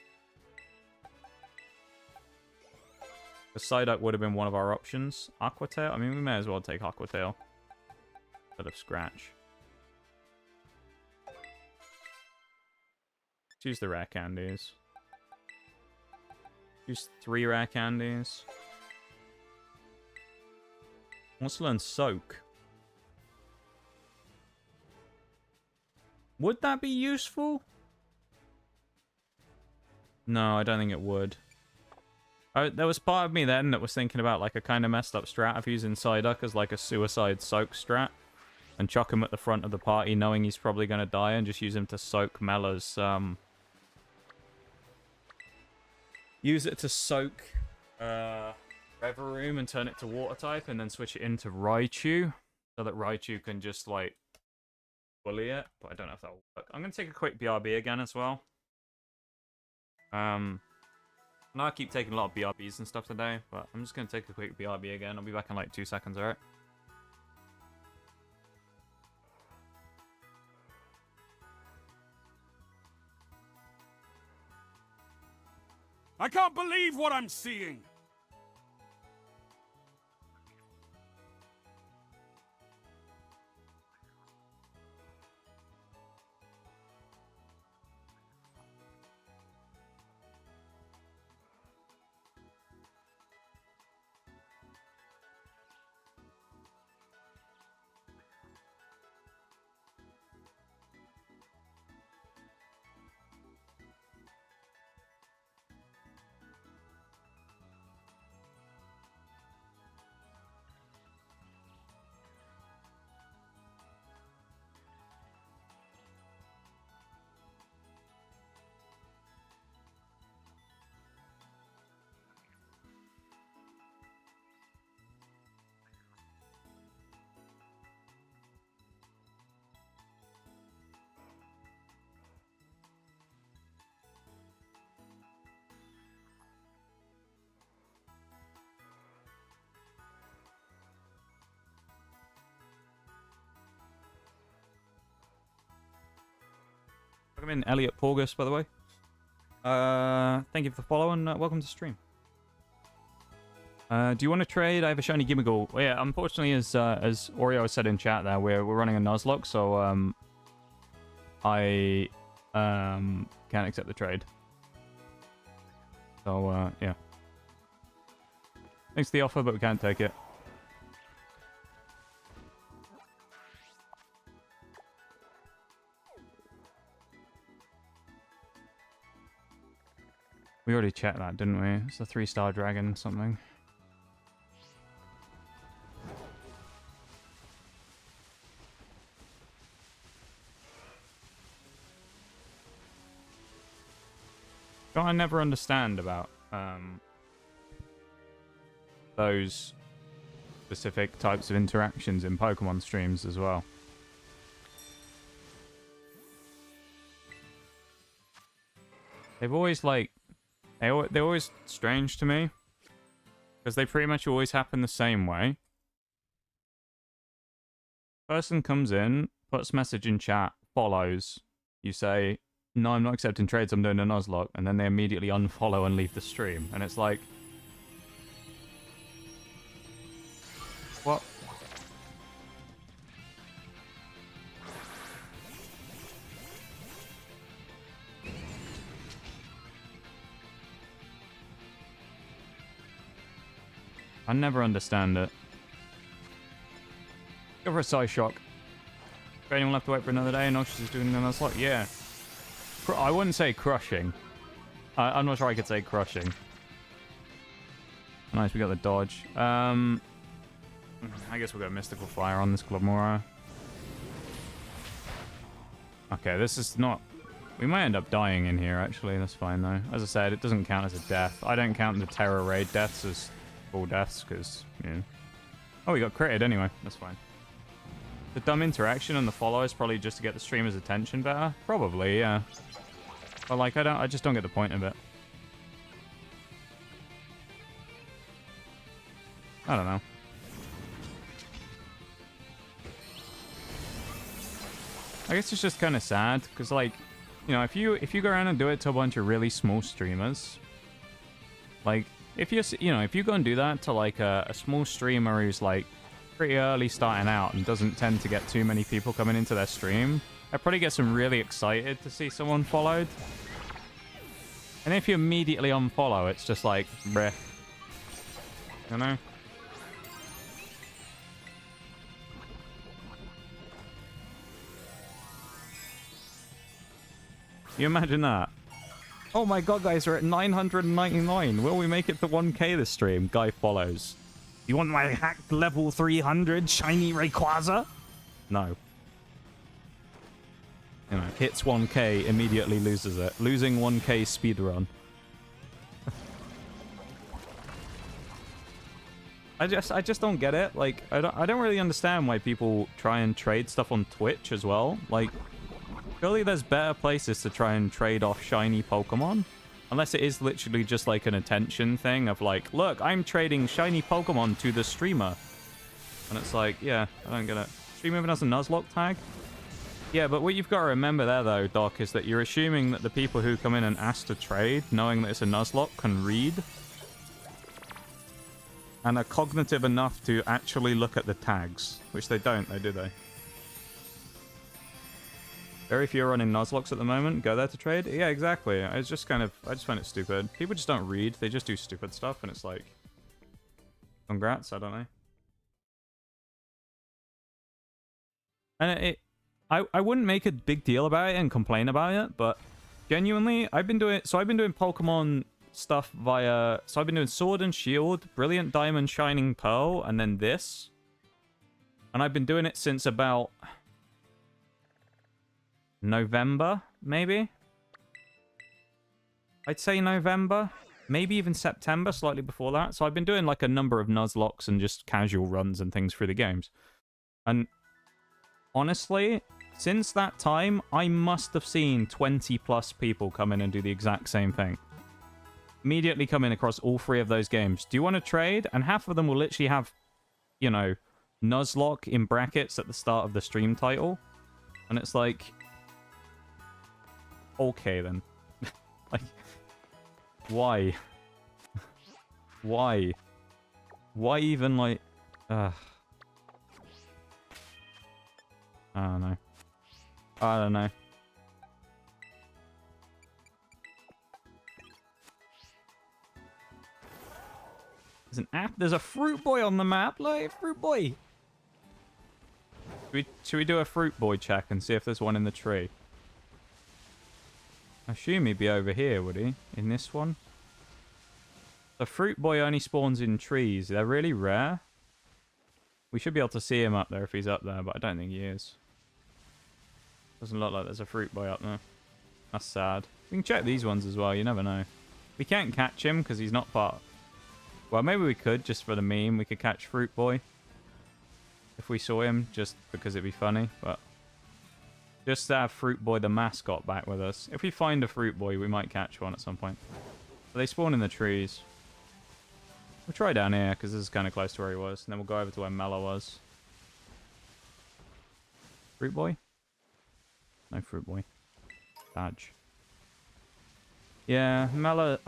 The Psyduck would have been one of our options. Aqua Tail? I mean, we may as well take Aqua Tail. Instead of Scratch. Let's use the rare candies. Use 3 rare candies. Let's learn Soak. Would that be useful? No, I don't think it would. There was part of me then that was thinking about like a kind of messed up strat of using Psyduck as like a suicide soak strat and chuck him at the front of the party knowing he's probably going to die and just use him to soak Mela's, use it to soak, Reveroom and turn it to water type and then switch it into Raichu so that Raichu can just like bully it, but I don't know if that'll work. I'm going to take a quick BRB again as well. Now I keep taking a lot of BRBs and stuff today, but I'm just going to take a quick BRB again. I'll be back in like 2 seconds, alright? I can't believe what I'm seeing! Welcome in, Elliot Porgus, by the way. Thank you for the follow and welcome to stream. Do you want to trade? I have a shiny Gimmighoul. Well, yeah, unfortunately, as Oreo said in chat there, we're running a nuzlocke, so I can't accept the trade. So yeah. Thanks for the offer, but we can't take it. We already checked that, didn't we? It's a 3-star dragon something. What I never understand about those specific types of interactions in Pokemon streams as well. They've always like they're always strange to me because they pretty much always happen the same way. Person comes in, puts message in chat, follows. You say, "No, I'm not accepting trades. I'm doing a nuzlocke," and then they immediately unfollow and leave the stream, and it's like, what? I never understand it. Go for a Psyshock. If anyone will have to wait for another day, Noxious is doing another slot. Yeah. I wouldn't say crushing. I'm not sure I could say crushing. Nice, we got the dodge. I guess we've got Mystical Fire on this Glomora. Okay, this is not... We might end up dying in here, actually. That's fine, though. As I said, it doesn't count as a death. I don't count the Terror Raid deaths as full deaths, because, yeah. Oh, we got critted anyway. That's fine. The dumb interaction and the follow is probably just to get the streamer's attention better. Probably, yeah. But, like, I just don't get the point of it. I don't know. I guess it's just kind of sad, because, like, you know, if you go around and do it to a bunch of really small streamers, like, if you go and do that to, like, a small streamer who's, like, pretty early starting out and doesn't tend to get too many people coming into their stream, I probably get them really excited to see someone followed. And if you immediately unfollow, it's just like, bleh. You know? You imagine that? Oh my god, guys, we're at 999. Will we make it to 1k this stream? Guy follows. You want my hacked level 300 shiny Rayquaza? No. You know, hits 1k, immediately loses it. Losing 1k speedrun. I just don't get it. Like, I don't really understand why people try and trade stuff on Twitch as well. Like, surely there's better places to try and trade off shiny Pokemon. Unless it is literally just like an attention thing of like, look, I'm trading shiny Pokemon to the streamer. And it's like, yeah, I don't get it. Streamer even has a nuzlocke tag? Yeah, but what you've got to remember there though, Doc, is that you're assuming that the people who come in and ask to trade, knowing that it's a nuzlocke, can read. And are cognitive enough to actually look at the tags. Which they don't, though, do they? Very few are running nuzlocks at the moment. Go there to trade? Yeah, exactly. I just find it stupid. People just don't read. They just do stupid stuff, and it's like... Congrats, I don't know. And I wouldn't make a big deal about it and complain about it, but genuinely, I've been doing Pokemon stuff via... So I've been doing Sword and Shield, Brilliant Diamond, Shining Pearl, and then this. And I've been doing it since about... November, maybe? I'd say November. Maybe even September, slightly before that. So I've been doing like a number of nuzlocks and just casual runs and things through the games. And honestly, since that time, I must have seen 20 plus people come in and do the exact same thing. Immediately come in across all three of those games. Do you want to trade? And half of them will literally have, you know, nuzlocke in brackets at the start of the stream title. And it's like... Okay, then. Like, why? Why? Why even, like... I don't know. I don't know. There's an app. There's a Fruit Boy on the map. Look, Fruit Boy. Should we do a Fruit Boy check and see if there's one in the tree? I assume he'd be over here, would he? In this one? The Fruit Boy only spawns in trees. They're really rare. We should be able to see him up there if he's up there, but I don't think he is. Doesn't look like there's a Fruit Boy up there. That's sad. We can check these ones as well, you never know. We can't catch him because he's not part... Well, maybe we could, just for the meme. We could catch Fruit Boy. If we saw him, just because it'd be funny, but... Just to have Fruit Boy the mascot back with us. If we find a Fruit Boy, we might catch one at some point. But they spawn in the trees. We'll try down here, because this is kind of close to where he was. And then we'll go over to where Mela was. Fruit Boy? No Fruit Boy. Badge. Yeah, Mela...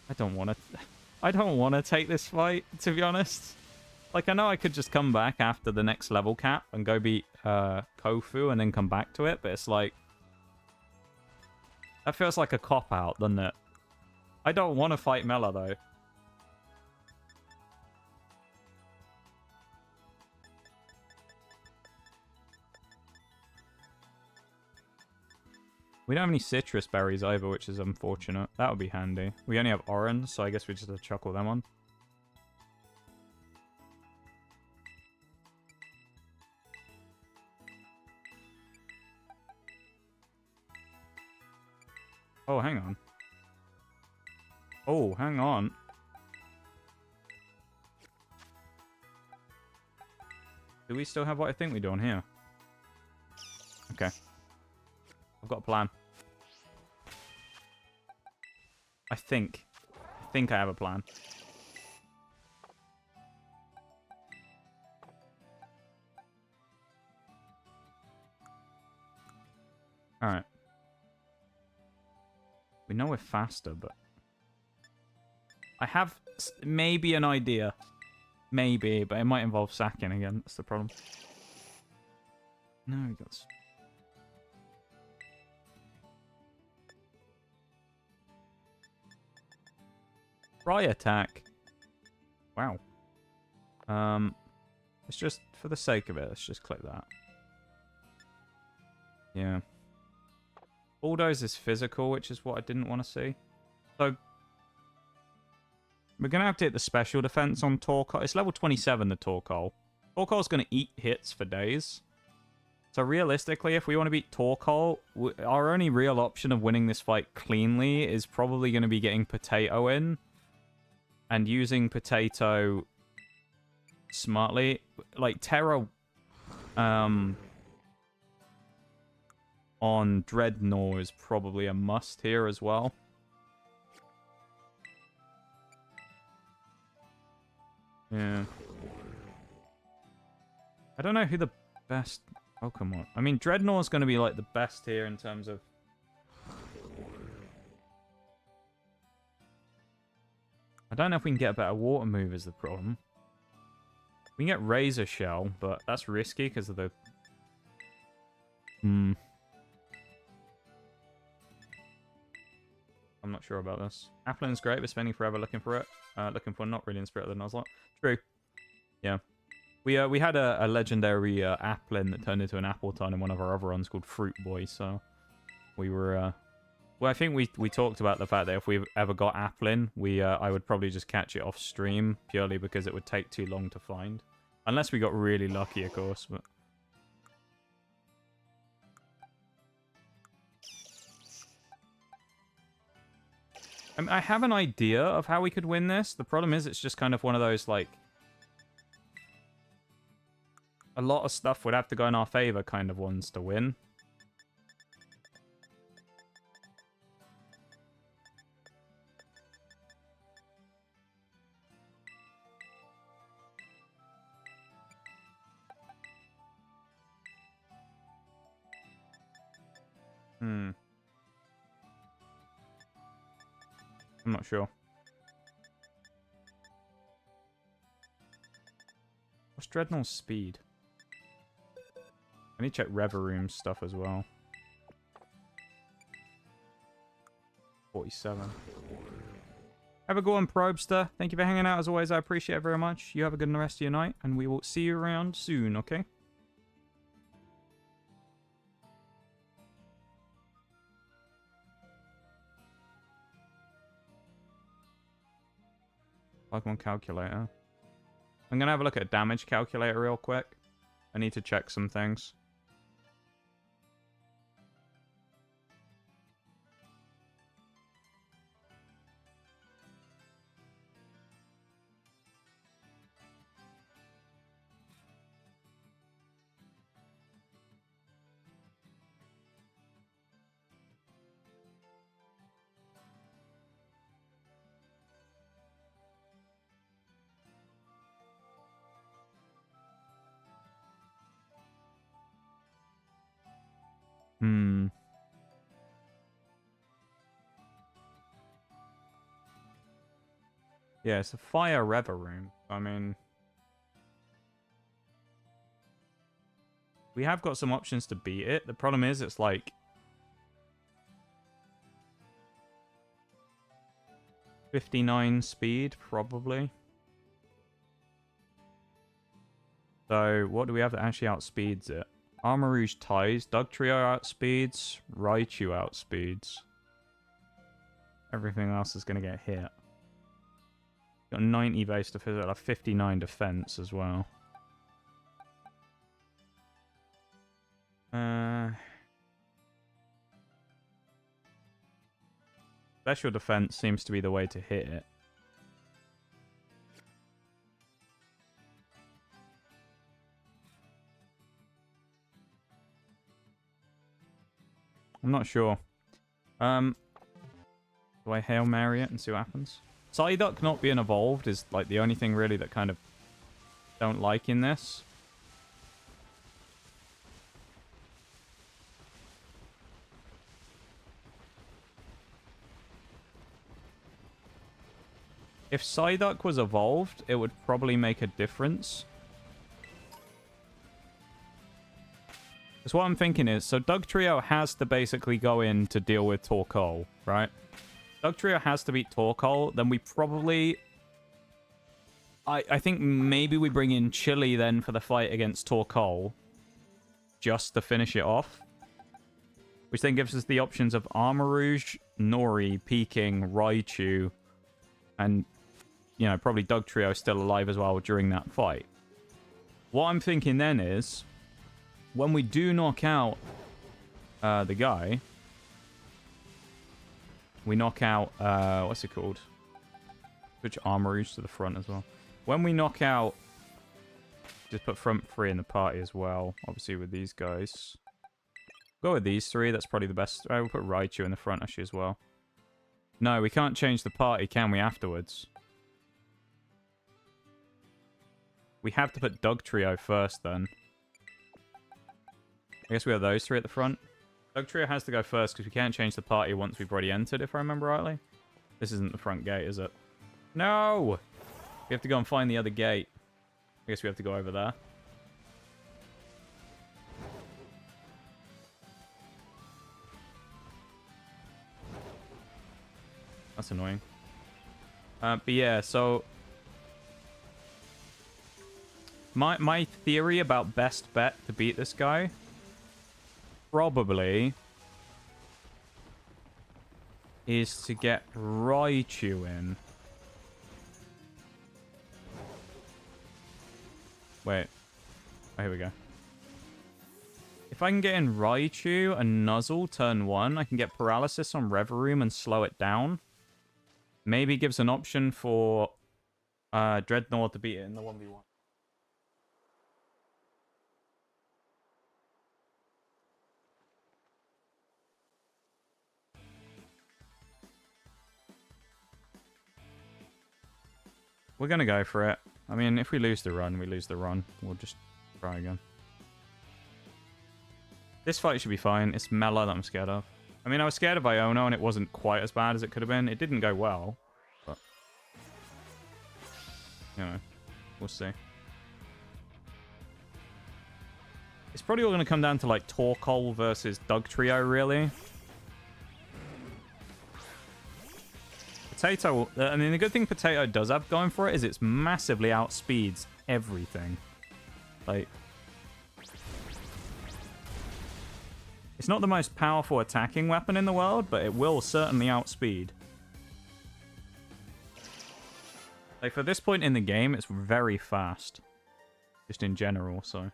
I don't want to take this fight, to be honest. Like, I know I could just come back after the next level cap and go beat Kofu and then come back to it, but it's like... That feels like a cop-out, doesn't it? I don't want to fight Mela, though. We don't have any citrus berries either, which is unfortunate. That would be handy. We only have orange, so I guess we just have to chuck all them on. Oh, hang on. Oh, hang on. Do we still have what I think we do on here? Okay. I've got a plan. I think I have a plan. Alright. We know we're faster, but... I have maybe an idea. Maybe, but it might involve sacking again. That's the problem. No, we got... Fry attack. Wow. Let's just, for the sake of it, let's just click that. Yeah. Bulldoze is physical, which is what I didn't want to see. So we're going to have to hit the special defense on Torkoal. It's level 27, the Torkoal. Torkoal's going to eat hits for days. So realistically, if we want to beat Torkoal, our only real option of winning this fight cleanly is probably going to be getting Potato in. And using Potato smartly. Like, Terra on Dreadnought is probably a must here as well. Yeah. I don't know who the best Pokemon... I mean, Dreadnought's going to be, like, the best here in terms of... I don't know if we can get a better water move is the problem. We can get Razor Shell, but that's risky because of the... I'm not sure about this. Applin's great, but spending forever looking for it. Looking for not really in Spirit of the Nuzlocke. True. Yeah. We had a legendary Applin that turned into an Appleton in one of our other runs called Fruit Boy, so we were... Well, I think we talked about the fact that if we ever got Applin, I would probably just catch it off stream, purely because it would take too long to find. Unless we got really lucky, of course, but... I mean, I have an idea of how we could win this. The problem is it's just kind of one of those, like... A lot of stuff would have to go in our favor kind of ones to win. I'm not sure. What's Dreadnought's speed? I need to check Reveroom's stuff as well. 47. Have a good one, Probester. Thank you for hanging out as always. I appreciate it very much. You have a good rest of your night, and we will see you around soon, okay? Pokemon calculator. I'm going to have a look at a damage calculator real quick. I need to check some things. Yeah, it's a fire Reveroom. I mean... We have got some options to beat it. The problem is it's like... 59 speed, probably. So, what do we have that actually outspeeds it? Armarouge Ties, Dugtrio outspeeds, Raichu outspeeds. Everything else is going to get hit. Got 90 base defense, like 59 defense as well. Special defense seems to be the way to hit it. I'm not sure. Do I Hail Mary it and see what happens? Psyduck not being evolved is like the only thing really that kind of don't like in this. If Psyduck was evolved, it would probably make a difference. Because what I'm thinking is, so Dugtrio has to basically go in to deal with Torkoal, right? Dugtrio has to beat Torkoal, then we probably... I think maybe we bring in Chili then for the fight against Torkoal. Just to finish it off. which then gives us the options of Armarouge, Nori, Peking, Raichu, and, you know, probably Dugtrio still alive as well during that fight. What I'm thinking then is, when we do knock out the guy, we knock out, what's it called? Switch Armarouge to the front as well. When we knock out, just put front 3 in the party as well, obviously with these guys. Go with these 3, that's probably the best. We'll put Raichu in the front actually as well. No, we can't change the party, can we, afterwards? We have to put Dugtrio first then. I guess we have those 3 at the front. Dugtrio has to go first because we can't change the party once we've already entered, if I remember rightly. This isn't the front gate, is it? No! We have to go and find the other gate. I guess we have to go over there. That's annoying. But yeah, so... My theory about best bet to beat this guy... probably... is to get Raichu in. Wait. Oh, here we go. If I can get in Raichu and Nuzzle turn 1, I can get Paralysis on Reverum and slow it down. Maybe gives an option for Dreadnought to beat it in the 1v1. We're going to go for it. I mean, if we lose the run, we lose the run. We'll just try again. This fight should be fine. It's Mela that I'm scared of. I mean, I was scared of Iono, and it wasn't quite as bad as it could have been. It didn't go well, but... you know, we'll see. It's probably all going to come down to, like, Torkoal versus Dugtrio, really. Potato, I mean, the good thing Potato does have going for it is it's massively outspeeds everything. Like, it's not the most powerful attacking weapon in the world, but it will certainly outspeed. Like, for this point in the game, it's very fast. Just in general, so...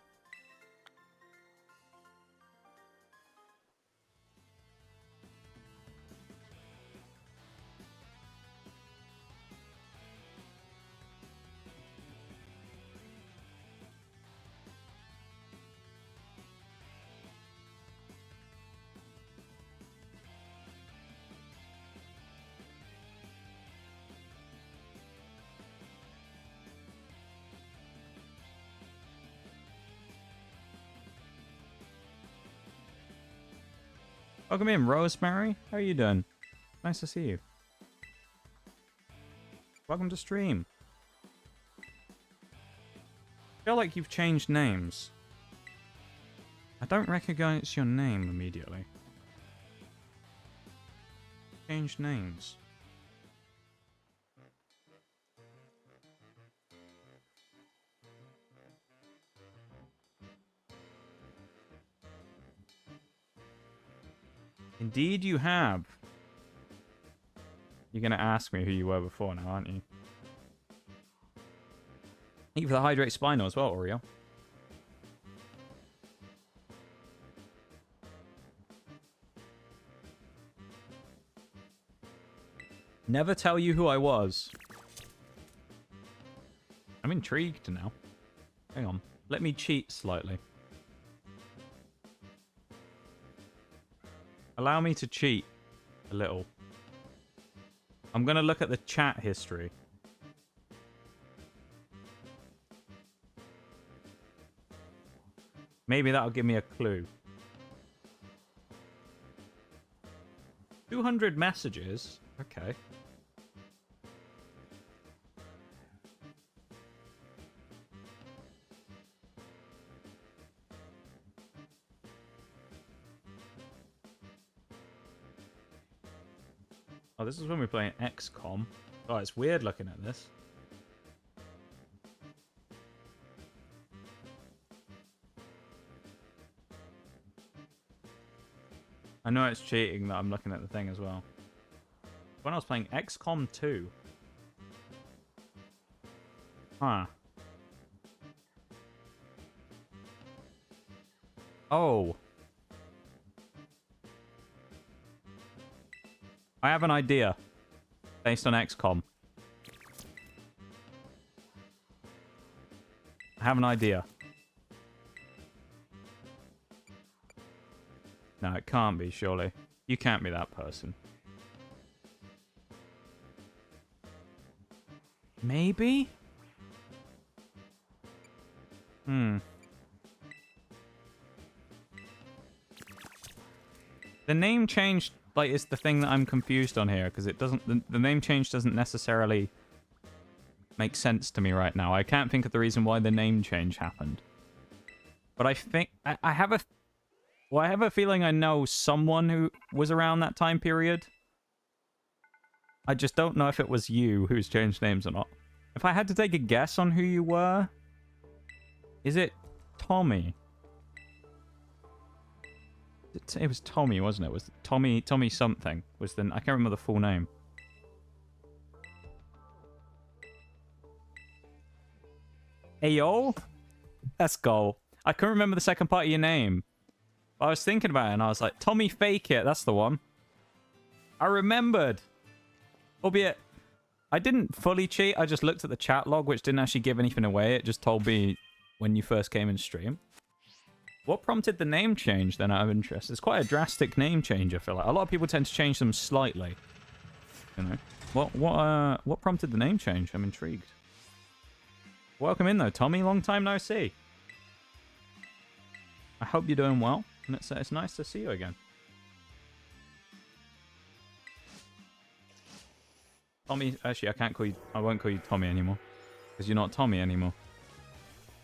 Welcome in, Rosemary. How are you doing? Nice to see you. Welcome to stream. I feel like you've changed names. I don't recognize your name immediately. Changed names. Indeed you have. You're going to ask me who you were before now, aren't you? Thank you for the Hydrate Spino as well, Oreo. Never tell you who I was. I'm intrigued now. Hang on. Let me cheat slightly. Allow me to cheat a little. I'm going to look at the chat history. Maybe that'll give me a clue. 200 messages? Okay. Oh, this is when we're playing XCOM. Oh, it's weird looking at this. I know it's cheating that I'm looking at the thing as well. When I was playing XCOM 2. Huh. Oh. I have an idea. Based on XCOM. I have an idea. No, it can't be, surely. You can't be that person. Maybe? The name change, like, is the thing that I'm confused on here, because it doesn't... The name change doesn't necessarily make sense to me right now. I can't think of the reason why the name change happened. But I think... I have a... Well, I have a feeling I know someone who was around that time period. I just don't know if it was you who's changed names or not. If I had to take a guess on who you were... Is it Tommy? It was Tommy, wasn't it? Was it Tommy something? Was the... I can't remember the full name. Ayo? Let's go. I couldn't remember the second part of your name. I was thinking about it and I was like, Tommy Fake It, that's the one. I remembered. Albeit, I didn't fully cheat. I just looked at the chat log, which didn't actually give anything away. It just told me when you first came in stream. What prompted the name change, then, out of interest? It's quite a drastic name change, I feel like. A lot of people tend to change them slightly. You know. What prompted the name change? I'm intrigued. Welcome in, though, Tommy. Long time no see. I hope you're doing well. And it's nice to see you again. Tommy, actually, I won't call you Tommy anymore. Because you're not Tommy anymore.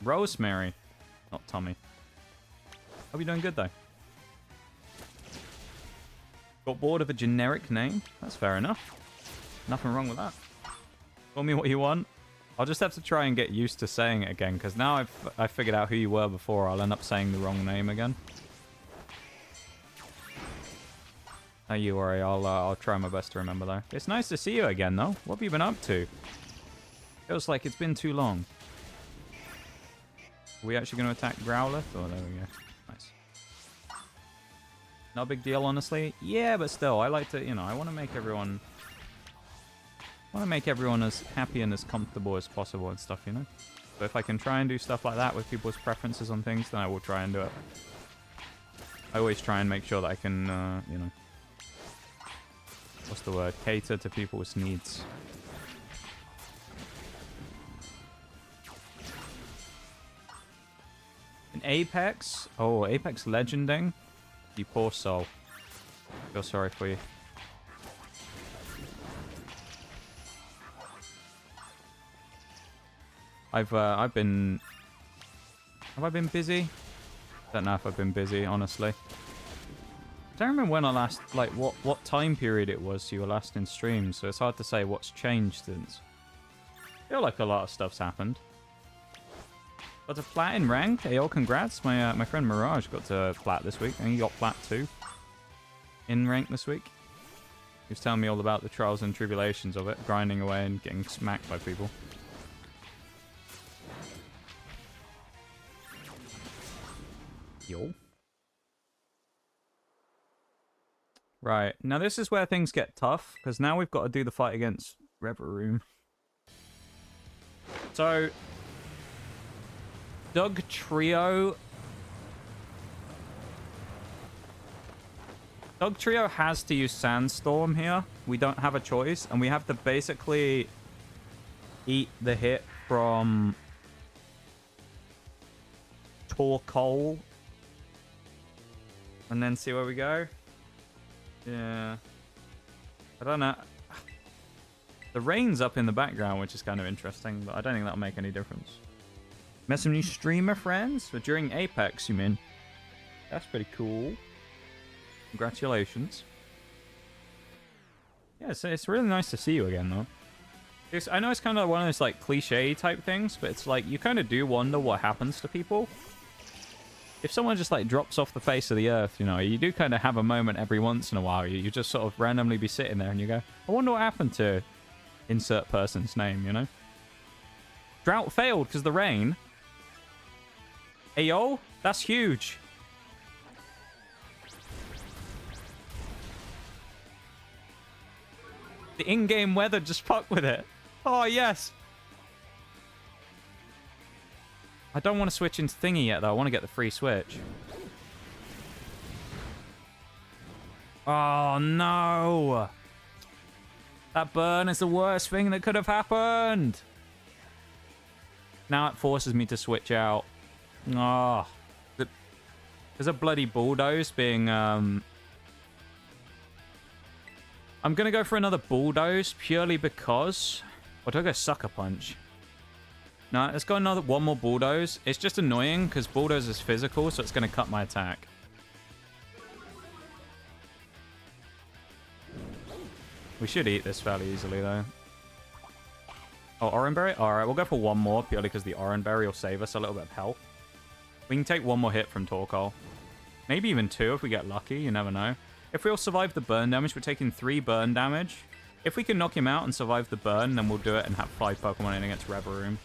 Rosemary, not Tommy. Hope you're doing good, though. Got bored of a generic name? That's fair enough. Nothing wrong with that. Call me what you want. I'll just have to try and get used to saying it again, because now I've figured out who you were before, I'll end up saying the wrong name again. Don't you worry, I'll try my best to remember, though. It's nice to see you again, though. What have you been up to? Feels like it's been too long. Are we actually going to attack Growlithe? Oh, there we go. Nice. Not a big deal, honestly. Yeah, but still, I like to, you know, I want to make everyone as happy and as comfortable as possible and stuff, you know? But if I can try and do stuff like that with people's preferences on things, then I will try and do it. I always try and make sure that I can, you know... What's the word? Cater to people's needs. An Apex? Oh, Apex Legending? You poor soul. Feel sorry for you. Have I been busy? Don't know if I've been busy, honestly. I don't remember when I last, like, what time period it was you were last in stream, so it's hard to say what's changed since. I feel like a lot of stuff's happened. Got to plat in rank. Hey, all congrats. My friend Mirage got to plat this week, and he got plat too. In rank this week. He was telling me all about the trials and tribulations of it, grinding away and getting smacked by people. Yo. Right, now this is where things get tough, because now we've got to do the fight against Reveroom. So, Doug Trio has to use Sandstorm here. We don't have a choice, and we have to basically eat the hit from Torkoal and then see where we go. Yeah. I don't know. The rain's up in the background, which is kind of interesting, but I don't think that'll make any difference. Met some new streamer friends? But during Apex, you mean? That's pretty cool. Congratulations. Yeah, it's really nice to see you again, though. I know it's kind of one of those, like, cliche type things, but it's like, you kind of do wonder what happens to people if someone just like drops off the face of the earth, you know, you do kind of have a moment every once in a while. You just sort of randomly be sitting there and you go, I wonder what happened to insert person's name, you know? Drought failed because the rain. Hey, yo, that's huge. The in-game weather just fucked with it. Oh, yes. I don't want to switch into thingy yet, though. I want to get the free switch. Oh, no. That burn is the worst thing that could have happened. Now it forces me to switch out. Oh. There's a bloody bulldoze being... I'm going to go for another bulldoze purely because... Or do I go sucker punch? No, let's go one more bulldoze. It's just annoying because bulldoze is physical, so it's going to cut my attack. We should eat this fairly easily, though. Oh, orange berry? Alright, we'll go for one more purely because the orange berry will save us a little bit of health. We can take one more hit from Torkoal. Maybe even two if we get lucky. You never know. If we all survive the burn damage, we're taking 3 burn damage. If we can knock him out and survive the burn, then we'll do it and have 5 Pokemon in against Reverum.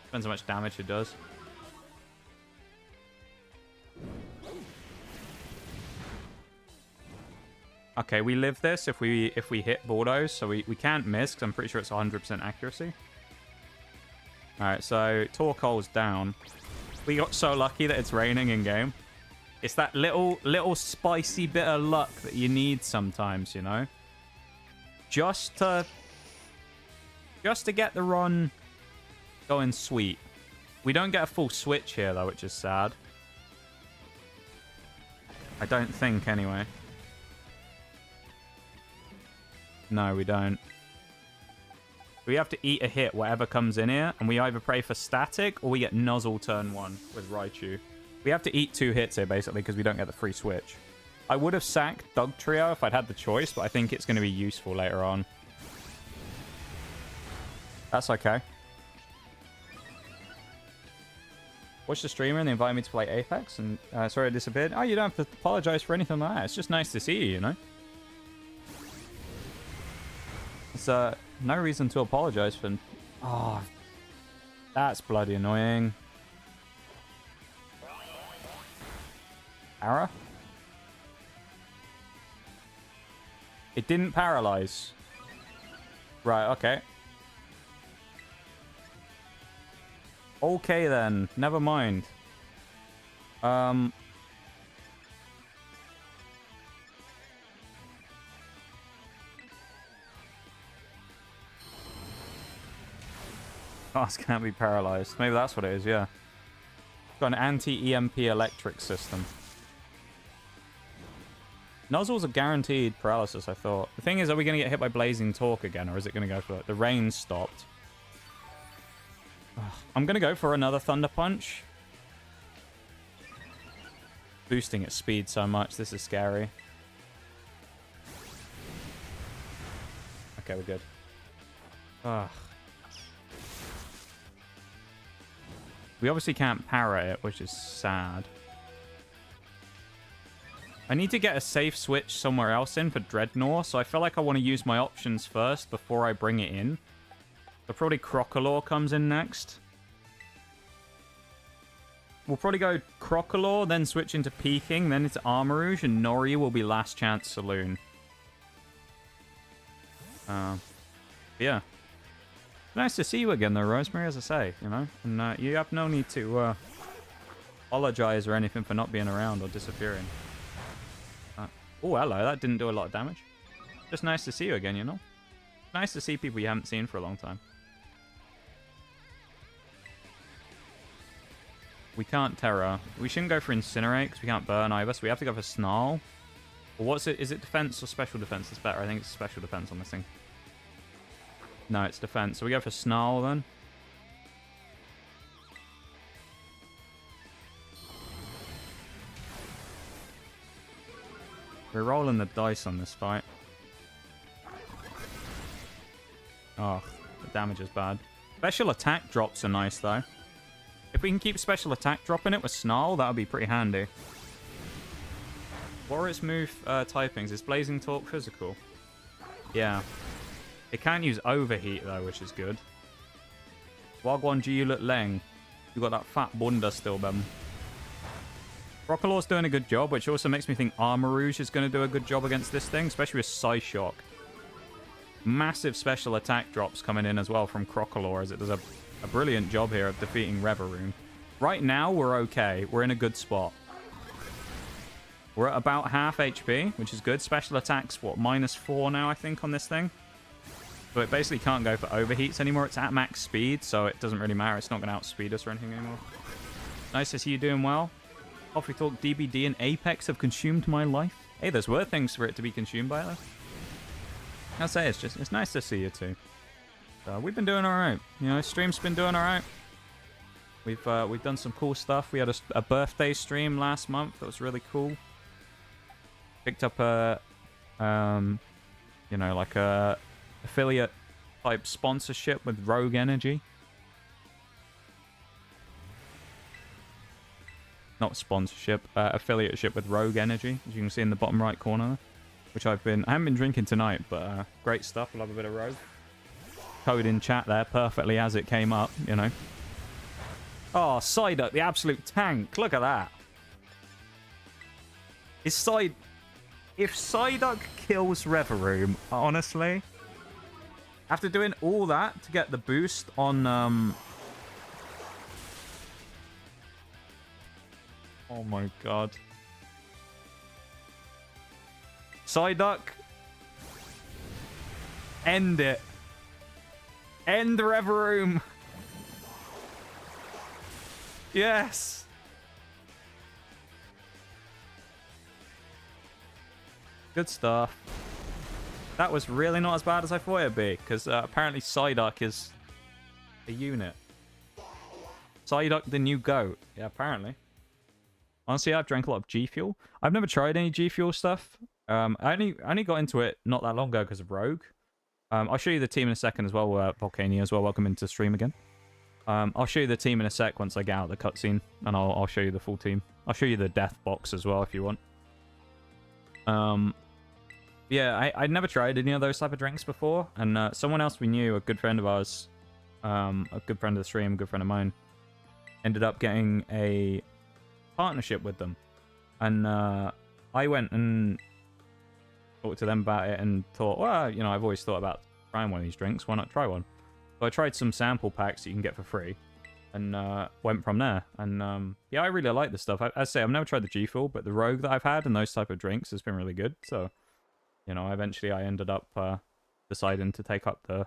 Depends how much damage it does. Okay, we live this if we hit Bulldoze, so we can't miss because I'm pretty sure it's 100% accuracy. Alright, so Torkoal's down. We got so lucky that it's raining in-game. It's that little spicy bit of luck that you need sometimes, you know? Just to get the run going sweet. We don't get a full switch here, though, which is sad. I don't think, anyway. No, we don't. We have to eat a hit, whatever comes in here, and we either pray for static or we get Nuzzle turn 1 with Raichu. We have to eat 2 hits here, basically, because we don't get the free switch. I would have sacked Dugtrio if I'd had the choice, but I think it's going to be useful later on. That's okay. Watch the streamer and they invited me to play Apex, and sorry I disappeared. Oh, you don't have to apologize for anything like that. It's just nice to see you, you know? It's no reason to apologize for... Oh, that's bloody annoying. Para? It didn't paralyze. Right, okay. Okay then, never mind. Cars can't be paralyzed. Maybe that's what it is, yeah. Got an anti-EMP electric system. Nuzzle's a guaranteed paralysis, I thought. The thing is, are we going to get hit by Blazing Torque again, or is it going to go for it? The rain stopped. Ugh. I'm going to go for another Thunder Punch. Boosting its speed so much. This is scary. Okay, we're good. Ugh. We obviously can't para it, which is sad. I need to get a safe switch somewhere else in for Dreadnought, so I feel like I want to use my options first before I bring it in. So probably Crocodile comes in next. We'll probably go Crocodile, then switch into Peking, then into Armarouge, and Nori will be Last Chance Saloon. Yeah. Nice to see you again, though, Rosemary, as I say, you know. And you have no need to apologize or anything for not being around or disappearing. Oh, hello. That didn't do a lot of damage. Just nice to see you again, you know. Nice to see people you haven't seen for a long time. We can't Terra. We shouldn't go for Incinerate because we can't burn either, so we have to go for Snarl. Or what's it? Is it defense or special defense that's better? I think it's special defense on this thing. No, it's defense. So we go for Snarl then. We're rolling the dice on this fight. Oh, the damage is bad. Special attack drops are nice though. If we can keep special attack dropping it with Snarl, that would be pretty handy. What are its move typings? Is Blazing Talk physical? Yeah. It can use Overheat, though, which is good. Wagwan Jiulut Leng. You got that fat bunda still, Ben. Crocolore's doing a good job, which also makes me think Armarouge is going to do a good job against this thing, especially with Psyshock. Massive special attack drops coming in as well from Crocolore, as it does a brilliant job here of defeating Reveroom. Right now, we're okay. We're in a good spot. We're at about half HP, which is good. Special attacks, what, -4 now, I think, on this thing? So it basically can't go for overheats anymore. It's at max speed, so it doesn't really matter. It's not going to outspeed us or anything anymore. Nice to see you doing well. Coffee Talk, DBD, and Apex have consumed my life. Hey, there's worse things for it to be consumed by, though. I'll say it's nice to see you, too. So we've been doing all right. You know, stream's been doing all right. We've done some cool stuff. We had a birthday stream last month that was really cool. Picked up a, you know, like a affiliate type sponsorship with Rogue Energy. Not sponsorship, affiliateship with Rogue Energy, as you can see in the bottom right corner, which I haven't been drinking tonight, but great stuff. I love a bit of Rogue. Code in chat there perfectly as it came up, you know. Oh, Psyduck, the absolute tank. Look at that. If Psyduck kills Reveroom, honestly, after doing all that to get the boost on... Oh my god. Psyduck. End it. End Reveroom. Yes. Good stuff. That was really not as bad as I thought it'd be, because apparently Psyduck is a unit. Psyduck the new GOAT. Yeah, apparently. Honestly, I've drank a lot of G Fuel. I've never tried any G Fuel stuff. I only got into it not that long ago because of Rogue. I'll show you the team in a second as well, Volcania as well. Welcome into stream again. I'll show you the team in a sec once I get out of the cutscene, and I'll show you the full team. I'll show you the death box as well if you want. Yeah, I'd never tried any of those type of drinks before, and someone else we knew, a good friend of ours, a good friend of the stream, a good friend of mine, ended up getting a partnership with them, and I went and talked to them about it and thought, well, you know, I've always thought about trying one of these drinks. Why not try one? So I tried some sample packs that you can get for free, and went from there. And yeah, I really like this stuff. As I say, I've never tried the G Fuel, but the Rogue that I've had and those type of drinks has been really good. So, you know, eventually I ended up deciding to take up the,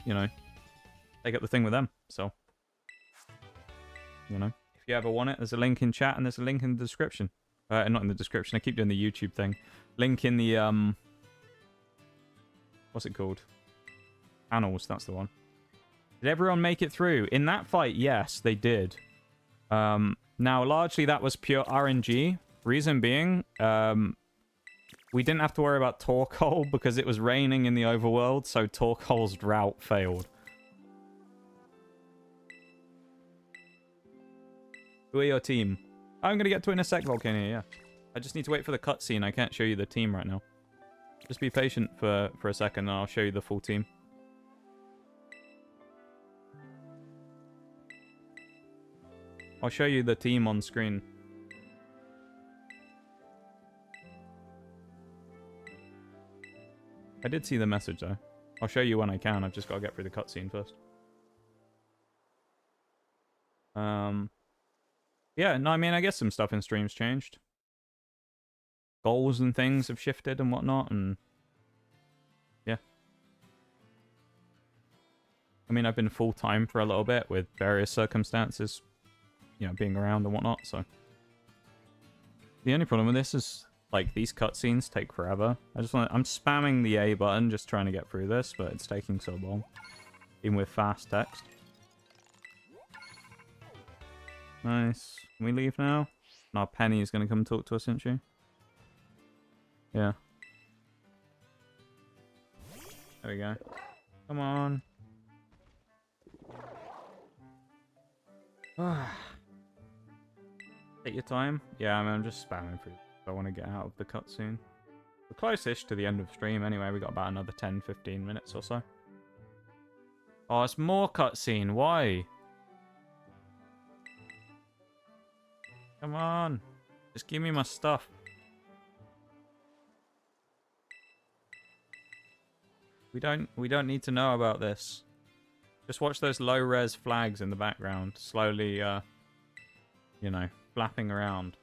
you know, take up the thing with them. So, you know, if you ever want it, there's a link in chat and there's a link in the description. Not in the description. I keep doing the YouTube thing. Link in the what's it called? Panels. That's the one. Did everyone make it through in that fight? Yes, they did. Now, largely that was pure RNG. Reason being, we didn't have to worry about Torkoal because it was raining in the overworld, so Torkoal's route failed. Who are your team? I'm going to get to it in a sec, Volcania, yeah. I just need to wait for the cutscene. I can't show you the team right now. Just be patient for a second and I'll show you the full team. I'll show you the team on screen. I did see the message though. I'll show you when I can. I've just got to get through the cutscene first. Yeah, no, I mean, I guess some stuff in streams changed. Goals and things have shifted and whatnot, and yeah. I mean, I've been full-time for a little bit with various circumstances, you know, being around and whatnot, so. The only problem with this is, like, these cutscenes take forever. I'm spamming the A button just trying to get through this, but it's taking so long. Even with fast text. Nice. Can we leave now? No, Penny is going to come talk to us, isn't she? Yeah. There we go. Come on. Take your time. Yeah, I mean, I'm just spamming through. I want to get out of the cutscene. We're close-ish to the end of stream anyway. We got about another 10-15 minutes or so. Oh, it's more cutscene. Why? Come on. Just give me my stuff. We don't need to know about this. Just watch those low-res flags in the background. Slowly, you know, flapping around.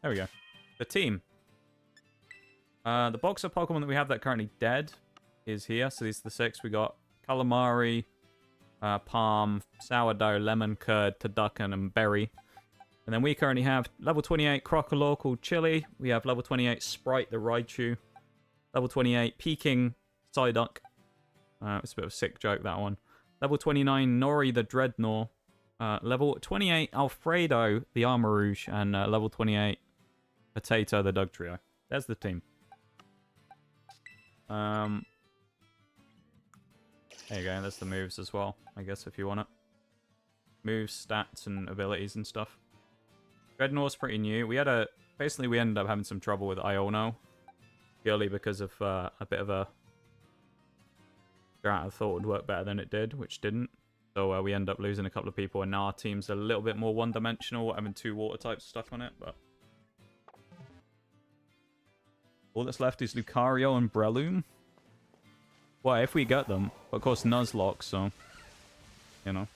There we go. The team. The box of Pokemon that we have that are currently dead is here. So these are the 6. We got Calamari, Palm, Sourdough, Lemon Curd, Turducken, and Berry. And then we currently have level 28 Crocodile called Chili. We have level 28 Sprite the Raichu. Level 28 Peking Psyduck. It's a bit of a sick joke, that one. Level 29 Nori the Dreadnought. Level 28 Alfredo the Armarouge. And level 28 Potato the Dugtrio. There's the team. There you go. There's the moves as well, I guess, if you want it. Moves, stats, and abilities and stuff. Dreadnought's pretty new. Basically, we ended up having some trouble with Iono. Purely because of a bit of a strat I thought would work better than it did, which didn't. So we ended up losing a couple of people, and now our team's a little bit more one-dimensional, having 2 water types stuck on it, but... all that's left is Lucario and Breloom. Well, if we get them. But of course, Nuzlocke, so... you know.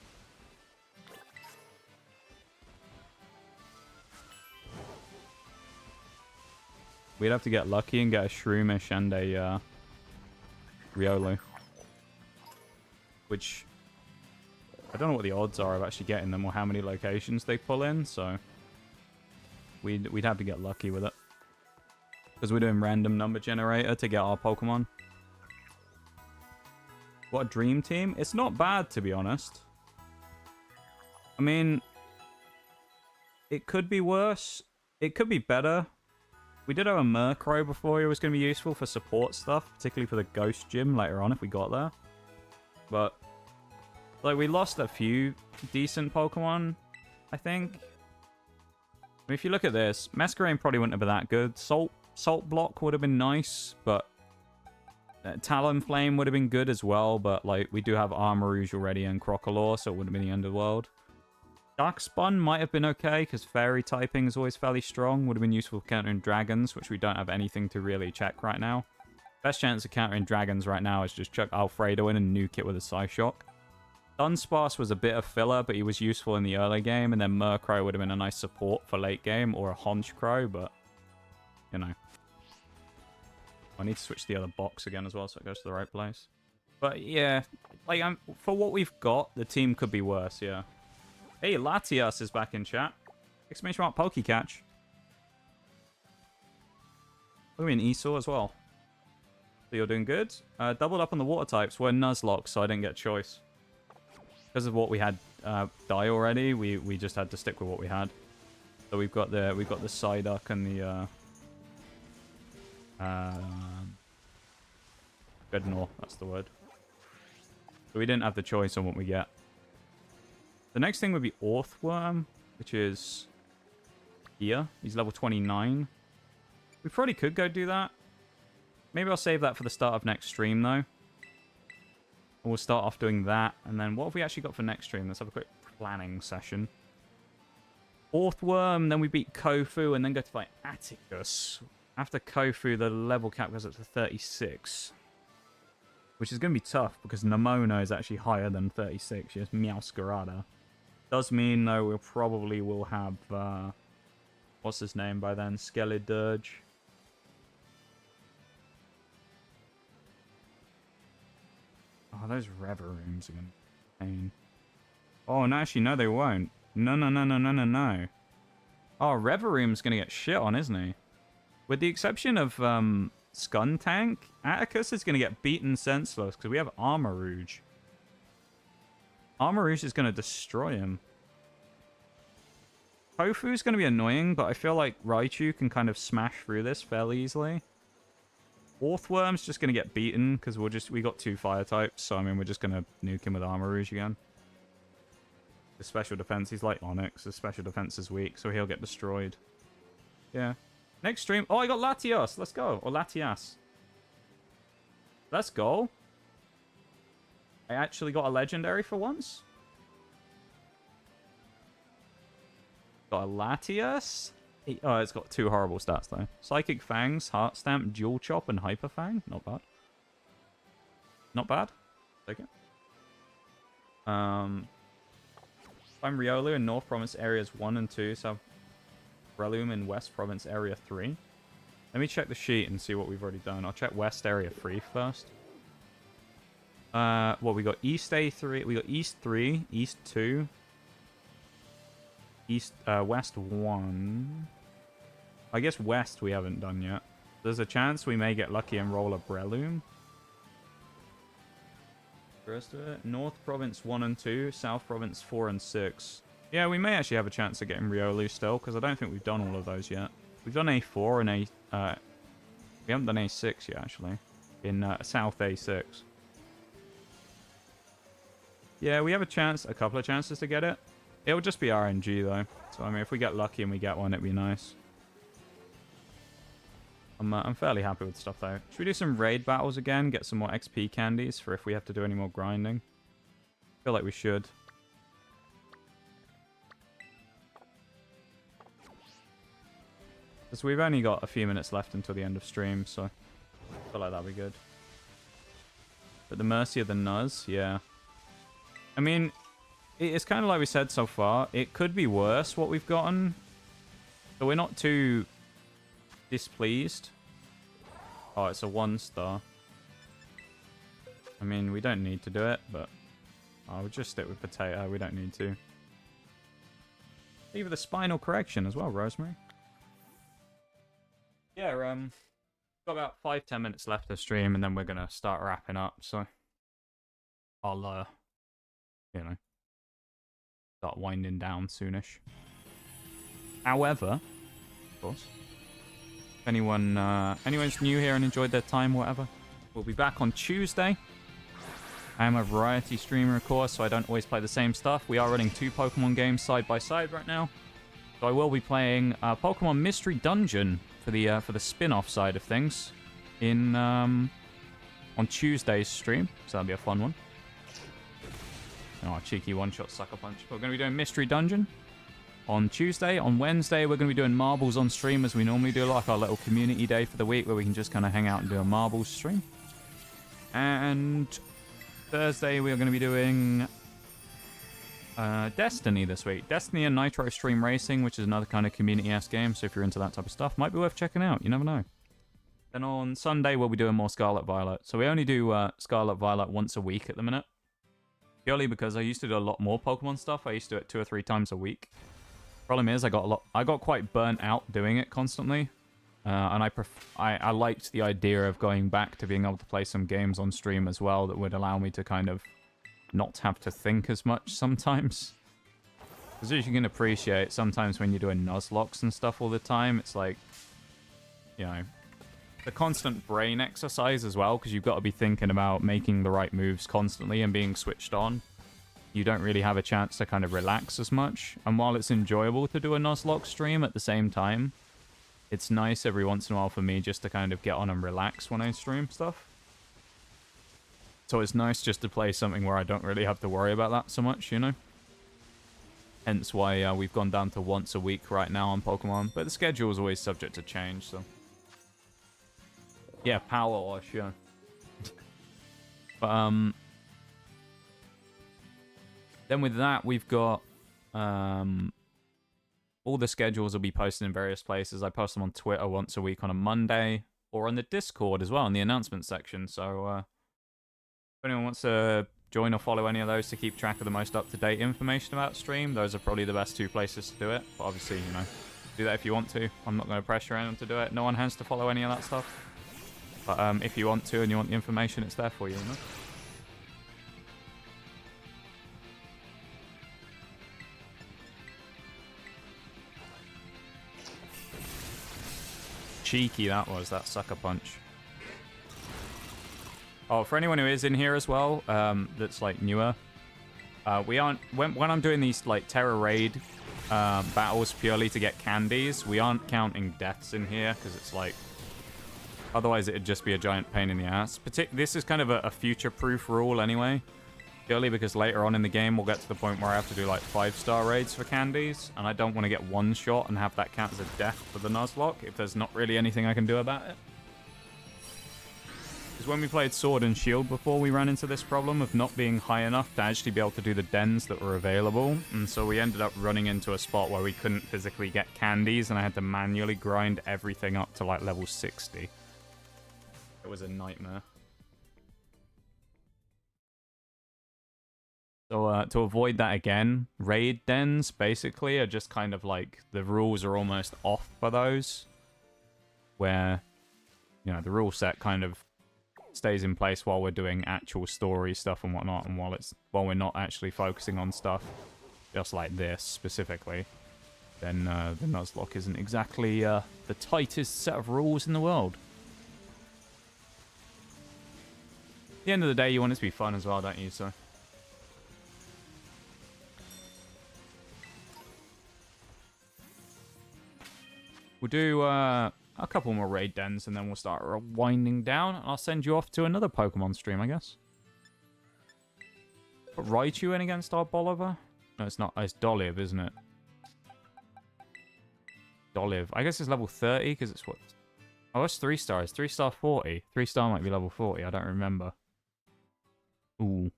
We'd have to get lucky and get a Shroomish and a Riolu. Which... I don't know what the odds are of actually getting them or how many locations they pull in, so... We'd have to get lucky with it. Because we're doing random number generator to get our Pokemon. What a dream team. It's not bad, to be honest. I mean... it could be worse. It could be better. We did have a Murkrow before. It was going to be useful for support stuff. Particularly for the Ghost Gym later on if we got there. But... like, we lost a few decent Pokemon, I think. I mean, if you look at this, Masquerain probably wouldn't have been that good. Salt Block would have been nice, but Talonflame would have been good as well, but like we do have Armarouge already and Crocodile, so it wouldn't have been the end of the world. Darkspun might have been okay, because Fairy typing is always fairly strong. Would have been useful for countering Dragons, which we don't have anything to really check right now. Best chance of countering Dragons right now is just chuck Alfredo in and nuke it with a Psyshock. Dunsparce was a bit of filler, but he was useful in the early game, and then Murkrow would have been a nice support for late game, or a Honchkrow, but, you know. I need to switch the other box again as well, so it goes to the right place. But, yeah, like, for what we've got, the team could be worse, yeah. Hey, Latias is back in chat. Exclamation mark Pokecatch. Look at me in Esau as well. So you're doing good. Doubled up on the water types. We're Nuzlocke, so I didn't get choice. Because of what we had die already, we just had to stick with what we had. So we've got the Psyduck and the Dreadnought, that's the word. So we didn't have the choice on what we get. The next thing would be Orthworm, which is here. He's level 29. We probably could go do that. Maybe I'll save that for the start of next stream, though. We'll start off doing that. And then what have we actually got for next stream? Let's have a quick planning session. Orthworm, then we beat Kofu, and then go to fight Atticus. After Kofu, the level cap goes up to 36. Which is going to be tough, because Nemona is actually higher than 36. Yes, Meowscarada. Does mean, though, we'll probably will have... what's his name by then? Skeledirge. Oh, those Reverooms are going to be pain. Oh, no, actually, no, they won't. No. Oh, Reveroom's going to get shit on, isn't he? With the exception of Skuntank, Atticus is going to get beaten senseless because we have Armarouge. Armarouge is going to destroy him. Kofu's going to be annoying, but I feel like Raichu can kind of smash through this fairly easily. Orthworm's just going to get beaten because we got 2 fire types. So, I mean, we're just going to nuke him with Armor Rouge again. The special defense, he's like Onyx. His special defense is weak, so he'll get destroyed. Yeah. Next stream. Oh, I got Latios. Let's go. Or Latias. Let's go. I actually got a legendary for once. Got a Latias. Oh, it's got 2 horrible stats, though. Psychic Fangs, Heart Stamp, Dual Chop, and Hyper Fang. Not bad. Not bad. Take it. I'm Riolu in North Province Areas 1 and 2. South Breloom in West Province Area 3. Let me check the sheet and see what we've already done. I'll check West Area 3 first. Well, we got East A3. We got East 3, East 2. West 1. I guess West we haven't done yet. There's a chance we may get lucky and roll a Breloom. The rest of it. North Province 1 and 2. South Province 4 and 6. Yeah, we may actually have a chance of getting Riolu still, because I don't think we've done all of those yet. We've done A4 and we haven't done A6 yet, actually. In South A6. Yeah, we have a couple of chances to get it. It'll just be RNG, though. So, I mean, if we get lucky and we get one, it'd be nice. I'm fairly happy with stuff, though. Should we do some raid battles again? Get some more XP candies for if we have to do any more grinding? I feel like we should. Because we've only got a few minutes left until the end of stream, so I feel like that'd be good. At the mercy of the Nuz, yeah. I mean, it's kind of like we said so far. It could be worse, what we've gotten. So we're not too displeased. Oh, it's a 1-star. I mean, we don't need to do it, but I would just stick with Potato. We don't need to. Leave the spinal correction as well, Rosemary. Yeah, got about 5-10 minutes left of stream, and then we're gonna start wrapping up. So I'll, you know, start winding down soonish. However, of course, if anyone's new here and enjoyed their time, whatever, we'll be back on Tuesday. I am a variety streamer, of course, so I don't always play the same stuff. We are running 2 Pokemon games side by side right now. So I will be playing Pokemon Mystery Dungeon for the spin-off side of things on Tuesday's stream. So that'll be a fun one. Oh, cheeky one-shot sucker punch. We're going to be doing Mystery Dungeon on Tuesday. On Wednesday, we're going to be doing marbles on stream as we normally do, like our little community day for the week where we can just kind of hang out and do a marbles stream. And Thursday, we are going to be doing Destiny this week. Destiny and Nitro Stream Racing, which is another kind of community-esque game, so if you're into that type of stuff, might be worth checking out. You never know. Then on Sunday, we'll be doing more Scarlet Violet. So we only do Scarlet Violet once a week at the minute. Purely because I used to do a lot more Pokemon stuff. I used to do it 2 or 3 times a week. Problem is, I got quite burnt out doing it constantly. And I liked the idea of going back to being able to play some games on stream as well that would allow me to kind of not have to think as much sometimes. Because as you can appreciate, sometimes when you're doing nuzlocks and stuff all the time, it's like, you know, the constant brain exercise as well, because you've got to be thinking about making the right moves constantly and being switched on. You don't really have a chance to kind of relax as much. And while it's enjoyable to do a nuzlocke stream at the same time, it's nice every once in a while for me just to kind of get on and relax when I stream stuff. So it's nice just to play something where I don't really have to worry about that so much, you know? Hence why we've gone down to once a week right now on Pokemon. But the schedule is always subject to change, so... Yeah, power wash, yeah. But, then with that, we've got... all the schedules will be posted in various places. I post them on Twitter once a week on a Monday, or on the Discord as well, in the announcement section. So, if anyone wants to join or follow any of those to keep track of the most up-to-date information about stream, those are probably the best 2 places to do it. But obviously, you know, do that if you want to. I'm not going to pressure anyone to do it. No one has to follow any of that stuff. But if you want to and you want the information, it's there for you, you know? Cheeky that was, that sucker punch. Oh, for anyone who is in here as well, that's like newer, we aren't when I'm doing these like Terror Raid battles purely to get candies, we aren't counting deaths in here because it's like otherwise it'd just be a giant pain in the ass. This is kind of a future-proof rule anyway, purely because later on in the game we'll get to the point where I have to do like 5-star raids for candies, and I don't want to get one shot and have that count as a death for the nuzlocke if there's not really anything I can do about it. Because when we played Sword and Shield before, we ran into this problem of not being high enough to actually be able to do the dens that were available. And so we ended up running into a spot where we couldn't physically get candies, and I had to manually grind everything up to like level 60. It was a nightmare. So to avoid that again, raid dens basically are just kind of like the rules are almost off for those. Where, you know, the rule set kind of stays in place while we're doing actual story stuff and whatnot, and while we're not actually focusing on stuff just like this specifically, then the nuzlocke isn't exactly the tightest set of rules in the world. At the end of the day, you want it to be fun as well, don't you? So we'll do a couple more raid dens, and then we'll start winding down. I'll send you off to another Pokemon stream, I guess. Put Raichu in against our Bolivar? No, it's not. It's Dolive, isn't it? Dolive. I guess it's level 30, because it's what? Oh, it's 3-star. It's 3-star 40. 3-star might be level 40. I don't remember. Ooh.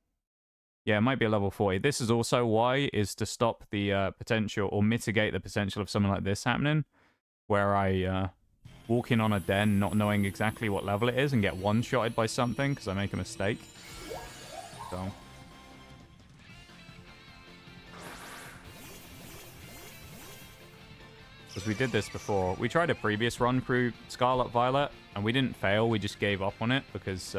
Yeah, it might be a level 40. This is also why, is to stop the potential, or mitigate the potential of something like this happening, where I walk in on a den not knowing exactly what level it is and get one-shotted by something because I make a mistake. So because we did this before. We tried a previous run through Scarlet Violet, and we didn't fail. We just gave up on it because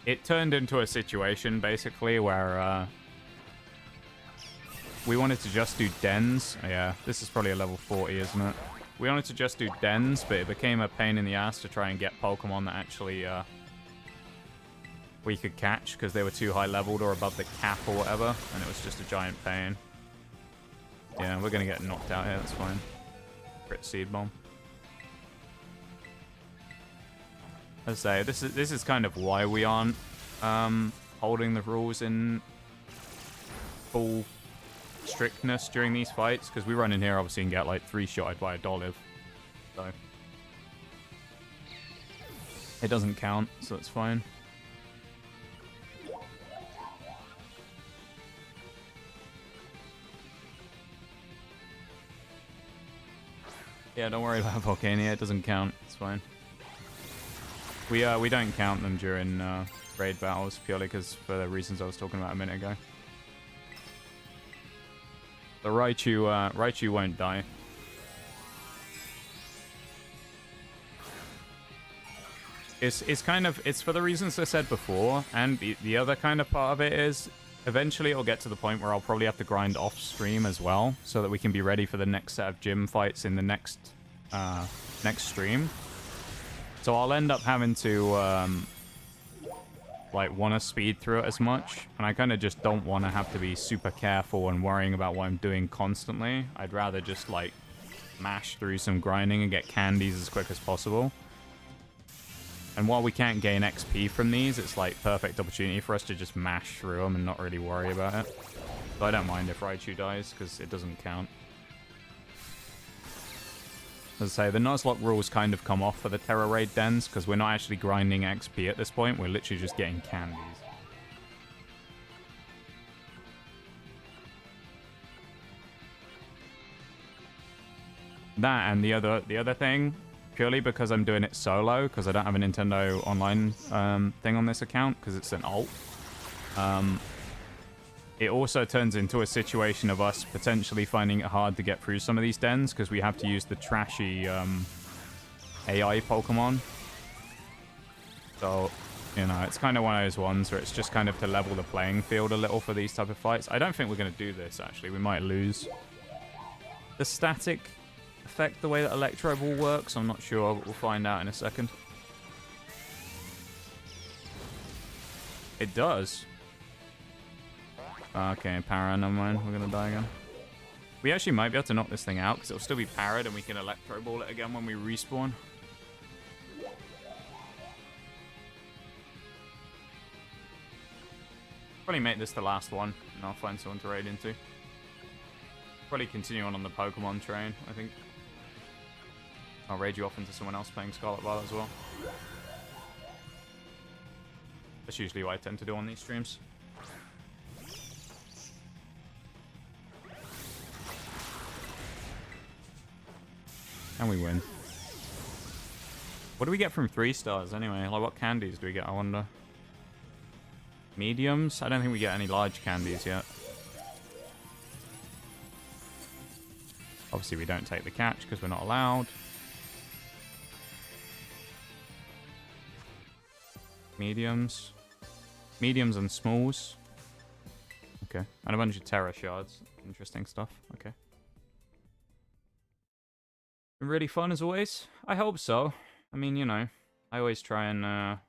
it turned into a situation, basically, where we wanted to just do dens. Yeah, this is probably a level 40, isn't it? We wanted to just do dens, but it became a pain in the ass to try and get Pokemon that actually we could catch because they were too high leveled or above the cap or whatever, and it was just a giant pain. Yeah, we're going to get knocked out here, that's fine. Crit Seed Bomb. As I say, this is kind of why we aren't holding the rules in full strictness during these fights, because we run in here obviously and get like 3-shotted by a Dolive, so it doesn't count, so it's fine. Yeah, don't worry about Volcania, it doesn't count, it's fine. We don't count them during raid battles, purely because for the reasons I was talking about a minute ago. The Raichu won't die. It's kind of, it's for the reasons I said before, and the other kind of part of it is eventually it'll get to the point where I'll probably have to grind off stream as well, so that we can be ready for the next set of gym fights in the next stream. So I'll end up having to like want to speed through it as much, and I kind of just don't want to have to be super careful and worrying about what I'm doing constantly. I'd rather just like mash through some grinding and get candies as quick as possible. And while we can't gain XP from these, it's like perfect opportunity for us to just mash through them and not really worry about it. So I don't mind if Raichu dies because it doesn't count. As I say, the Nuzlocke rules kind of come off for the Terror Raid dens because we're not actually grinding XP at this point. We're literally just getting candies. That and the other thing, purely because I'm doing it solo, because I don't have a Nintendo Online thing on this account, because it's an alt. It also turns into a situation of us potentially finding it hard to get through some of these dens, because we have to use the trashy AI Pokemon. So, you know, it's kind of one of those ones where it's just kind of to level the playing field a little for these type of fights. I don't think we're going to do this, actually. We might lose. The static affect the way that Electro Ball works? I'm not sure. We'll find out in a second. It does. Okay, para, never mind. We're gonna die again. We actually might be able to knock this thing out because it'll still be parried and we can electro ball it again when we respawn. Probably make this the last one and I'll find someone to raid into. Probably continue on the Pokemon train, I think. I'll raid you off into someone else playing Scarlet Violet as well. That's usually what I tend to do on these streams. And we win. What do we get from 3 stars anyway? Like, what candies do we get, I wonder? Mediums? I don't think we get any large candies yet. Obviously, we don't take the catch because we're not allowed. Mediums. Mediums and smalls. Okay. And a bunch of Terra shards. Interesting stuff. Okay. Been really fun as always? I hope so. I mean, you know, I always try and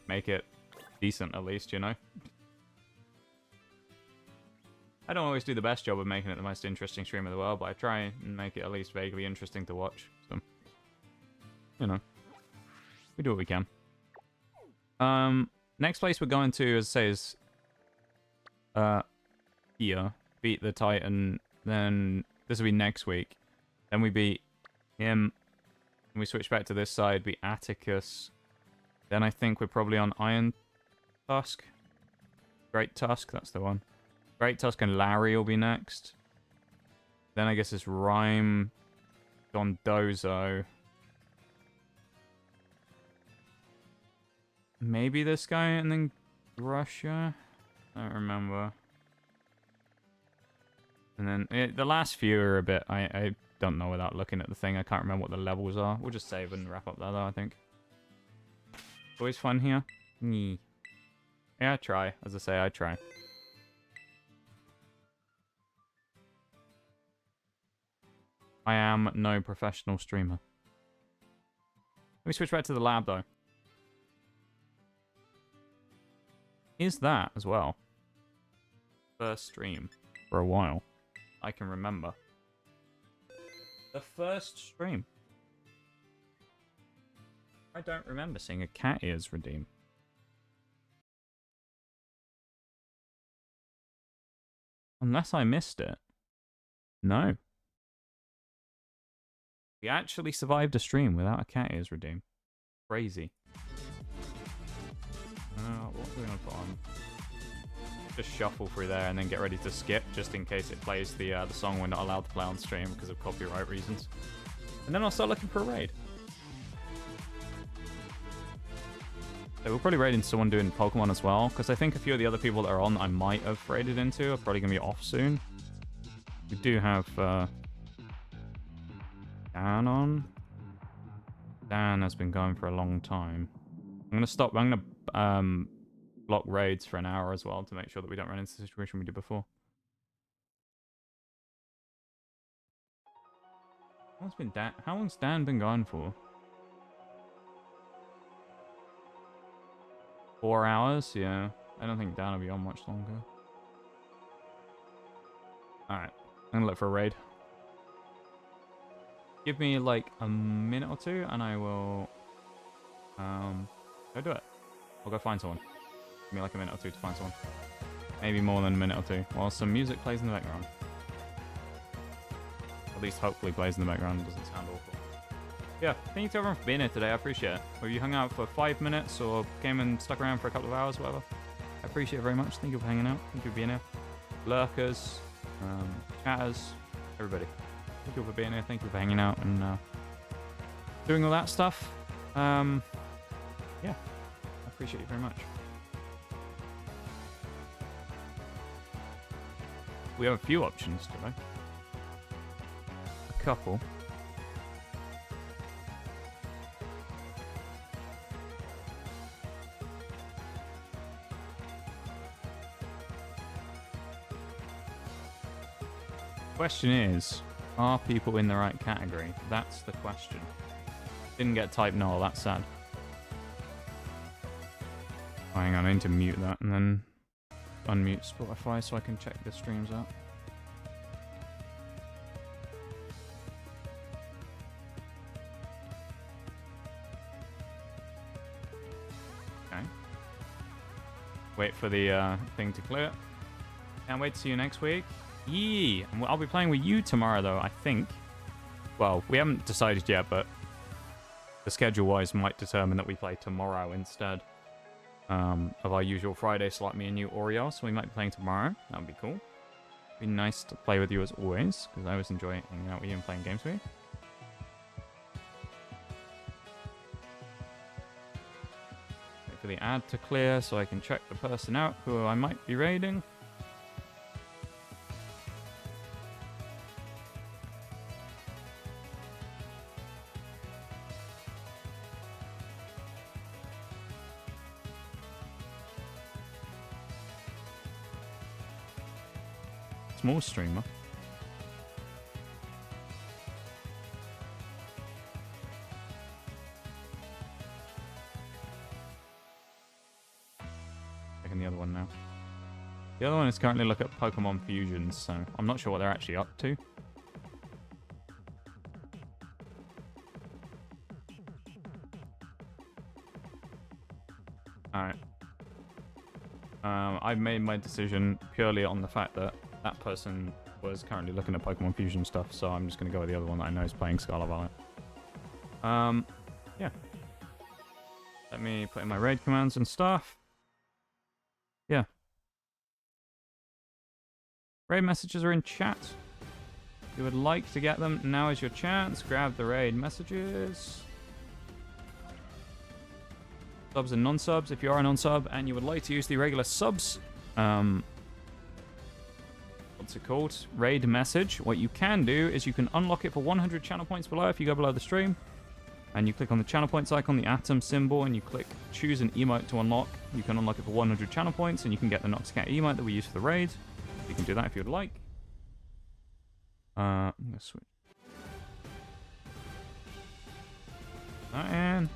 make it decent at least, you know? I don't always do the best job of making it the most interesting stream in the world, but I try and make it at least vaguely interesting to watch. So, you know, we do what we can. Next place we're going to, as I say, is here. Beat the Titan. Then this will be next week. Then we beat him. And we switch back to this side, beat Atticus. Then I think we're probably on Iron Tusk. Great Tusk, that's the one. Great Tusk and Larry will be next. Then I guess it's Rhyme, Dondozo. Maybe this guy and then Russia? I don't remember. And then the last few are a bit... I don't know without looking at the thing. I can't remember what the levels are. We'll just save and wrap up there though, I think. Always fun here. Yeah, I try. As I say, I try. I am no professional streamer. Let me switch back to the lab, though. Is that as well? First stream for a while. I can remember. The first stream. I don't remember seeing a cat ears redeem. Unless I missed it. No. We actually survived a stream without a cat ears redeem. Crazy. What are we going to put on? Just shuffle through there and then get ready to skip, just in case it plays the song we're not allowed to play on stream because of copyright reasons. And then I'll start looking for a raid. So we'll probably raid into someone doing Pokemon as well, because I think a few of the other people that are on I might have raided into are probably going to be off soon. We do have Dan on. Dan has been going for a long time. I'm going to stop. I'm going to block raids for an hour as well to make sure that we don't run into the situation we did before. How long's Dan been going for? 4 hours? Yeah. I don't think Dan will be on much longer. Alright. I'm going to look for a raid. Give me like a minute or two and I will go do it. I'll go find someone. Give me like a minute or two to find someone. Maybe more than a minute or two. While some music plays in the background. At least hopefully plays in the background. It doesn't sound awful. Yeah, thank you to everyone for being here today. I appreciate it. Whether you hung out for 5 minutes or came and stuck around for a couple of hours, whatever. I appreciate it very much. Thank you for hanging out. Thank you for being here. Lurkers, chatters, everybody. Thank you for being here. Thank you for hanging out and doing all that stuff. Yeah, I appreciate you very much. We have a few options today. A couple. Question is, are people in the right category? That's the question. Didn't get type null, that's sad. Oh, hang on, I need to mute that and then unmute Spotify so I can check the streams out. Okay. Wait for the thing to clear. Can't wait to see you next week. Yee! I'll be playing with you tomorrow, though, I think. Well, we haven't decided yet, but the schedule-wise might determine that we play tomorrow instead of our usual Friday slot, me and you, Oriel. So we might be playing tomorrow. That would be cool. Be nice to play with you as always, because I always enjoy hanging out with you and playing games with you. Wait for the ad to clear so I can check the person out who I might be raiding. Small streamer. Checking the other one now. The other one is currently looking at Pokemon fusions, so I'm not sure what they're actually up to. Alright. I've made my decision purely on the fact that that person was currently looking at Pokemon Fusion stuff, so I'm just going to go with the other one that I know is playing Scarlet and Violet. Yeah. Let me put in my raid commands and stuff. Yeah. Raid messages are in chat. If you would like to get them, now is your chance. Grab the raid messages. Subs and non-subs. If you are a non-sub and you would like to use the regular subs, what's it called? Raid message. What you can do is you can unlock it for 100 channel points below if you go below the stream. And you click on the channel points icon, the atom symbol, and you click choose an emote to unlock. You can unlock it for 100 channel points, and you can get the Noxcat emote that we use for the raid. You can do that if you would like. I'm going to switch that in.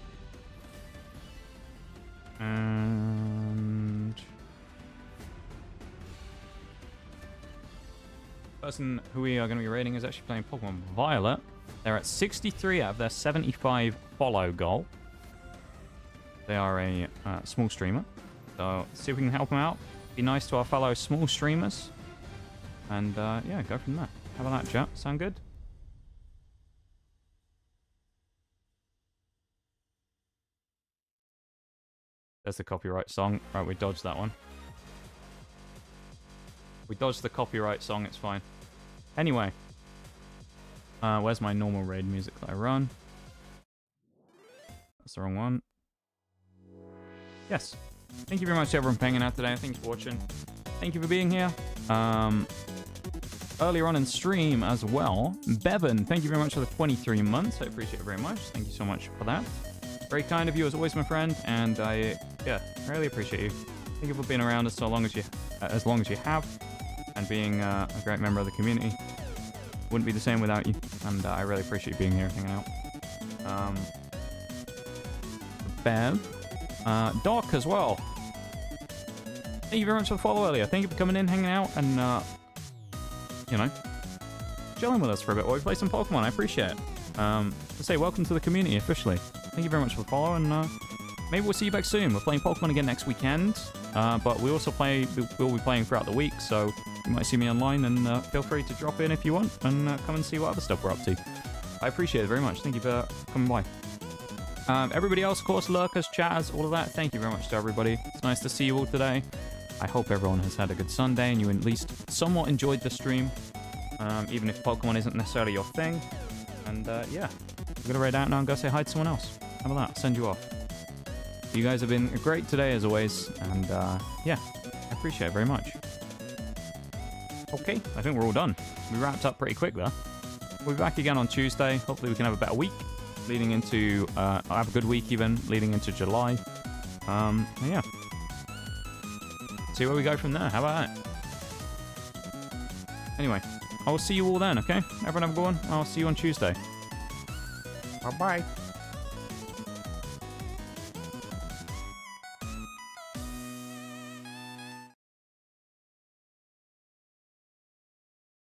And the person who we are going to be raiding is actually playing Pokemon Violet. They're at 63 out of their 75 follow goal. They are a small streamer. So see if we can help them out. Be nice to our fellow small streamers. And yeah, go from there. How about that, chat? Sound good? There's the copyright song. Right, we dodged that one. We dodged the copyright song, it's fine. Anyway. Where's my normal raid music that I run? That's the wrong one. Yes. Thank you very much to everyone for hanging out today. Thank you for watching. Thank you for being here. Earlier on in stream as well. Bevan, thank you very much for the 23 months. I appreciate it very much. Thank you so much for that. Very kind of you as always, my friend, and I really appreciate you. Thank you for being around as long as you have, and being a great member of the community. Wouldn't be the same without you, and I really appreciate you being here, hanging out. Bev, Doc as well. Thank you very much for the follow earlier. Thank you for coming in, hanging out, and you know, chilling with us for a bit while we play some Pokemon. I appreciate it. To say welcome to the community officially. Thank you very much for the follow, and maybe we'll see you back soon. We're playing Pokemon again next weekend, but we also we'll be playing throughout the week, so you might see me online, and feel free to drop in if you want, and come and see what other stuff we're up to. I appreciate it very much. Thank you for coming by. Everybody else, of course, lurkers, chatters, all of that, thank you very much to everybody. It's nice to see you all today. I hope everyone has had a good Sunday, and you at least somewhat enjoyed the stream, even if Pokemon isn't necessarily your thing. And yeah, I'm going to raid out now and go say hi to someone else. How about that? Send you off. You guys have been great today, as always, and yeah, I appreciate it very much. Okay, I think we're all done. We wrapped up pretty quick there. We'll be back again on Tuesday. Hopefully we can have a better week, leading into, have a good week even, leading into July. Yeah. See where we go from there. How about that? Anyway, I will see you all then, okay? Everyone have a good one. I'll see you on Tuesday. Bye-bye.